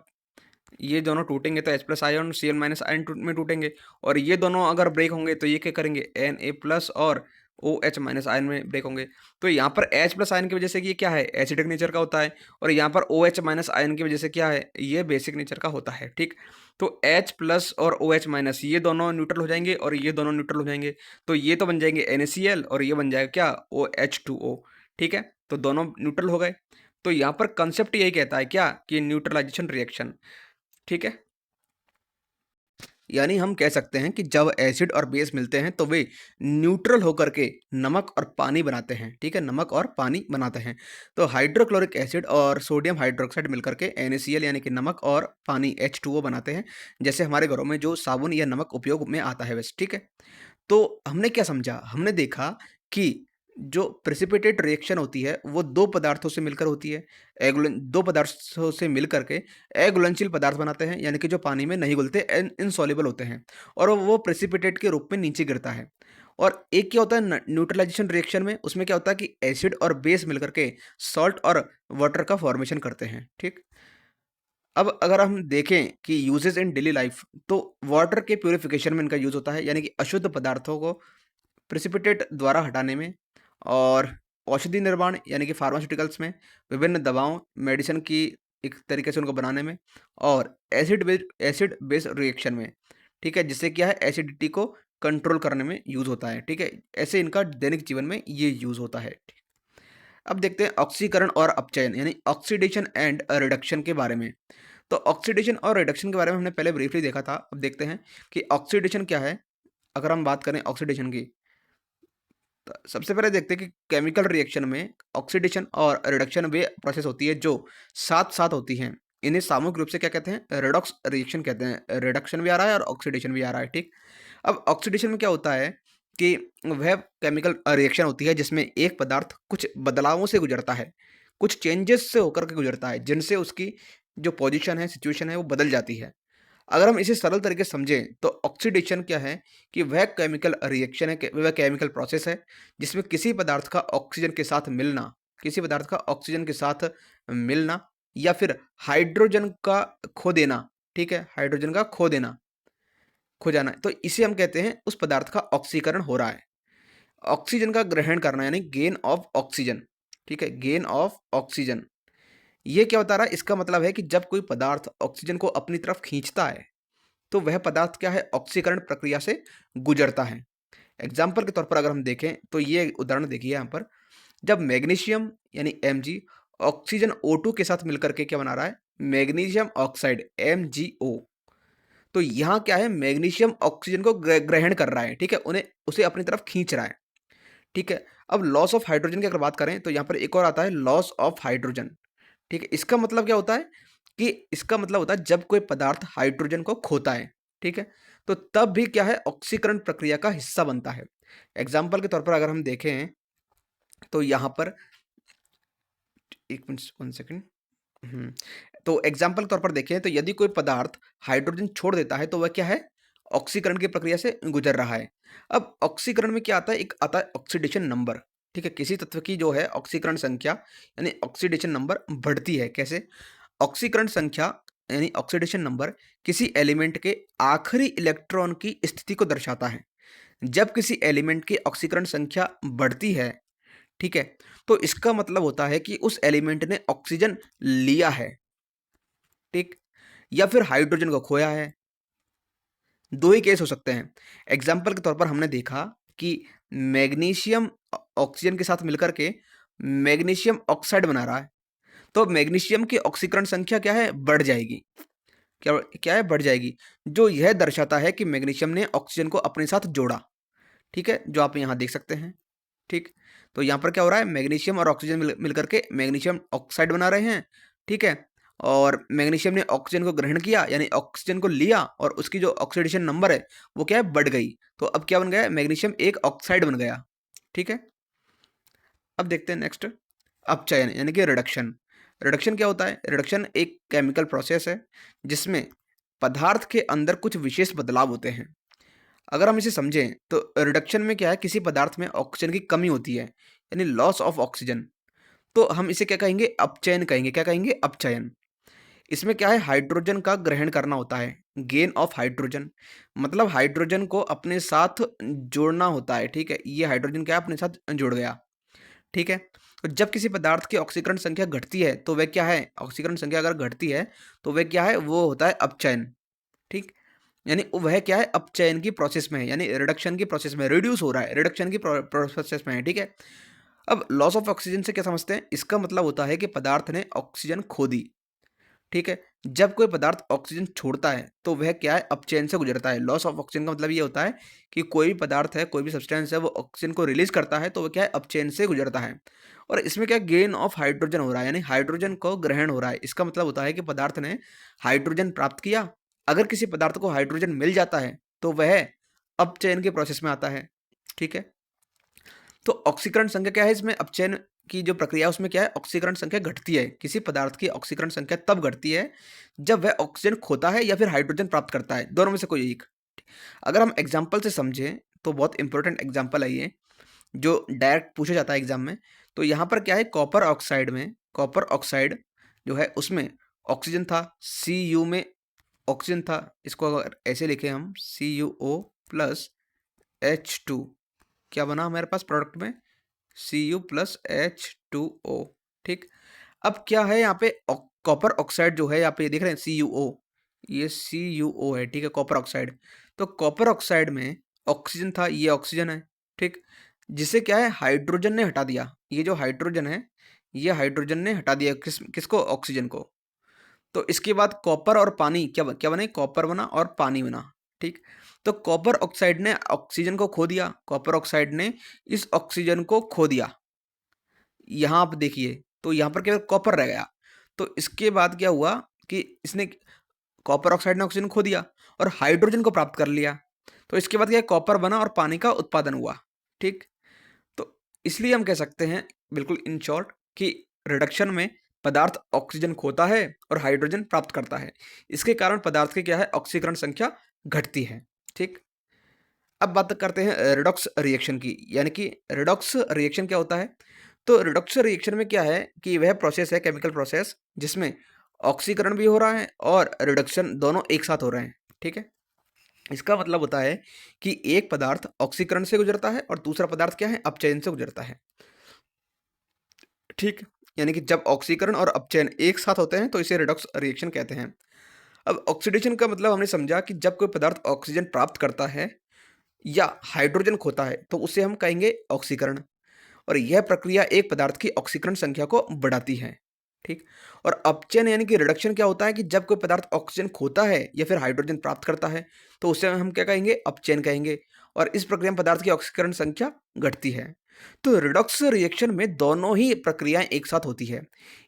ये दोनों टूटेंगे तो H+ आयन Cl- आयन में टूटेंगे और ये दोनों अगर ब्रेक होंगे तो ये क्या करेंगे, Na+ और OH- आयन में ब्रेक होंगे। तो यहाँ पर H+ आयन की वजह से ये क्या है, एसिडिक नेचर का होता है और यहाँ पर OH- आयन की वजह से क्या है, ये बेसिक नेचर का होता है, ठीक। तो H+ और OH- ये दोनों न्यूट्रल हो जाएंगे और ये दोनों न्यूट्रल हो जाएंगे, तो ये तो बन जाएंगे NaCl और ये बन जाएगा क्या, OH2O, ठीक है। तो दोनों न्यूट्रल हो गए। तो यहाँ पर कंसेप्ट यही कहता है क्या, कि न्यूट्रलाइजेशन रिएक्शन, ठीक है। यानी हम कह सकते हैं कि जब एसिड और बेस मिलते हैं तो वे न्यूट्रल होकर के नमक और पानी बनाते हैं, ठीक है, नमक और पानी बनाते हैं। तो हाइड्रोक्लोरिक एसिड और सोडियम हाइड्रोक्साइड मिलकर के NaCl यानी कि नमक और पानी H2O बनाते हैं, जैसे हमारे घरों में जो साबुन या नमक उपयोग में आता है वैसे, ठीक है। तो हमने क्या समझा, हमने देखा कि जो प्रेसिपिटेट रिएक्शन होती है वो 2 पदार्थों से मिलकर होती है। 2 पदार्थों से मिल कर के अघुलनशील पदार्थ बनाते हैं, यानी कि जो पानी में नहीं घुलते, इनसॉल्युबल होते हैं और वो प्रेसिपिटेट के रूप में नीचे गिरता है। और एक क्या होता है न्यूट्रलाइजेशन रिएक्शन में, उसमें क्या होता है कि एसिड और बेस मिलकर के सॉल्ट और वाटर का फॉर्मेशन करते हैं, ठीक। अब अगर हम देखें कि यूजेस इन डेली लाइफ, तो वाटर के प्यूरिफिकेशन में इनका यूज होता है, यानी कि अशुद्ध पदार्थों को प्रेसिपिटेट द्वारा हटाने में, और औषधि निर्माण यानी कि फार्मास्यूटिकल्स में, विभिन्न दवाओं मेडिसिन की एक तरीके से उनको बनाने में, और एसिड बेस रिएक्शन में, ठीक है? जिससे क्या है एसिडिटी को कंट्रोल करने में यूज़ होता है, ठीक है? ऐसे इनका दैनिक जीवन में ये यूज़ होता है। अब देखते हैं ऑक्सीकरण और अपचयन यानी ऑक्सीडेशन एंड रिडक्शन के बारे में। तो ऑक्सीडेशन और रिडक्शन के बारे में हमने पहले ब्रीफली देखा था। अब देखते हैं कि ऑक्सीडेशन क्या है? अगर हम बात करें ऑक्सीडेशन की, तो सबसे पहले देखते हैं कि केमिकल रिएक्शन में ऑक्सीडेशन और रिडक्शन वे प्रोसेस होती है जो साथ-साथ होती हैं। इन्हें सामूहिक रूप से क्या कहते हैं? रेडॉक्स रिएक्शन कहते हैं। रिडक्शन भी आ रहा है और ऑक्सीडेशन भी आ रहा है, ठीक? अब ऑक्सीडेशन में क्या होता है कि वह केमिकल रिएक्शन होती है जिसमें एक पदार्थ कुछ बदलावों से गुजरता है, कुछ चेंजेस से होकर के गुजरता है, जिनसे उसकी जो पोजीशन है, सिचुएशन है, वो बदल जाती है। अगर हम इसे सरल तरीके से समझें तो ऑक्सीडेशन क्या है कि वह केमिकल रिएक्शन है, वह केमिकल प्रोसेस है जिसमें किसी पदार्थ का ऑक्सीजन के साथ मिलना, किसी पदार्थ का ऑक्सीजन के साथ मिलना या फिर हाइड्रोजन का खो देना, ठीक है? हाइड्रोजन का खो जाना, तो इसे हम कहते हैं उस पदार्थ का ऑक्सीकरण हो रहा है। ऑक्सीजन का ग्रहण करना यानी गेन ऑफ ऑक्सीजन, ठीक है? Gain of oxygen. ये क्या बता रहा है? इसका मतलब है कि जब कोई पदार्थ ऑक्सीजन को अपनी तरफ खींचता है, तो वह पदार्थ क्या है? ऑक्सीकरण प्रक्रिया से गुजरता है। एग्ज़ाम्पल के तौर पर अगर हम देखें, तो ये उदाहरण देखिए यहाँ पर, जब मैग्नीशियम यानी Mg ऑक्सीजन O2 के साथ मिलकर के क्या बना रहा है? Magnesium oxide MgO। तो यहाँ क्या है? मैग्नीशियम ऑक्सीजन को ग्रहण कर रहा है, ठीक है? उसे अपनी तरफ खींच रहा है, ठीक है? अब लॉस ऑफ हाइड्रोजन की अगर बात करें, तो यहाँ पर एक और आता है लॉस ऑफ हाइड्रोजन, ठीक है? इसका मतलब क्या होता है कि इसका मतलब होता है जब कोई पदार्थ हाइड्रोजन को खोता है, ठीक है? तो तब भी क्या है? ऑक्सीकरण प्रक्रिया का हिस्सा बनता है। एग्ज़ाम्पल के तौर पर अगर हम देखें, तो यहाँ पर 1 मिनट 1 सेकंड। हुँ, तो एग्ज़ाम्पल के तौर पर देखें तो यदि कोई पदार्थ हाइड्रोजन छोड़ देता है तो वह क्या है? ऑक्सीकरण की प्रक्रिया से गुज़र रहा है। अब ऑक्सीकरण में क्या आता है? एक आता है ऑक्सीडेशन नंबर, ठीक है? किसी तत्व की जो है ऑक्सीकरण संख्या यानी ऑक्सीडेशन नंबर बढ़ती है। कैसे? ऑक्सीकरण संख्या यानी ऑक्सीडेशन नंबर किसी एलिमेंट के आखिरी इलेक्ट्रॉन की स्थिति को दर्शाता है। जब किसी एलिमेंट की ऑक्सीकरण संख्या बढ़ती है, ठीक है? तो इसका मतलब होता है कि उस एलिमेंट ने ऑक्सीजन लिया है, ठीक? या फिर हाइड्रोजन को खोया है। 2 ही केस हो सकते हैं। एग्ज़ाम्पल के तौर पर हमने देखा कि मैग्नीशियम ऑक्सीजन के साथ मिलकर के मैग्नीशियम ऑक्साइड बना रहा है, तो मैग्नीशियम की ऑक्सीकरण संख्या क्या है? बढ़ जाएगी। क्या क्या है? बढ़ जाएगी। जो यह दर्शाता है कि मैग्नीशियम ने ऑक्सीजन को अपने साथ जोड़ा, ठीक है? जो आप यहाँ देख सकते हैं, ठीक? तो यहाँ पर क्या हो रहा है? मैग्नीशियम और ऑक्सीजन मिलकर के मैग्नीशियम ऑक्साइड बना रहे हैं, ठीक है? और मैग्नीशियम ने ऑक्सीजन को ग्रहण किया यानी ऑक्सीजन को लिया और उसकी जो ऑक्सीडेशन नंबर है, वो क्या है? बढ़ गई। तो अब क्या बन गया? मैग्नीशियम एक ऑक्साइड बन गया, ठीक है? अब देखते हैं नेक्स्ट अपचयन यानी कि रिडक्शन। रिडक्शन क्या होता है? रिडक्शन एक केमिकल प्रोसेस है जिसमें पदार्थ के अंदर कुछ विशेष बदलाव होते हैं। अगर हम इसे समझें तो रिडक्शन में क्या है? किसी पदार्थ में ऑक्सीजन की कमी होती है यानी लॉस ऑफ ऑक्सीजन। तो हम इसे क्या कहेंगे? अपचयन कहेंगे। क्या कहेंगे? अपचयन। इसमें क्या है? हाइड्रोजन का ग्रहण करना होता है, गेन ऑफ हाइड्रोजन। मतलब हाइड्रोजन को अपने साथ जोड़ना होता है, ठीक है? ये हाइड्रोजन क्या है? अपने साथ जुड़ गया, ठीक है? तो जब किसी पदार्थ की ऑक्सीकरण संख्या घटती है तो वह क्या है? ऑक्सीकरण संख्या अगर घटती है तो वह क्या है? वो होता है अपचयन, ठीक? यानी वह क्या है? अपचयन की प्रोसेस में है, यानी रिडक्शन की प्रोसेस में, रिड्यूस हो रहा है, रिडक्शन की प्रोसेस में है, ठीक है? अब लॉस ऑफ ऑक्सीजन से क्या समझते हैं? इसका मतलब होता है कि पदार्थ ने ऑक्सीजन खो दी, ठीक है? जब कोई पदार्थ ऑक्सीजन छोड़ता है, तो वह क्या है? अपचयन से गुजरता है। लॉस ऑफ ऑक्सीजन का मतलब ये होता है कि कोई भी पदार्थ है, कोई भी सब्सटेंस है, वो ऑक्सीजन को रिलीज़ करता है, तो वो क्या है? अपचयन से गुजरता है। और इसमें क्या गेन ऑफ हाइड्रोजन हो रहा है, यानी हाइड्रोजन को ग्रहण हो रहा है। इसका मतलब होता है कि पदार्थ ने हाइड्रोजन प्राप्त किया। अगर किसी पदार्थ को हाइड्रोजन मिल जाता है, तो वह अपचयन के प्रोसेस में आता है, ठीक है? तो ऑक्सीकरण संख्या क्या है इसमें? अपचयन की जो प्रक्रिया है उसमें क्या है? ऑक्सीकरण संख्या घटती है। किसी पदार्थ की ऑक्सीकरण संख्या तब घटती है जब वह ऑक्सीजन खोता है या फिर हाइड्रोजन प्राप्त करता है, दोनों में से कोई एक। अगर हम एग्जाम्पल से समझें तो बहुत इंपॉर्टेंट एग्जाम्पल है ये, जो डायरेक्ट पूछा जाता है एग्जाम में। तो यहाँ पर क्या है? कॉपर ऑक्साइड में, कॉपर ऑक्साइड जो है उसमें ऑक्सीजन था, Cu में ऑक्सीजन था। इसको अगर ऐसे लिखें हम, CuO प्लस H2, क्या बना हमारे पास प्रोडक्ट में? Cu प्लस H2O, ठीक? अब क्या है यहाँ पे? कॉपर ऑक्साइड जो है यहाँ पे, ये देख रहे हैं CuO, ये CuO है, ठीक है? Copper oxide. तो कॉपर ऑक्साइड में ऑक्सीजन था, ये ऑक्सीजन है, ठीक? जिसे क्या है हाइड्रोजन ने हटा दिया। ये जो हाइड्रोजन है, ये हाइड्रोजन ने हटा दिया किसको? ऑक्सीजन को। तो इसके बाद कॉपर और पानी क्या बने? कॉपर बना और पानी बना, ठीक? तो कॉपर ऑक्साइड ने ऑक्सीजन को खो दिया, कॉपर ऑक्साइड ने इस ऑक्सीजन को खो दिया। यहाँ आप देखिए, तो यहाँ पर केवल कॉपर रह गया। तो इसके बाद क्या हुआ कि इसने कॉपर ऑक्साइड ने ऑक्सीजन खो दिया और हाइड्रोजन को प्राप्त कर लिया। तो इसके बाद क्या है, कॉपर बना और पानी का उत्पादन हुआ, ठीक? तो इसलिए हम कह सकते हैं बिल्कुल इन शॉर्ट कि रिडक्शन में पदार्थ ऑक्सीजन खोता है और हाइड्रोजन प्राप्त करता है। इसके कारण पदार्थ की क्या है, ऑक्सीकरण संख्या घटती है, ठीक? अब बात करते हैं रिडॉक्स रिएक्शन की, यानी कि रिडॉक्स रिएक्शन क्या होता है? तो रिडॉक्स रिएक्शन में क्या है कि वह प्रोसेस है, केमिकल प्रोसेस, जिसमें ऑक्सीकरण भी हो रहा है और रिडक्शन दोनों एक साथ हो रहे हैं, ठीक है? इसका मतलब होता है कि एक पदार्थ ऑक्सीकरण से गुजरता है और दूसरा पदार्थ क्या है, अपचयन से गुजरता है, ठीक? यानी कि जब ऑक्सीकरण और अपचयन एक साथ होते हैं तो इसे रिडॉक्स रिएक्शन कहते हैं। अब ऑक्सीडेशन का मतलब हमने समझा कि जब कोई पदार्थ ऑक्सीजन प्राप्त करता है या हाइड्रोजन खोता है तो उसे हम कहेंगे ऑक्सीकरण, और यह प्रक्रिया एक पदार्थ की ऑक्सीकरण संख्या को बढ़ाती है, ठीक? और अपचयन यानी कि रिडक्शन क्या होता है कि जब कोई पदार्थ ऑक्सीजन खोता है या फिर हाइड्रोजन प्राप्त करता है तो उसे हम क्या कहेंगे, अपचयन कहेंगे, और इस प्रक्रिया में पदार्थ की ऑक्सीकरण संख्या घटती है। तो रिडॉक्स रिएक्शन में दोनों ही प्रक्रियाएं एक साथ होती है।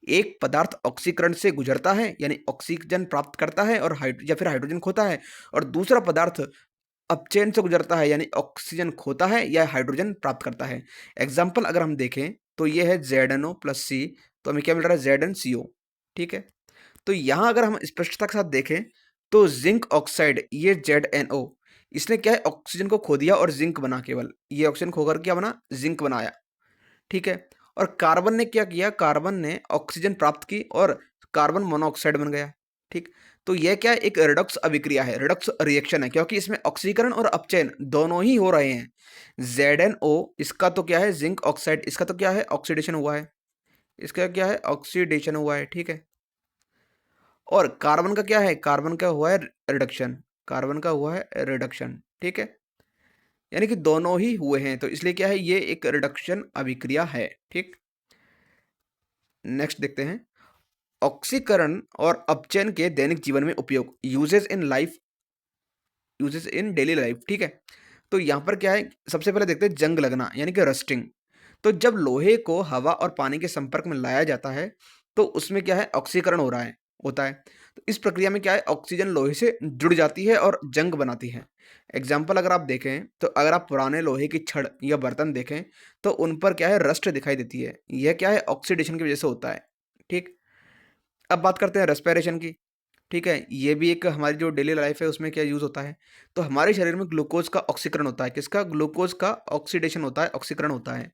एक पदार्थ ऑक्सीकरण से गुजरता है यानी ऑक्सीजन प्राप्त करता है और या फिर हाइड्रोजन खोता है, और दूसरा पदार्थ अपचयन से गुजरता है यानी ऑक्सीजन खोता है या हाइड्रोजन प्राप्त करता है। एग्जाम्पल अगर हम देखें तो ये है ZnO प्लस सी, तो हमें क्या मिल रहा है, ZnCO, ठीक है? तो यहाँ अगर हम स्पष्टता के साथ देखें तो जिंक ऑक्साइड, ये ZnO, इसने क्या है, ऑक्सीजन को खो दिया और जिंक बना, केवल ये ऑक्सीजन खोकर क्या बना, जिंक बनाया, ठीक है? और कार्बन ने क्या किया, कार्बन ने ऑक्सीजन प्राप्त की और कार्बन मोनोऑक्साइड बन गया, ठीक? तो यह क्या है, एक रिडॉक्स अभिक्रिया है, रिडॉक्स रिएक्शन है, क्योंकि इसमें ऑक्सीकरण और अपचयन दोनों ही हो रहे हैं। ZnO, इसका तो क्या है, जिंक ऑक्साइड, इसका तो क्या है, ऑक्सीडेशन हुआ है, इसका क्या है, ऑक्सीडेशन हुआ है, ठीक है? और कार्बन का क्या है, कार्बन का हुआ है रिडक्शन, कार्बन का हुआ है रिडक्शन, ठीक है? यानी कि दोनों ही हुए हैं, तो इसलिए क्या है, ये एक रिडक्शन अभिक्रिया है, ठीक? नेक्स्ट देखते हैं, ऑक्सीकरण और अपचयन के दैनिक जीवन में उपयोग, यूजेस इन डेली लाइफ, ठीक है? तो यहाँ पर क्या है, सबसे पहले देखते हैं जंग लगना यानी कि रस्टिंग। तो जब लोहे को हवा और पानी के संपर्क में लाया जाता है तो उसमें क्या है, ऑक्सीकरण हो रहा है, होता है। तो इस प्रक्रिया में क्या है, ऑक्सीजन लोहे से जुड़ जाती है और जंग बनाती है। एग्जाम्पल अगर आप देखें तो अगर आप पुराने लोहे की छड़ या बर्तन देखें तो उन पर क्या है, रस्ट दिखाई देती है, यह क्या है, ऑक्सीडेशन की वजह से होता है, ठीक? अब बात करते हैं रेस्पिरेशन की, ठीक है? ये भी एक हमारी जो डेली लाइफ है उसमें क्या यूज़ होता है। तो हमारे शरीर में ग्लूकोज का ऑक्सीकरण होता है, किसका, ग्लूकोज का ऑक्सीडेशन होता है, ऑक्सीकरण होता है,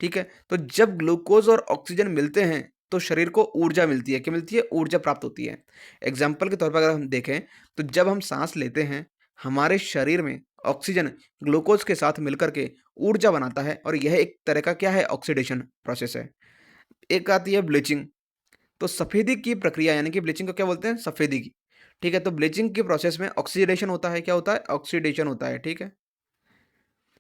ठीक है? तो जब ग्लूकोज और ऑक्सीजन मिलते हैं तो शरीर को ऊर्जा मिलती है, क्या मिलती है, ऊर्जा प्राप्त होती है। एग्जाम्पल के तौर पर अगर हम देखें तो जब हम सांस लेते हैं हमारे शरीर में ऑक्सीजन ग्लूकोज के साथ मिलकर के ऊर्जा बनाता है, और यह एक तरह का क्या है, ऑक्सीडेशन प्रोसेस है। एक आती है ब्लीचिंग, तो सफेदी की प्रक्रिया यानी कि ब्लीचिंग को क्या बोलते हैं, सफेदी की, ठीक है? तो ब्लीचिंग के प्रोसेस में ऑक्सीडेशन होता है, क्या होता है, ऑक्सीडेशन होता है, ठीक है?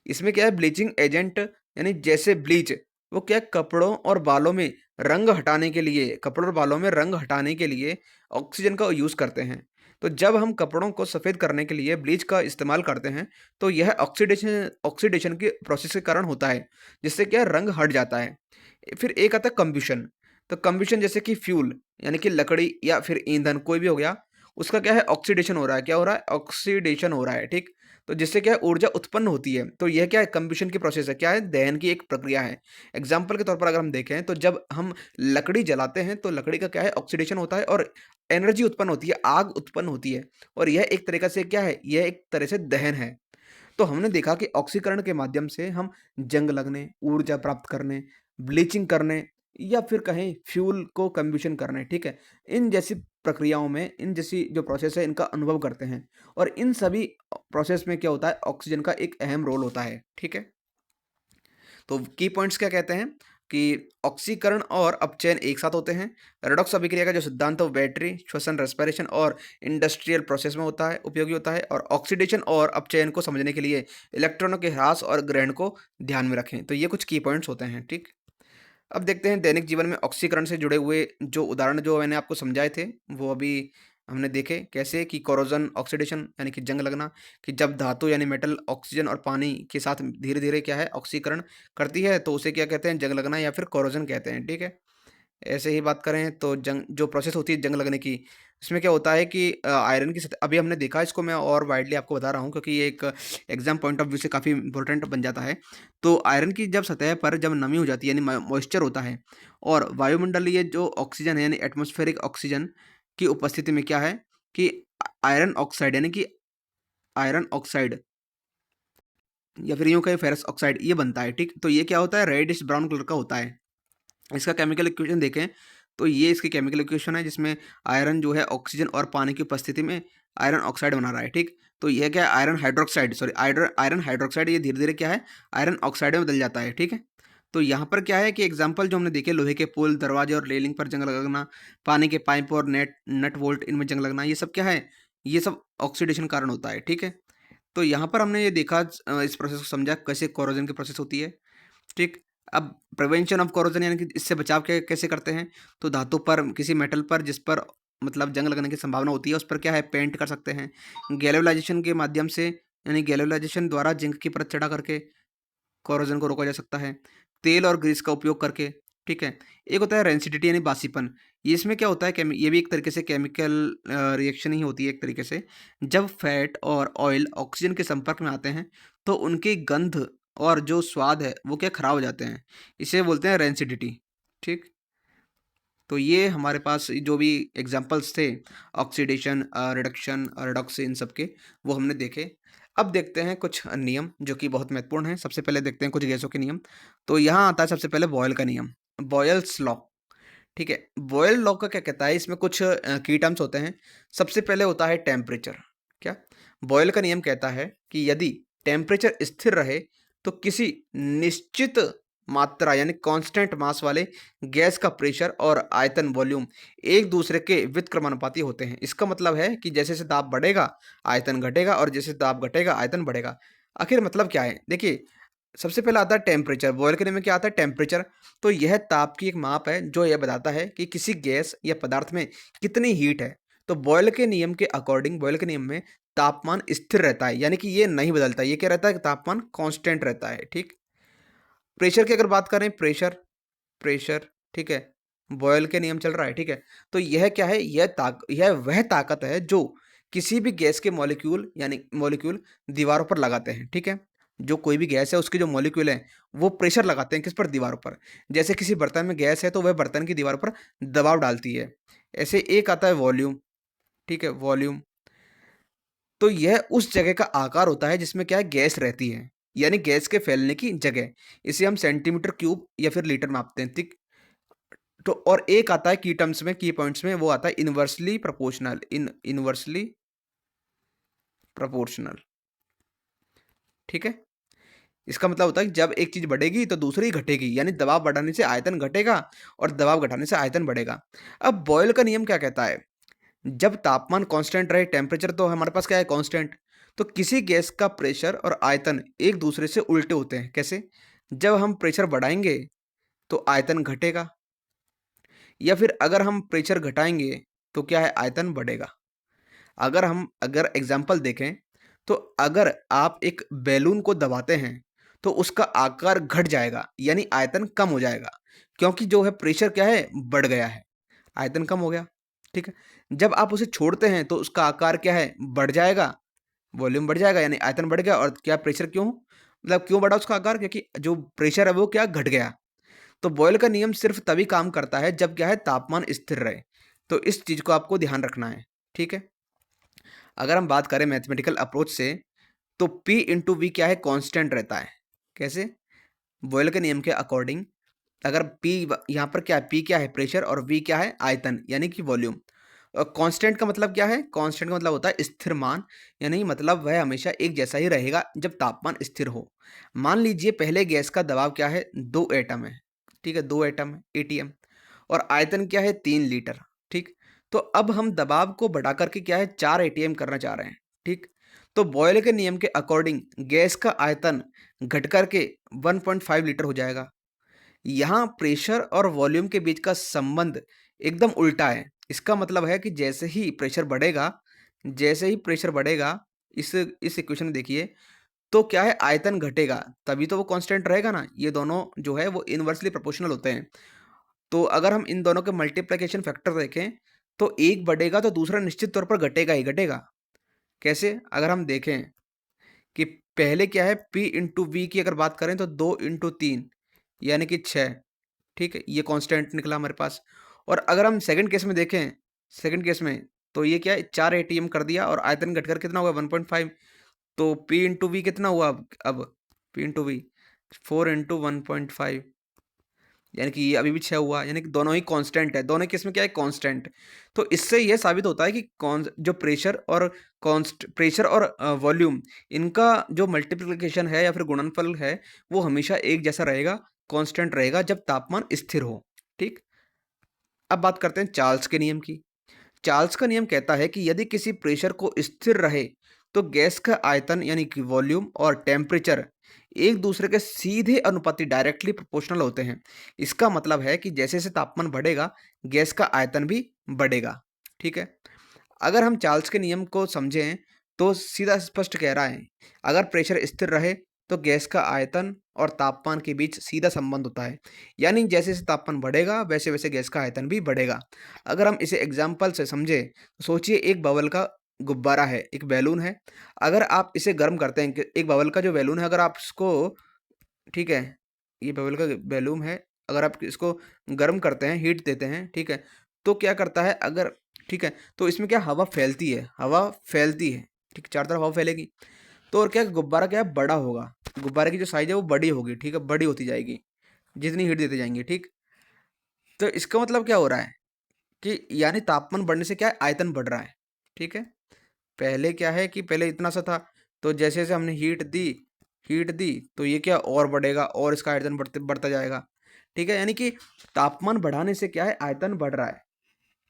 इसमें क्या है, ब्लीचिंग एजेंट यानी जैसे ब्लीच, वो क्या है, कपड़ों और बालों में रंग हटाने के लिए, कपड़ों और बालों में रंग हटाने के लिए ऑक्सीजन का यूज़ करते हैं। तो जब हम कपड़ों को सफ़ेद करने के लिए ब्लीच का इस्तेमाल करते हैं तो यह ऑक्सीडेशन ऑक्सीडेशन के प्रोसेस के कारण होता है, जिससे क्या है, रंग हट जाता है। फिर एक आता है कम्बशन, तो कम्बशन जैसे कि फ्यूल यानी कि लकड़ी या फिर ईंधन कोई भी हो गया, उसका क्या है, ऑक्सीडेशन हो रहा है, क्या हो रहा है, ऑक्सीडेशन हो रहा है, ठीक? तो जिससे क्या है, ऊर्जा उत्पन्न होती है, तो यह क्या है, कम्बशन की प्रोसेस है, क्या है, दहन की एक प्रक्रिया है। एग्जाम्पल के तौर पर अगर हम देखें तो जब हम लकड़ी जलाते हैं तो लकड़ी का क्या है, ऑक्सीडेशन होता है और एनर्जी उत्पन्न होती है, आग उत्पन्न होती है, और यह एक तरीका से क्या है, यह एक तरह से दहन है। तो हमने देखा कि ऑक्सीकरण के माध्यम से हम जंग लगने, ऊर्जा प्राप्त करने, ब्लीचिंग करने या फिर कहें फ्यूल को कम्बशन करने, ठीक है? इन जैसी प्रक्रियाओं में, इन जैसी जो प्रोसेस है इनका अनुभव करते हैं, और इन सभी प्रोसेस में क्या होता है, ऑक्सीजन का एक अहम रोल होता है, ठीक है? तो की पॉइंट्स क्या कहते हैं, कि ऑक्सीकरण और अपचयन एक साथ होते हैं। रेडॉक्स अभिक्रिया का जो सिद्धांत है वो बैटरी, श्वसन, रेस्पिरेशन और इंडस्ट्रियल प्रोसेस में होता है, उपयोगी होता है। और ऑक्सीडेशन और अपचयन को समझने के लिए इलेक्ट्रॉनों के ह्रास और ग्रहण को ध्यान में रखें। तो ये कुछ की पॉइंट्स होते हैं, ठीक। अब देखते हैं दैनिक जीवन में ऑक्सीकरण से जुड़े हुए जो उदाहरण जो मैंने आपको समझाए थे, वो अभी हमने देखे कैसे कि कोरोजन ऑक्सीडेशन यानी कि जंग लगना, कि जब धातु यानी मेटल ऑक्सीजन और पानी के साथ धीरे-धीरे क्या है ऑक्सीकरण करती है, तो उसे क्या कहते हैं, जंग लगना या फिर कोरोजन कहते हैं, ठीक है। ऐसे ही बात करें तो जंग जो प्रोसेस होती है जंग लगने की, इसमें क्या होता है कि आयरन की सतह अभी हमने देखा, इसको मैं और वाइडली आपको बता रहा हूँ क्योंकि ये एक एग्जाम पॉइंट ऑफ व्यू से काफ़ी इंपॉर्टेंट बन जाता है। तो आयरन की जब सतह पर जब नमी हो जाती है यानी मॉइस्चर होता है और वायुमंडलीय जो ऑक्सीजन है यानी एटमॉस्फेरिक ऑक्सीजन की उपस्थिति में क्या है कि आयरन ऑक्साइड यानी कि आयरन ऑक्साइड या फिर यूँ कहें फेरस ऑक्साइड ये बनता है, ठीक। तो ये क्या होता है, रेडिश ब्राउन कलर का होता है। इसका केमिकल इक्वेशन देखें तो ये इसकी केमिकल इक्वेशन है जिसमें आयरन जो है ऑक्सीजन और पानी की उपस्थिति में आयरन ऑक्साइड बना रहा है, ठीक। तो यह क्या है, iron hydroxide, sorry iron hydroxide, ये धीरे धीरे क्या है आयरन ऑक्साइड में बदल जाता है, ठीक है। तो यहाँ पर क्या है कि एग्जाम्पल जो हमने देखे, लोहे के पुल, दरवाजे और रेलिंग पर जंग लगना, पानी के पाइप और नट बोल्ट इनमें जंग लगना, ये सब क्या है, ये सब ऑक्सीडेशन कारण होता है, ठीक है। तो यहाँ पर हमने ये देखा, इस प्रोसेस को समझा कैसे कोरोजन की प्रोसेस होती है, ठीक। अब प्रिवेंशन ऑफ कोरोजन यानी कि इससे बचाव कैसे करते हैं, तो धातु पर, किसी मेटल पर जिस पर मतलब जंग लगने की संभावना होती है उस पर क्या है पेंट कर सकते हैं। गैल्वेनाइजेशन के माध्यम से यानी गैल्वेनाइजेशन द्वारा जिंक की परत चढ़ा करके कोरोजन को रोका जा सकता है। तेल और ग्रीस का उपयोग करके, ठीक है। एक होता है रेंसिडिटी यानी बासीपन, ये इसमें क्या होता है, ये भी एक तरीके से केमिकल रिएक्शन ही होती है एक तरीके से। जब फैट और ऑयल ऑक्सीजन के संपर्क में आते हैं तो उनकी गंध और जो स्वाद है वो क्या खराब हो जाते हैं, इसे बोलते हैं रेंसिडिटी, ठीक। तो ये हमारे पास जो भी एग्जांपल्स थे ऑक्सीडेशन, रिडक्शन, रिडॉक्स, इन सब के, वो हमने देखे। अब देखते हैं कुछ नियम जो कि बहुत महत्वपूर्ण हैं। सबसे पहले देखते हैं कुछ गैसों के नियम। तो यहाँ आता है सबसे पहले बॉयल का नियम, बॉयल्स लॉ, ठीक है। बॉयल लॉ का क्या कहता है, इसमें कुछ की टर्म्स होते हैं। सबसे पहले होता है टेम्परेचर। क्या, बॉयल का नियम कहता है कि यदि टेम्परेचर स्थिर रहे तो किसी निश्चित मात्रा यानी कांस्टेंट मास वाले गैस का प्रेशर और आयतन वॉल्यूम एक दूसरे के व्युत्क्रमानुपाती होते हैं। इसका मतलब है कि जैसे जैसे दाब बढ़ेगा आयतन घटेगा और जैसे दाब घटेगा आयतन बढ़ेगा। आखिर मतलब क्या है, देखिए सबसे पहला आता है टेम्परेचर। बॉयल करने में क्या आता है, टेम्परेचर। तो यह ताप की एक माप है जो यह बताता है कि किसी गैस या पदार्थ में कितनी हीट है। तो बॉयल के नियम के अकॉर्डिंग, बॉयल के नियम में तापमान स्थिर रहता है यानी कि ये नहीं बदलता। ये क्या रहता है कि तापमान कांस्टेंट रहता है, ठीक। प्रेशर की अगर बात करें, प्रेशर, प्रेशर, ठीक है, बॉयल के नियम चल रहा है, ठीक है। तो यह क्या है, यह वह ताकत है जो किसी भी गैस के मॉलिक्यूल यानी मॉलिक्यूल दीवारों पर लगाते हैं, ठीक है। जो कोई भी गैस है उसके जो मॉलिक्यूल हैं वो प्रेशर लगाते हैं किस पर, दीवारों पर। जैसे किसी बर्तन में गैस है तो वह बर्तन की दीवार पर दबाव डालती है। ऐसे एक आता है वॉल्यूम, ठीक है, वॉल्यूम। तो यह उस जगह का आकार होता है जिसमें क्या है गैस रहती है, यानी गैस के फैलने की जगह। इसे हम सेंटीमीटर क्यूब या फिर लीटर मापते हैं, ठीक। तो और एक आता है की टर्म्स में, की पॉइंट्स में, वो आता है इनवर्सली प्रोपोर्शनल, इनवर्सली प्रोपोर्शनल, ठीक है। इसका मतलब होता है कि जब एक चीज बढ़ेगी तो दूसरी घटेगी, यानी दबाव बढ़ाने से आयतन घटेगा और दबाव घटाने से आयतन बढ़ेगा। अब बॉयल का नियम क्या कहता है, जब तापमान कांस्टेंट रहे, टेम्परेचर तो हमारे पास क्या है कांस्टेंट, तो किसी गैस का प्रेशर और आयतन एक दूसरे से उल्टे होते हैं। कैसे, जब हम प्रेशर बढ़ाएंगे तो आयतन घटेगा, या फिर अगर हम प्रेशर घटाएंगे तो क्या है आयतन बढ़ेगा। अगर एग्जाम्पल देखें तो अगर आप एक बैलून को दबाते हैं तो उसका आकार घट जाएगा यानी आयतन कम हो जाएगा, क्योंकि जो है प्रेशर क्या है बढ़ गया है, आयतन कम हो गया, ठीक है। जब आप उसे छोड़ते हैं तो उसका आकार क्या है बढ़ जाएगा, वॉल्यूम बढ़ जाएगा यानी आयतन बढ़ गया। और क्या प्रेशर क्यों, मतलब क्यों बढ़ा उसका आकार, क्योंकि जो प्रेशर है वो क्या घट गया। तो बॉयल का नियम सिर्फ तभी काम करता है जब क्या है तापमान स्थिर रहे। तो इस चीज को आपको ध्यान रखना है, ठीक है। अगर हम बात करें मैथमेटिकल अप्रोच से तो P इंटू वी क्या है कांस्टेंट रहता है। कैसे, बॉयल के नियम के अकॉर्डिंग अगर P यहाँ पर क्या है, P क्या है प्रेशर और V क्या है आयतन यानी कि वॉल्यूम। और कांस्टेंट का मतलब क्या है, कांस्टेंट का मतलब होता है स्थिर मान, यानी मतलब वह हमेशा एक जैसा ही रहेगा जब तापमान स्थिर हो। मान लीजिए पहले गैस का दबाव क्या है 2 एटम है, ठीक है, 2 एटम है, एटीएम, और आयतन क्या है 3 लीटर, ठीक। तो अब हम दबाव को बढ़ा करके क्या है 4 एटीएम करना चाह रहे हैं, ठीक। तो बॉयल के नियम के अकॉर्डिंग गैस का आयतन घट करके 1.5 लीटर हो जाएगा। यहाँ प्रेशर और वॉल्यूम के बीच का संबंध एकदम उल्टा है। इसका मतलब है कि जैसे ही प्रेशर बढ़ेगा, इस इक्वेशन में देखिए, तो क्या है आयतन घटेगा, तभी तो वो कांस्टेंट रहेगा ना। ये दोनों जो है वो इनवर्सली प्रोपोर्शनल होते हैं। तो अगर हम इन दोनों के मल्टीप्लिकेशन फैक्टर देखें, तो एक बढ़ेगा तो दूसरा निश्चित तौर पर घटेगा ही घटेगा। कैसे? अगर हम देखें कि पहले क्या है P इंटू वी की अगर बात करें तो 2 इंटू 3 यानी कि 6, ठीक है? ये कांस्टेंट निकला हमारे पास। और अगर हम सेकंड केस में देखें, सेकंड केस में तो ये क्या है 4 एटीएम कर दिया और आयतन घटकर कितना हुआ 1.5। तो P इंटू वी कितना हुआ अब P इंटू वी 4 इंटू 1.5 यानी कि ये अभी भी 6 हुआ, यानी कि दोनों ही कांस्टेंट है। दोनों केस में क्या है कांस्टेंट। तो इससे ये साबित होता है कि कौन जो प्रेशर और वॉल्यूम, इनका जो मल्टीप्लिकेशन है या फिर गुणनफल है, वो हमेशा एक जैसा रहेगा, कांस्टेंट रहेगा जब तापमान स्थिर हो, ठीक। अब बात करते हैं चार्ल्स के नियम की। चार्ल्स का नियम कहता है कि यदि किसी प्रेशर को स्थिर रहे तो गैस का आयतन यानी कि वॉल्यूम और टेम्परेचर एक दूसरे के सीधे अनुपाती, डायरेक्टली प्रोपोर्शनल होते हैं। इसका मतलब है कि जैसे जैसे तापमान बढ़ेगा गैस का आयतन भी बढ़ेगा, ठीक है। अगर हम चार्ल्स के नियम को समझें तो सीधा स्पष्ट कह रहा है, अगर प्रेशर स्थिर रहे तो गैस का आयतन और तापमान के बीच सीधा संबंध होता है। यानी जैसे जैसे तापमान बढ़ेगा वैसे वैसे गैस का आयतन भी बढ़ेगा। अगर हम इसे एग्जाम्पल से समझें तो सोचिए एक बबल का गुब्बारा है, एक बैलून है। अगर आप इसे गर्म करते हैं, एक बबल का जो बैलून है, अगर आप इसको, ठीक है, ये बबल का बैलून है, अगर आप इसको गर्म करते हैं, हीट देते हैं, ठीक है, तो क्या करता है अगर, ठीक है, तो इसमें क्या हवा फैलती है, हवा फैलती है, ठीक, चारों तरफ हवा फैलेगी। तो और क्या गुब्बारा क्या है बड़ा होगा, गुब्बारे की जो साइज है वो बड़ी होगी, ठीक है, बड़ी होती जाएगी जितनी हीट देते जाएंगे, ठीक। तो इसका मतलब क्या हो रहा है कि यानी तापमान बढ़ने से क्या है आयतन बढ़ रहा है, ठीक है। पहले क्या है कि पहले इतना सा था, तो जैसे जैसे हमने हीट दी तो ये क्या और बढ़ेगा और इसका आयतन बढ़ते बढ़ता जाएगा, ठीक है। यानी कि तापमान बढ़ाने से क्या है आयतन बढ़ रहा है।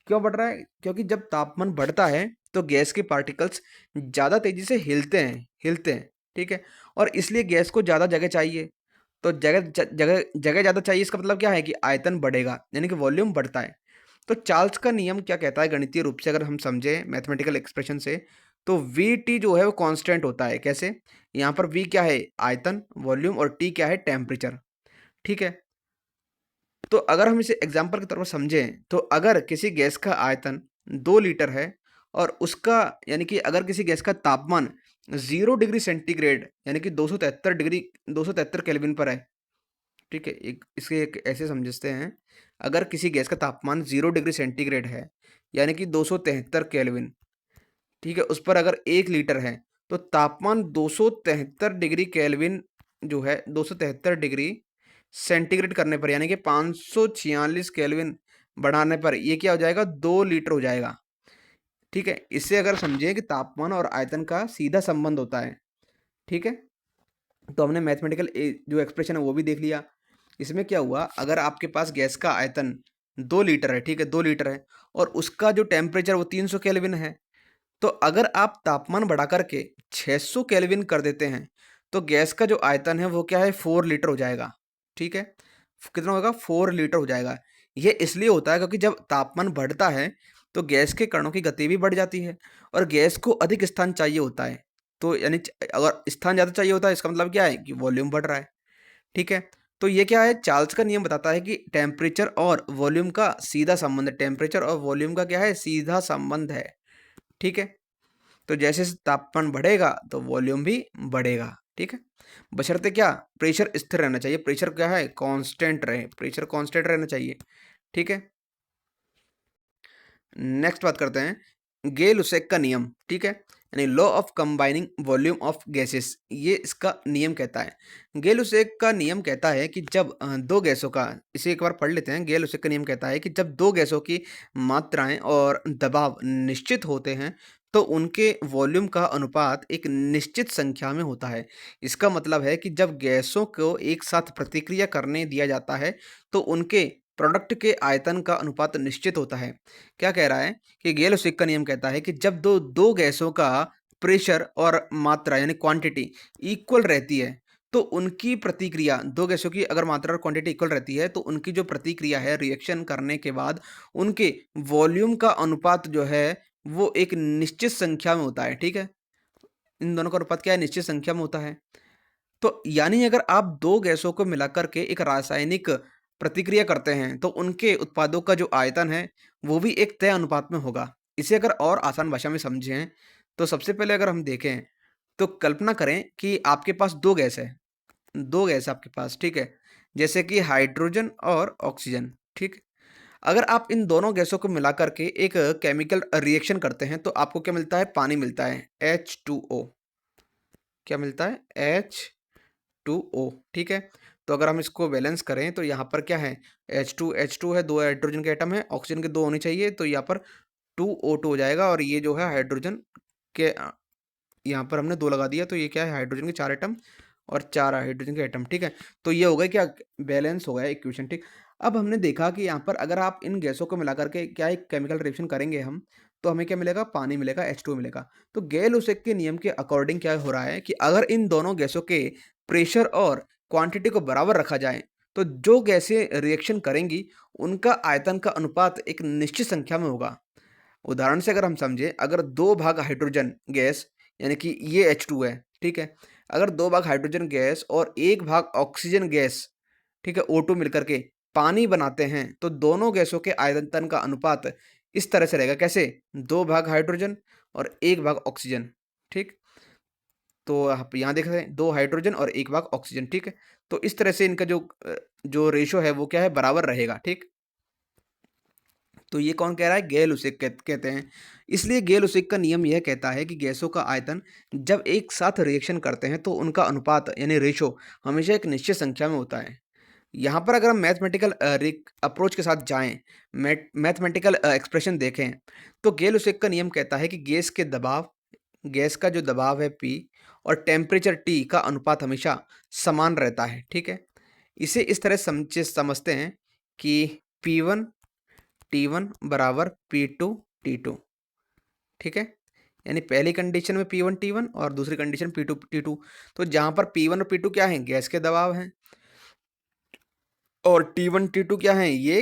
क्यों बढ़ रहा है? क्योंकि जब तापमान बढ़ता है तो गैस के पार्टिकल्स ज़्यादा तेजी से हिलते हैं, ठीक है। और इसलिए गैस को ज़्यादा जगह चाहिए। तो जगह ज़्यादा चाहिए, इसका मतलब क्या है कि आयतन बढ़ेगा, यानी कि वॉल्यूम बढ़ता है। तो चार्ल्स का नियम क्या कहता है गणितीय रूप से अगर हम समझें मैथमेटिकल एक्सप्रेशन से, तो वी टी जो है वो कांस्टेंट होता है। कैसे? यहाँ पर वी क्या है आयतन, वॉल्यूम, और टी क्या है टेम्परेचर, ठीक है। तो अगर हम इसे एग्जाम्पल के तौर पर समझें, तो अगर किसी गैस का आयतन 2 लीटर है और उसका, यानी कि अगर किसी गैस का तापमान 0 डिग्री सेंटीग्रेड यानी कि 273 केल्विन पर है, ठीक है। एक ऐसे समझते हैं, अगर किसी गैस का तापमान 0 डिग्री सेंटीग्रेड है यानी कि 273 केल्विन, ठीक है, उस पर अगर 1 लीटर है, तो तापमान 273 डिग्री केल्विन जो है 273 डिग्री सेंटीग्रेड करने पर यानी कि 546 केल्विन बढ़ाने पर ये क्या हो जाएगा 2 लीटर हो जाएगा, ठीक है। इससे अगर समझें कि तापमान और आयतन का सीधा संबंध होता है, ठीक है। तो हमने मैथमेटिकल जो एक्सप्रेशन है वो भी देख लिया। इसमें क्या हुआ, अगर आपके पास गैस का आयतन 2 लीटर है, ठीक है, 2 लीटर है, और उसका जो टेम्परेचर वो 300 केल्विन है, तो अगर आप तापमान बढ़ा करके 600 केल्विन कर देते हैं, तो गैस का जो आयतन है वो क्या है 4 लीटर हो जाएगा, ठीक है। कितना होगा 4 लीटर हो जाएगा। ये इसलिए होता है क्योंकि जब तापमान बढ़ता है तो गैस के कणों की गति भी बढ़ जाती है और गैस को अधिक स्थान चाहिए होता है। तो यानी अगर स्थान ज़्यादा चाहिए होता है, इसका मतलब क्या है कि वॉल्यूम बढ़ रहा है, ठीक है। तो ये क्या है चार्ल्स का नियम बताता है कि टेम्परेचर और वॉल्यूम का सीधा संबंध है, टेम्परेचर और वॉल्यूम का क्या है सीधा संबंध है, ठीक है। तो जैसे जैसे तापमान बढ़ेगा तो वॉल्यूम भी बढ़ेगा, ठीक है। बशर्ते क्या प्रेशर स्थिर रहना चाहिए, प्रेशर क्या है कांस्टेंट रहे, प्रेशर कांस्टेंट रहना चाहिए, ठीक है। नेक्स्ट बात करते हैं गेल-लुसेक का नियम, ठीक है, यानी law of combining volume of gases, ये इसका नियम कहता है। गेल-लुसेक का नियम कहता है कि जब दो गैसों का, इसे एक बार पढ़ लेते हैं। गेल-लुसेक का नियम कहता है कि जब दो गैसों की मात्राएं और दबाव निश्चित होते हैं तो उनके वॉल्यूम का अनुपात एक निश्चित संख्या में होता है। इसका मतलब है कि जब गैसों को एक साथ प्रतिक्रिया करने दिया जाता है, तो उनके प्रोडक्ट के आयतन का अनुपात निश्चित होता है। क्या कह रहा है कि गेल-लेविक का नियम कहता है कि जब दो गैसों का प्रेशर और मात्रा यानी क्वांटिटी इक्वल रहती है, तो उनकी प्रतिक्रिया 2 गैसों की अगर मात्रा और क्वांटिटी इक्वल रहती है, तो उनकी जो प्रतिक्रिया है रिएक्शन करने के बाद, उनके वॉल्यूम का अनुपात जो है, वो एक निश्चित संख्या में होता है, ठीक है? इन दोनों का अनुपात क्या है? निश्चित संख्या में होता है। तो यानी अगर आप 2 गैसों को मिलाकर के एक रासायनिक प्रतिक्रिया करते हैं, तो उनके उत्पादों का जो आयतन है, वो भी एक तय अनुपात में होगा। इसे अगर और आसान भाषा में समझें, तो सबसे पहले अगर हम देखें, तो कल्पना करें कि आपके पास 2 गैस है। 2 गैस है आपके पास, ठीक है? जैसे कि हाइड्रोजन और ऑक्सीजन, ठीक? अगर आप इन दोनों गैसों को मिलाकर के एक केमिकल रिएक्शन करते हैं, तो आपको क्या मिलता है? पानी मिलता है, H2O। क्या मिलता है? H2O, ठीक है? तो अगर हम इसको बैलेंस करें, तो यहाँ पर क्या है? H2 है, 2 हाइड्रोजन के एटम हैं, ऑक्सीजन के 2 होने चाहिए, तो यहाँ पर 2O2 हो जाएगा और ये जो है हाइड्रोजन के यहाँ पर हमने 2 लगा दिया, तो ये क्या है? हाइड्रोजन के 4 एटम और 4 हाइड्रोजन के एटम, ठीक है? तो ये हो गया क्या? बैलेंस हो गया इक्वेशन, ठीक? अब हमने देखा कि यहाँ पर अगर आप इन गैसों को मिलाकर के क्या एक केमिकल रिएक्शन करेंगे हम, तो हमें क्या मिलेगा? पानी मिलेगा, H2O मिलेगा। तो गेल-लेविक के नियम के अकॉर्डिंग क्या हो रहा है कि अगर इन दोनों गैसों के प्रेशर और क्वांटिटी को बराबर रखा जाए, तो जो गैसें रिएक्शन करेंगी, उनका आयतन का अनुपात एक निश्चित संख्या में होगा। उदाहरण से अगर हम समझें, अगर 2 भाग हाइड्रोजन गैस यानी कि ये H2 है, ठीक है? अगर 2 भाग हाइड्रोजन गैस और 1 भाग ऑक्सीजन गैस, ठीक है, O2 मिलकर के पानी बनाते हैं, तो दोनों गैसों के आयतन का अनुपात इस तरह से रहेगा, कैसे? 2 भाग हाइड्रोजन और 1 भाग ऑक्सीजन, ठीक? तो आप यहाँ देख रहे हैं 2 हाइड्रोजन और 1 भाग ऑक्सीजन, ठीक है? तो इस तरह से इनका जो रेशो है वो क्या है? बराबर रहेगा, ठीक? तो ये कौन कह रहा है? गेल-लेविक कहते हैं। इसलिए गेल-लेविक का नियम यह कहता है कि गैसों का आयतन जब एक साथ रिएक्शन करते हैं, तो उनका अनुपात यानी रेशो हमेशा एक निश्चित संख्या में होता है। यहाँ पर अगर हम मैथमेटिकल अप्रोच के साथ जाएँ, मैथमेटिकल एक्सप्रेशन देखें, तो गेल-लेविक का नियम कहता है कि गैस का जो दबाव है P और टेम्परेचर T का अनुपात हमेशा समान रहता है, ठीक है? इसे इस तरह समझते हैं कि P1 T1 बराबर P2 T2, ठीक है? यानी पहली कंडीशन में P1 T1 और दूसरी कंडीशन P2 T2। तो जहाँ पर P1 और P2 क्या हैं? गैस के दबाव हैं और T1 T2 क्या हैं? ये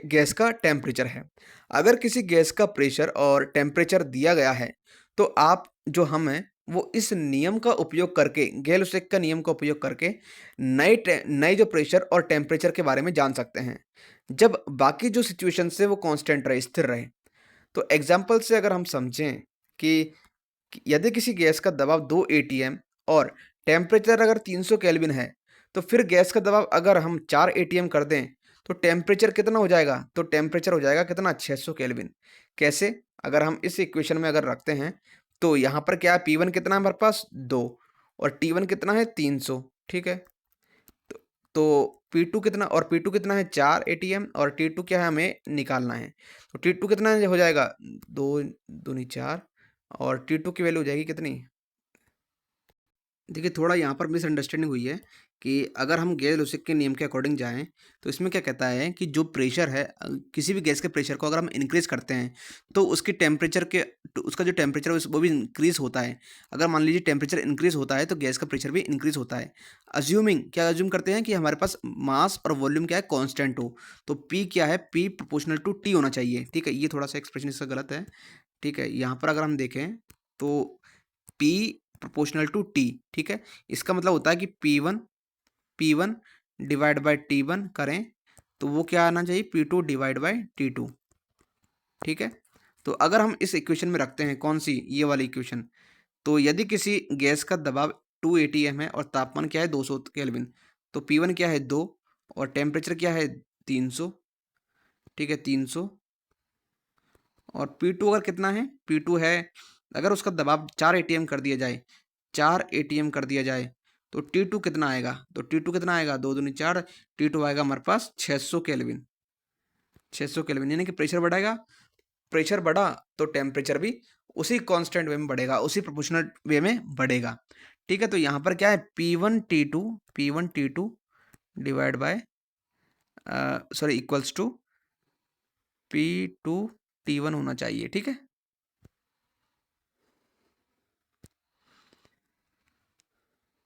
गैस का टेम्परेचर है। अगर किसी गैस का प्रेशर और टेम्परेचर दिया गया है, तो आप जो हम हैं, वो इस नियम का उपयोग करके, गेल-लेविक का नियम का उपयोग करके नए जो प्रेशर और टेम्परेचर के बारे में जान सकते हैं, जब बाकी जो सिचुएशंस है वो कांस्टेंट रहे, स्थिर रहे। तो एग्ज़ाम्पल से अगर हम समझें कि यदि किसी गैस का दबाव 2 एटीएम और टेम्परेचर अगर 300 केल्विन है, तो फिर गैस का दबाव अगर हम 4 एटीएम कर दें, तो टेम्परेचर कितना हो जाएगा? तो टेम्परेचर हो जाएगा कितना? 600 केल्विन। कैसे? अगर हम इस इक्वेशन में अगर रखते हैं, तो यहाँ पर क्या है? P1 कितना है हमारे पास? 2 और T1 कितना है? 300, ठीक है? तो P2 कितना और P2 कितना है? 4 एटीएम और T2 क्या है? हमें निकालना है। तो T2 कितना हो जाएगा? 2 दूनी 4 और T2 की वैल्यू हो जाएगी कितनी? देखिए, थोड़ा यहाँ पर मिसअंडरस्टैंडिंग हुई है कि अगर हम गेल-लेविक के नियम के अकॉर्डिंग जाएँ, तो इसमें क्या कहता है कि जो प्रेशर है किसी भी गैस के प्रेशर को अगर हम इंक्रीज़ करते हैं, तो उसके टेम्परेचर के तो उसका जो टेम्परेचर है वो भी इंक्रीज़ होता है। अगर मान लीजिए टेम्परेचर इंक्रीज़ होता है, तो गैस का प्रेशर भी इंक्रीज़ होता है। क्या अज़्यूम करते हैं कि हमारे पास मास और वॉल्यूम क्या है? कांस्टेंट हो। तो P क्या है? P प्रोपोर्शनल टू T होना चाहिए, ठीक है? ये थोड़ा-सा एक्सप्रेशन इसका गलत है, ठीक है? यहाँ पर अगर हम देखें, तो P प्रोपोर्शनल टू T, ठीक है? इसका मतलब होता है कि P1 डिवाइड बाय T1 करें, तो वो क्या आना चाहिए? P2 डिवाइड बाय T2, ठीक है? तो अगर हम इस इक्वेशन में रखते हैं, कौन-सी? ये वाली इक्वेशन, तो यदि किसी गैस का दबाव 2 एटीएम है और तापमान क्या है? 200 केल्विन, तो P1 क्या है? 2 और टेम्परेचर क्या है? 300, ठीक है? 300 और P2 अगर कितना है? P2 है, अगर उसका दबाव 4 एटीएम कर दिया जाए, 4 एटीएम कर दिया जाए, तो T2 कितना आएगा? तो T2 कितना आएगा? 2 दूनी 4, T2 आएगा हमारे पास 600 केल्विन। 600 केल्विन यानी कि प्रेशर बढ़ेगा, प्रेशर बढ़ा तो टेम्परेचर भी उसी कांस्टेंट वे में बढ़ेगा, उसी प्रोपोर्शनल वे में बढ़ेगा। ठीक है, तो यहाँ पर क्या है P1T2 divide by sorry equals to P2T1 होना चाहिए। ठीक है,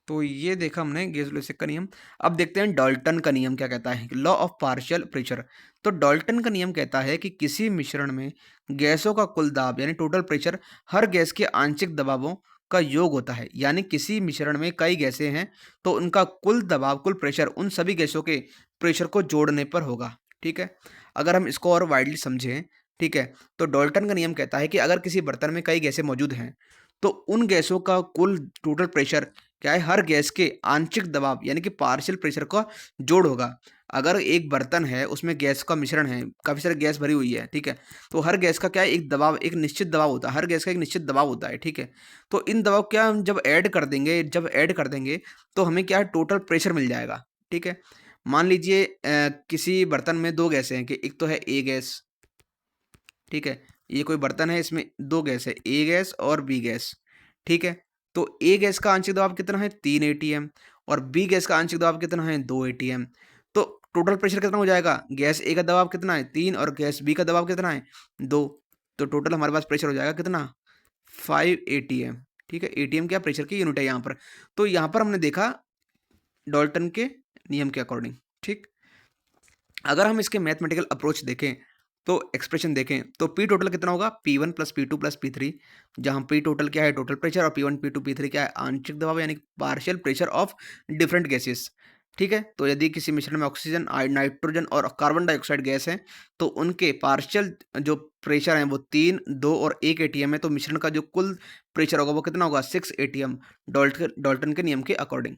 तो ये देखा हमने गेज-लुइस का नियम। अब देखते हैं डाल्टन का नियम क्या कहता है, लॉ ऑफ पार्शियल प्रेशर। तो डाल्टन का नियम कहता है कि किसी मिश्रण में गैसों का कुल दाब यानी टोटल प्रेशर हर गैस के आंशिक दबावों का योग होता है। यानी किसी मिश्रण में कई गैसें हैं तो उनका कुल दबाव, कुल प्रेशर उन सभी गैसों के प्रेशर को जोड़ने पर होगा। ठीक है, अगर हम इसको और वाइडली समझें, ठीक है, तो डाल्टन का नियम कहता है कि अगर किसी बर्तन में कई गैसें मौजूद हैं तो उन गैसों का कुल टोटल प्रेशर क्या है, हर गैस के आंशिक दबाव यानी कि पार्शियल प्रेशर का जोड़ होगा। अगर एक बर्तन है, उसमें गैस का मिश्रण है, काफ़ी सारी गैस भरी हुई है, ठीक है? तो हर गैस का क्या है, एक दबाव, एक निश्चित दबाव होता है, हर गैस का एक निश्चित दबाव होता है, ठीक है? तो इन दबाव क्या हम जब ऐड कर देंगे, तो हमें क्या है, टोटल प्रेशर मिल जाएगा, ठीक है? मान लीजिए किसी बर्तन में 2 गैसें हैं कि एक तो है ए गैस, ठीक है? ये कोई बर्तन है, इसमें 2 गैस है, ए गैस और बी गैस, ठीक है? तो ए गैस का आंशिक दबाव कितना है 3 एटीएम और बी गैस का आंशिक दबाव कितना है 2 एटीएम। तो टोटल प्रेशर कितना हो जाएगा? गैस ए का दबाव कितना है 3 और गैस बी का दबाव कितना है 2। तो टोटल हमारे पास प्रेशर हो जाएगा कितना 5 एटीएम। ठीक है, एटीएम क्या प्रेशर की यूनिट है यहाँ पर। तो यहाँ पर हमने देखा डाल्टन के नियम के अकॉर्डिंग। ठीक, अगर हम इसके मैथमेटिकल अप्रोच देखें तो एक्सप्रेशन देखें तो पी टोटल कितना होगा P1 plus P2 plus P3, जहाँ पी टोटल क्या है टोटल प्रेशर और P1 P2 P3 क्या है आंशिक दबाव यानी partial pressure of different gases. ठीक है, तो यदि किसी मिश्रण में ऑक्सीजन, नाइट्रोजन और कार्बन डाइऑक्साइड गैस है तो उनके पार्शियल जो प्रेशर हैं वो 3, 2 और 1 एटीएम है, तो मिश्रण का जो कुल प्रेशर होगा वो कितना होगा 6 एटीएम डाल्टन के नियम के अकॉर्डिंग।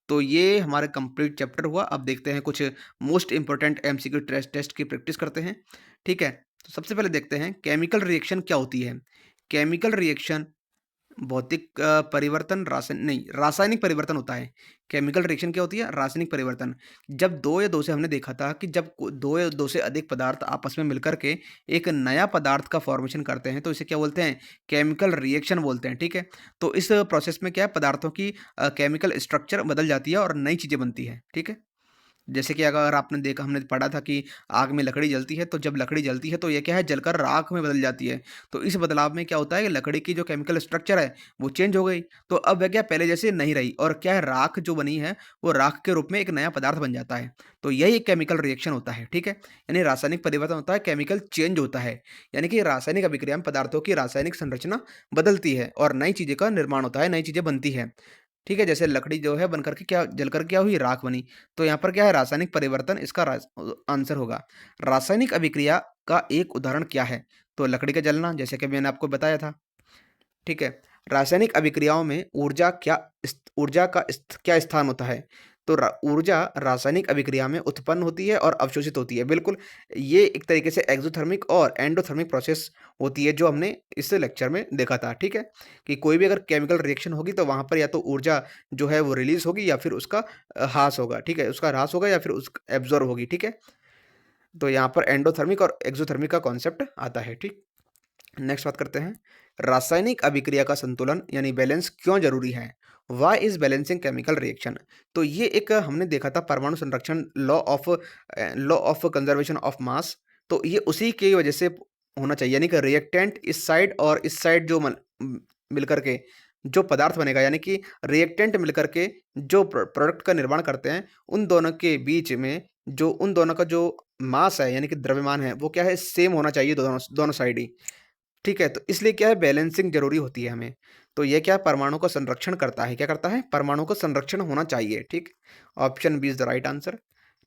तो ये हमारा कंप्लीट चैप्टर हुआ। अब देखते हैं कुछ most important MCQ test test की प्रैक्टिस करते हैं। ठीक है, तो सबसे पहले देखते हैं केमिकल रिएक्शन क्या होती है। केमिकल रिएक्शन भौतिक परिवर्तन, रासायनिक परिवर्तन होता है। केमिकल रिएक्शन क्या होती है? रासायनिक परिवर्तन। जब 2 या 2 से हमने देखा था कि जब 2 या 2 से अधिक पदार्थ आपस में मिलकर के एक नया पदार्थ का फॉर्मेशन करते हैं तो इसे क्या बोलते हैं? केमिकल रिएक्शन बोलते हैं, ठीक है? तो इस प्रोसेस में क्या है पदार्थों की केमिकल स्ट्रक्चर बदल जाती है और नई चीज़ें बनती हैं, ठीक है? जैसे कि अगर आपने देखा, हमने पढ़ा था कि आग में लकड़ी जलती है, तो जब लकड़ी जलती है तो ये क्या है जलकर राख में बदल जाती है। तो इस बदलाव में क्या होता है कि लकड़ी की जो केमिकल स्ट्रक्चर है वो चेंज हो गई। तो अब वह क्या पहले जैसे नहीं रही और क्या है राख जो बनी है वो राख के रूप में एक नया पदार्थ बन जाता है। तो यही एक केमिकल रिएक्शन होता है, ठीक है? यानी रासायनिक परिवर्तन होता है, केमिकल चेंज होता है। यानी कि रासायनिक अभिक्रिया में पदार्थों की रासायनिक संरचना बदलती है और नई चीज़ें का निर्माण होता है, नई चीज़ें बनती हैं। ठीक है, जैसे लकड़ी जो है बनकर के क्या जलकर क्या हुई राख बनी। तो यहाँ पर क्या है रासायनिक परिवर्तन इसका आंसर होगा। रासायनिक अभिक्रिया का एक उदाहरण क्या है? तो लकड़ी का जलना, जैसे कि मैंने आपको बताया था। ठीक है, रासायनिक अभिक्रियाओं में ऊर्जा का क्या स्थान होता है? तो ऊर्जा रासायनिक अभिक्रिया में उत्पन्न होती है और अवशोषित होती है। बिल्कुल, ये एक तरीके से एक्सोथर्मिक और एंडोथर्मिक प्रोसेस होती है जो हमने इस लेक्चर में देखा था। ठीक है, कि कोई भी अगर केमिकल रिएक्शन होगी तो वहाँ पर या तो ऊर्जा जो है वो रिलीज होगी या फिर उसका ह्रास होगा। ठीक है, उसका ह्रास होगा या फिर उस एब्जॉर्ब होगी। ठीक है, तो यहाँ पर एंडोथर्मिक और एक्सोथर्मिक का कॉन्सेप्ट आता है। ठीक, नेक्स्ट बात करते हैं रासायनिक अभिक्रिया का संतुलन यानी बैलेंस क्यों जरूरी है। Why is balancing chemical reaction. तो ये एक हमने देखा था परमाणु संरक्षण law of conservation of mass. तो ये उसी की वजह से होना चाहिए, यानी कि रिएक्टेंट इस साइड और इस साइड जो मिलकर के जो पदार्थ बनेगा, यानी कि रिएक्टेंट मिलकर के जो प्रोडक्ट का निर्माण करते हैं उन दोनों के बीच में जो उन दोनों का जो मास है यानी कि द्रव्यमान है वो क्या है सेम होना चाहिए दोनों दोनों साइड ही। ठीक है, तो इसलिए क्या है बैलेंसिंग ज़रूरी होती है हमें। तो ये क्या है परमाणु का संरक्षण करता है, क्या करता है? परमाणु का संरक्षण होना चाहिए, ठीक? Option B is the right answer.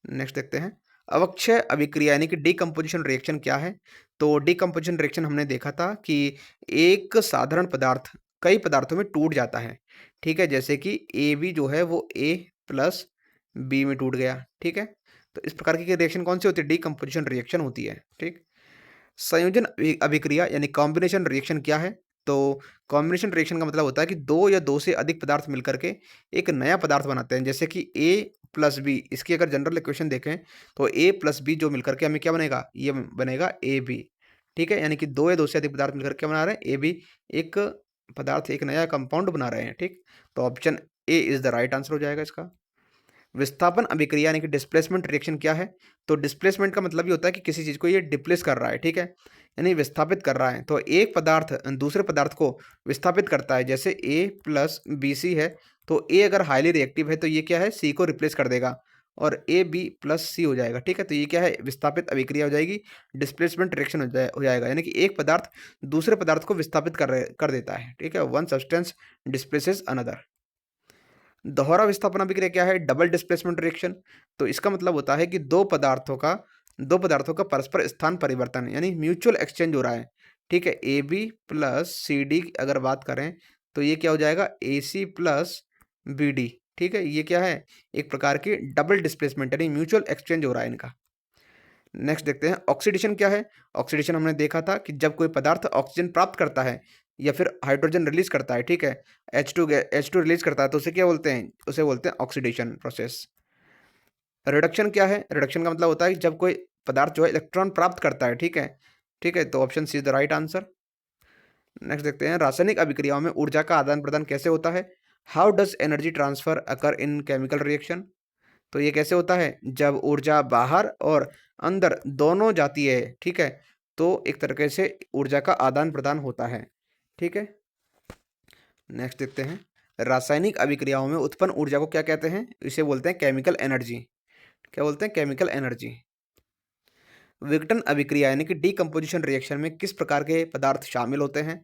Next देखते हैं, अवक्षय अभिक्रिया यानी कि डिकम्पोजिशन रिएक्शन क्या है? तो डिकम्पोजिशन रिएक्शन हमने देखा था कि एक साधारण पदार्थ कई पदार्थों में टूट जाता है, ठीक है? जैसे कि AB जो है वो A प्लस B में टूट गया, ठीक है? तो इस प्रकार की रिएक्शन कौन सी होती है? डिकम्पोजिशन रिएक्शन होती है, ठीक? संयोजन अभिक्रिया यानी कॉम्बिनेशन रिएक्शन क्या है? तो कॉम्बिनेशन रिएक्शन का मतलब होता है कि 2 या 2 से अधिक पदार्थ मिलकर के एक नया पदार्थ बनाते हैं। जैसे कि A प्लस बी, इसकी अगर जनरल इक्वेशन देखें तो A प्लस बी जो मिलकर के हमें क्या बनेगा? ये बनेगा AB, ठीक है? यानी कि 2 या 2 से अधिक पदार्थ मिलकर क्या बना रहे हैं? ए भी एक पदार्थ, एक नया कंपाउंड बना रहे हैं, ठीक? तो option A is the right answer हो जाएगा इसका। विस्थापन अभिक्रिया यानी कि डिस्प्लेसमेंट रिएक्शन क्या है? तो डिस्प्लेसमेंट का मतलब ये होता है कि किसी चीज़ को ये डिप्लेस कर रहा है, ठीक है? यानी विस्थापित कर रहा है। तो एक पदार्थ दूसरे पदार्थ को विस्थापित करता है, जैसे ए प्लस बीसी है, तो ए अगर हाईली रिएक्टिव है तो ये क्या है? सी को रिप्लेस कर देगा और ए बी प्लस सी हो जाएगा, ठीक है? तो ये क्या है? विस्थापित अभिक्रिया हो जाएगी, डिस्प्लेसमेंट रिएक्शन हो जाएगा। यानी कि एक पदार्थ दूसरे पदार्थ को विस्थापित कर देता है, ठीक है? One substance displaces another. दोहरा विस्थापन अभिक्रिया क्या है? Double displacement reaction. तो इसका मतलब होता है कि दो पदार्थों का परस्पर स्थान परिवर्तन, यानी म्यूचुअल एक्सचेंज हो रहा है, ठीक है? A B plus C D अगर बात करें तो ये क्या हो जाएगा? A C plus B D, ठीक है? ये क्या है? एक प्रकार की डबल डिस्प्लेसमेंट, यानी म्यूचुअल एक्सचेंज हो रहा है इनका। नेक्स्ट देखते हैं ऑक्सीडेशन क्या है? ऑक्सीडेशन हमने देखा था कि जब कोई पदार्थ ऑक्सीजन प्राप्त करता है या फिर हाइड्रोजन रिलीज करता है, ठीक है? H2 रिलीज करता है तो उसे क्या बोलते हैं? उसे बोलते हैं ऑक्सीडेशन प्रोसेस। रिडक्शन क्या है? रिडक्शन का मतलब होता है कि जब कोई पदार्थ जो है इलेक्ट्रॉन प्राप्त करता है, ठीक है? ठीक है, तो option C is the right answer. Next देखते हैं रासायनिक अभिक्रियाओं में ऊर्जा का आदान प्रदान कैसे होता है? How does energy transfer occur in chemical reaction? तो ये कैसे होता है? जब ऊर्जा बाहर और अंदर दोनों जाती है, ठीक है? तो एक तरीके से ऊर्जा का आदान प्रदान होता है, ठीक है? नेक्स्ट देखते हैं रासायनिक अभिक्रियाओं में उत्पन्न ऊर्जा को क्या कहते हैं? इसे बोलते हैं केमिकल एनर्जी। क्या बोलते हैं? Chemical energy. विघटन अभिक्रिया यानी कि डीकम्पोजिशन रिएक्शन में किस प्रकार के पदार्थ शामिल होते हैं?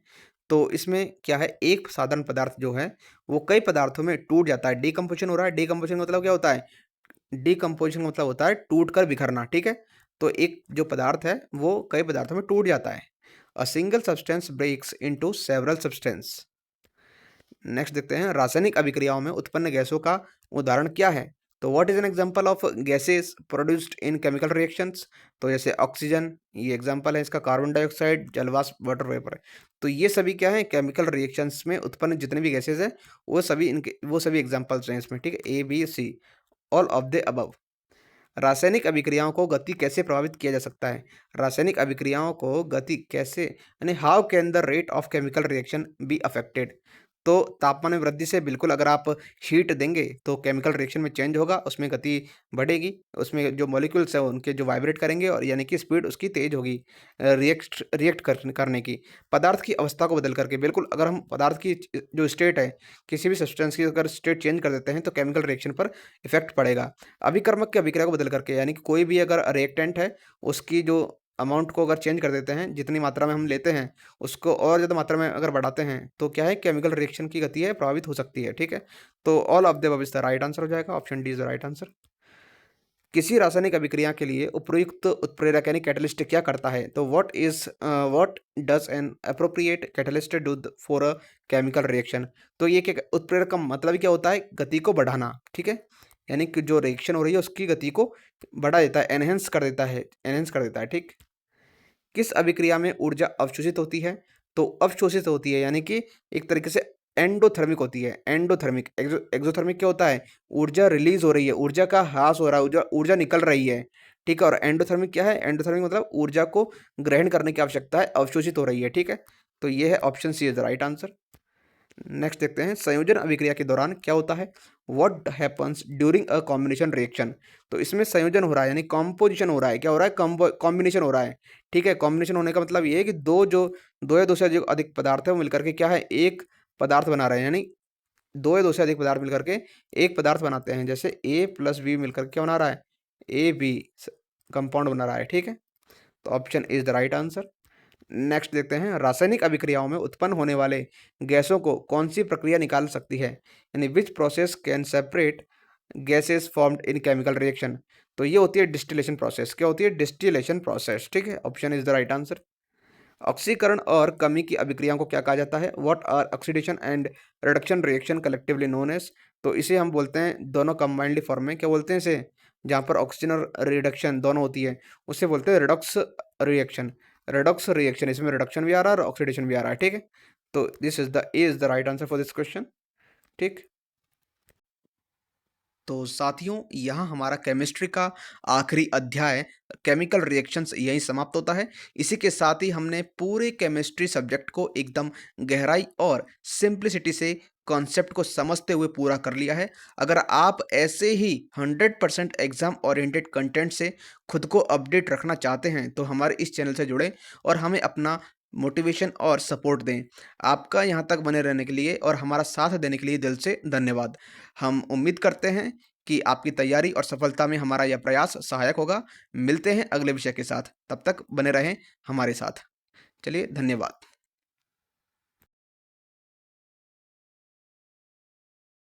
तो इसमें क्या है? एक साधारण पदार्थ जो है वो कई पदार्थों में टूट जाता है, डीकम्पोजिशन हो रहा है। डीकम्पोजिशन का मतलब क्या होता है? डीकम्पोजिशन का मतलब होता है टूट कर बिखरना, ठीक है? तो एक जो पदार्थ है वो कई पदार्थों में टूट जाता है। A single substance breaks into several substance. Next देखते हैं रासायनिक अभिक्रियाओं में उत्पन्न गैसों का उदाहरण क्या है? तो what is an example of gases produced in chemical reactions? तो जैसे ऑक्सीजन, ये एग्जांपल है इसका। कार्बन डाइऑक्साइड, जलवाष्प, वाटर वेपर। तो ये सभी क्या है? केमिकल रिएक्शंस में उत्पन्न जितने भी गैसेज हैं वो सभी एग्जांपल्स हैं इसमें, ठीक है? A B C, all of the above. रासायनिक अभिक्रियाओं को गति कैसे प्रभावित किया जा सकता है? रासायनिक अभिक्रियाओं को गति कैसे, यानी how can the rate of chemical reaction be affected? तो तापमान में वृद्धि से बिल्कुल अगर आप हीट देंगे तो केमिकल रिएक्शन में चेंज होगा, उसमें गति बढ़ेगी, उसमें जो मॉलिक्यूल्स हैं उनके जो वाइब्रेट करेंगे और यानी कि स्पीड उसकी तेज होगी करने की। पदार्थ की अवस्था को बदल करके, बिल्कुल अगर हम पदार्थ की जो स्टेट है, किसी भी सब्सटेंस की अगर स्टेट चेंज कर देते हैं तो केमिकल रिएक्शन पर इफेक्ट पड़ेगा। अभिकर्मक की अभिक्रिया को बदल करके, यानी कि कोई भी अगर रिएक्टेंट है उसकी जो अमाउंट को अगर चेंज कर देते हैं, जितनी मात्रा में हम लेते हैं उसको और ज़्यादा मात्रा में अगर बढ़ाते हैं तो क्या है? केमिकल रिएक्शन की गति है प्रभावित हो सकती है, ठीक है? तो all of the above is the right answer हो जाएगा। Option D is the right answer. किसी रासायनिक अभिक्रिया के लिए उपयुक्त उत्प्रेरक यानी कैटलिस्ट क्या करता है? तो what does N appropriate catalyst do for a chemical reaction? तो ये क्या, उत्प्रेरक का मतलब क्या होता है? गति को बढ़ाना, ठीक है? यानी कि जो रिएक्शन हो रही है उसकी गति को बढ़ा देता है, एनहेंस कर देता है, ठीक? किस अभिक्रिया में ऊर्जा अवशोषित होती है? तो अवशोषित होती है यानी कि एक तरीके से एंडोथर्मिक होती है। एंडोथर्मिक, एक्सोथर्मिक क्या होता है? ऊर्जा रिलीज हो रही है, ऊर्जा का ह्रास हो रहा है, ऊर्जा ऊर्जा निकल रही है, ठीक है? और एंडोथर्मिक क्या है? एंडोथर्मिक मतलब ऊर्जा को ग्रहण करने की आवश्यकता है, अवशोषित हो रही है, ठीक है? तो ये है option C is the right answer. Next देखते हैं संयोजन अभिक्रिया के दौरान क्या होता है? What happens during a combination reaction? तो इसमें संयोजन हो रहा है, यानी कॉम्पोजिशन हो रहा है। क्या हो रहा है? कॉम्बिनेशन हो रहा है, ठीक है? कॉम्बिनेशन होने का मतलब ये है कि दो या दो से जो अधिक पदार्थ है वो मिलकर के क्या है? एक पदार्थ बना रहे हैं, यानी दो या दो से अधिक पदार्थ मिलकर के एक पदार्थ बनाते हैं। जैसे ए प्लस बी मिलकर के क्या बना रहा है? ए बी कंपाउंड बना रहा है, ठीक है? तो option is the right answer. Next देखते हैं रासायनिक अभिक्रियाओं में उत्पन्न होने वाले गैसों को कौन सी प्रक्रिया निकाल सकती है? यानी which process can separate gases formed in chemical reaction? तो ये होती है डिस्टिलेशन प्रोसेस। क्या होती है? डिस्टिलेशन प्रोसेस, ठीक है? Option is the right answer. ऑक्सीकरण और कमी की अभिक्रियाओं को क्या कहा जाता है? What are oxidation and reduction reaction collectively known as? तो इसे हम बोलते हैं, दोनों कंबाइंडली फॉर्म में क्या बोलते हैं इसे? जहाँ पर ऑक्सीजन और रिडक्शन दोनों होती है उसे बोलते हैं रिडॉक्स रिएक्शन। रिडॉक्स रिएक्शन, इसमें रिडक्शन भी आ रहा है और ऑक्सीडेशन भी आ रहा है, ठीक है? तो this is the right answer for this question, ठीक? तो साथियों, यहाँ हमारा केमिस्ट्री का आखिरी अध्याय केमिकल रिएक्शंस यहीं समाप्त होता है। इसी के साथ ही हमने पूरे केमिस्ट्री सब्जेक्ट को एकदम गहराई और सिंप्लिसिटी से कॉन्सेप्ट को समझते हुए पूरा कर लिया है। अगर आप ऐसे ही 100% एग्ज़ाम ओरिएंटेड कंटेंट से खुद को अपडेट रखना चाहते हैं, तो हमारे इस चैनल से जुड़ें और हमें अपना मोटिवेशन और सपोर्ट दें। आपका यहाँ तक बने रहने के लिए और हमारा साथ देने के लिए दिल से धन्यवाद। हम उम्मीद करते हैं कि आपकी तैयारी और सफलता में हमारा यह प्रयास सहायक होगा। मिलते हैं अगले विषय के साथ, तब तक बने रहें हमारे साथ। चलिए धन्यवाद।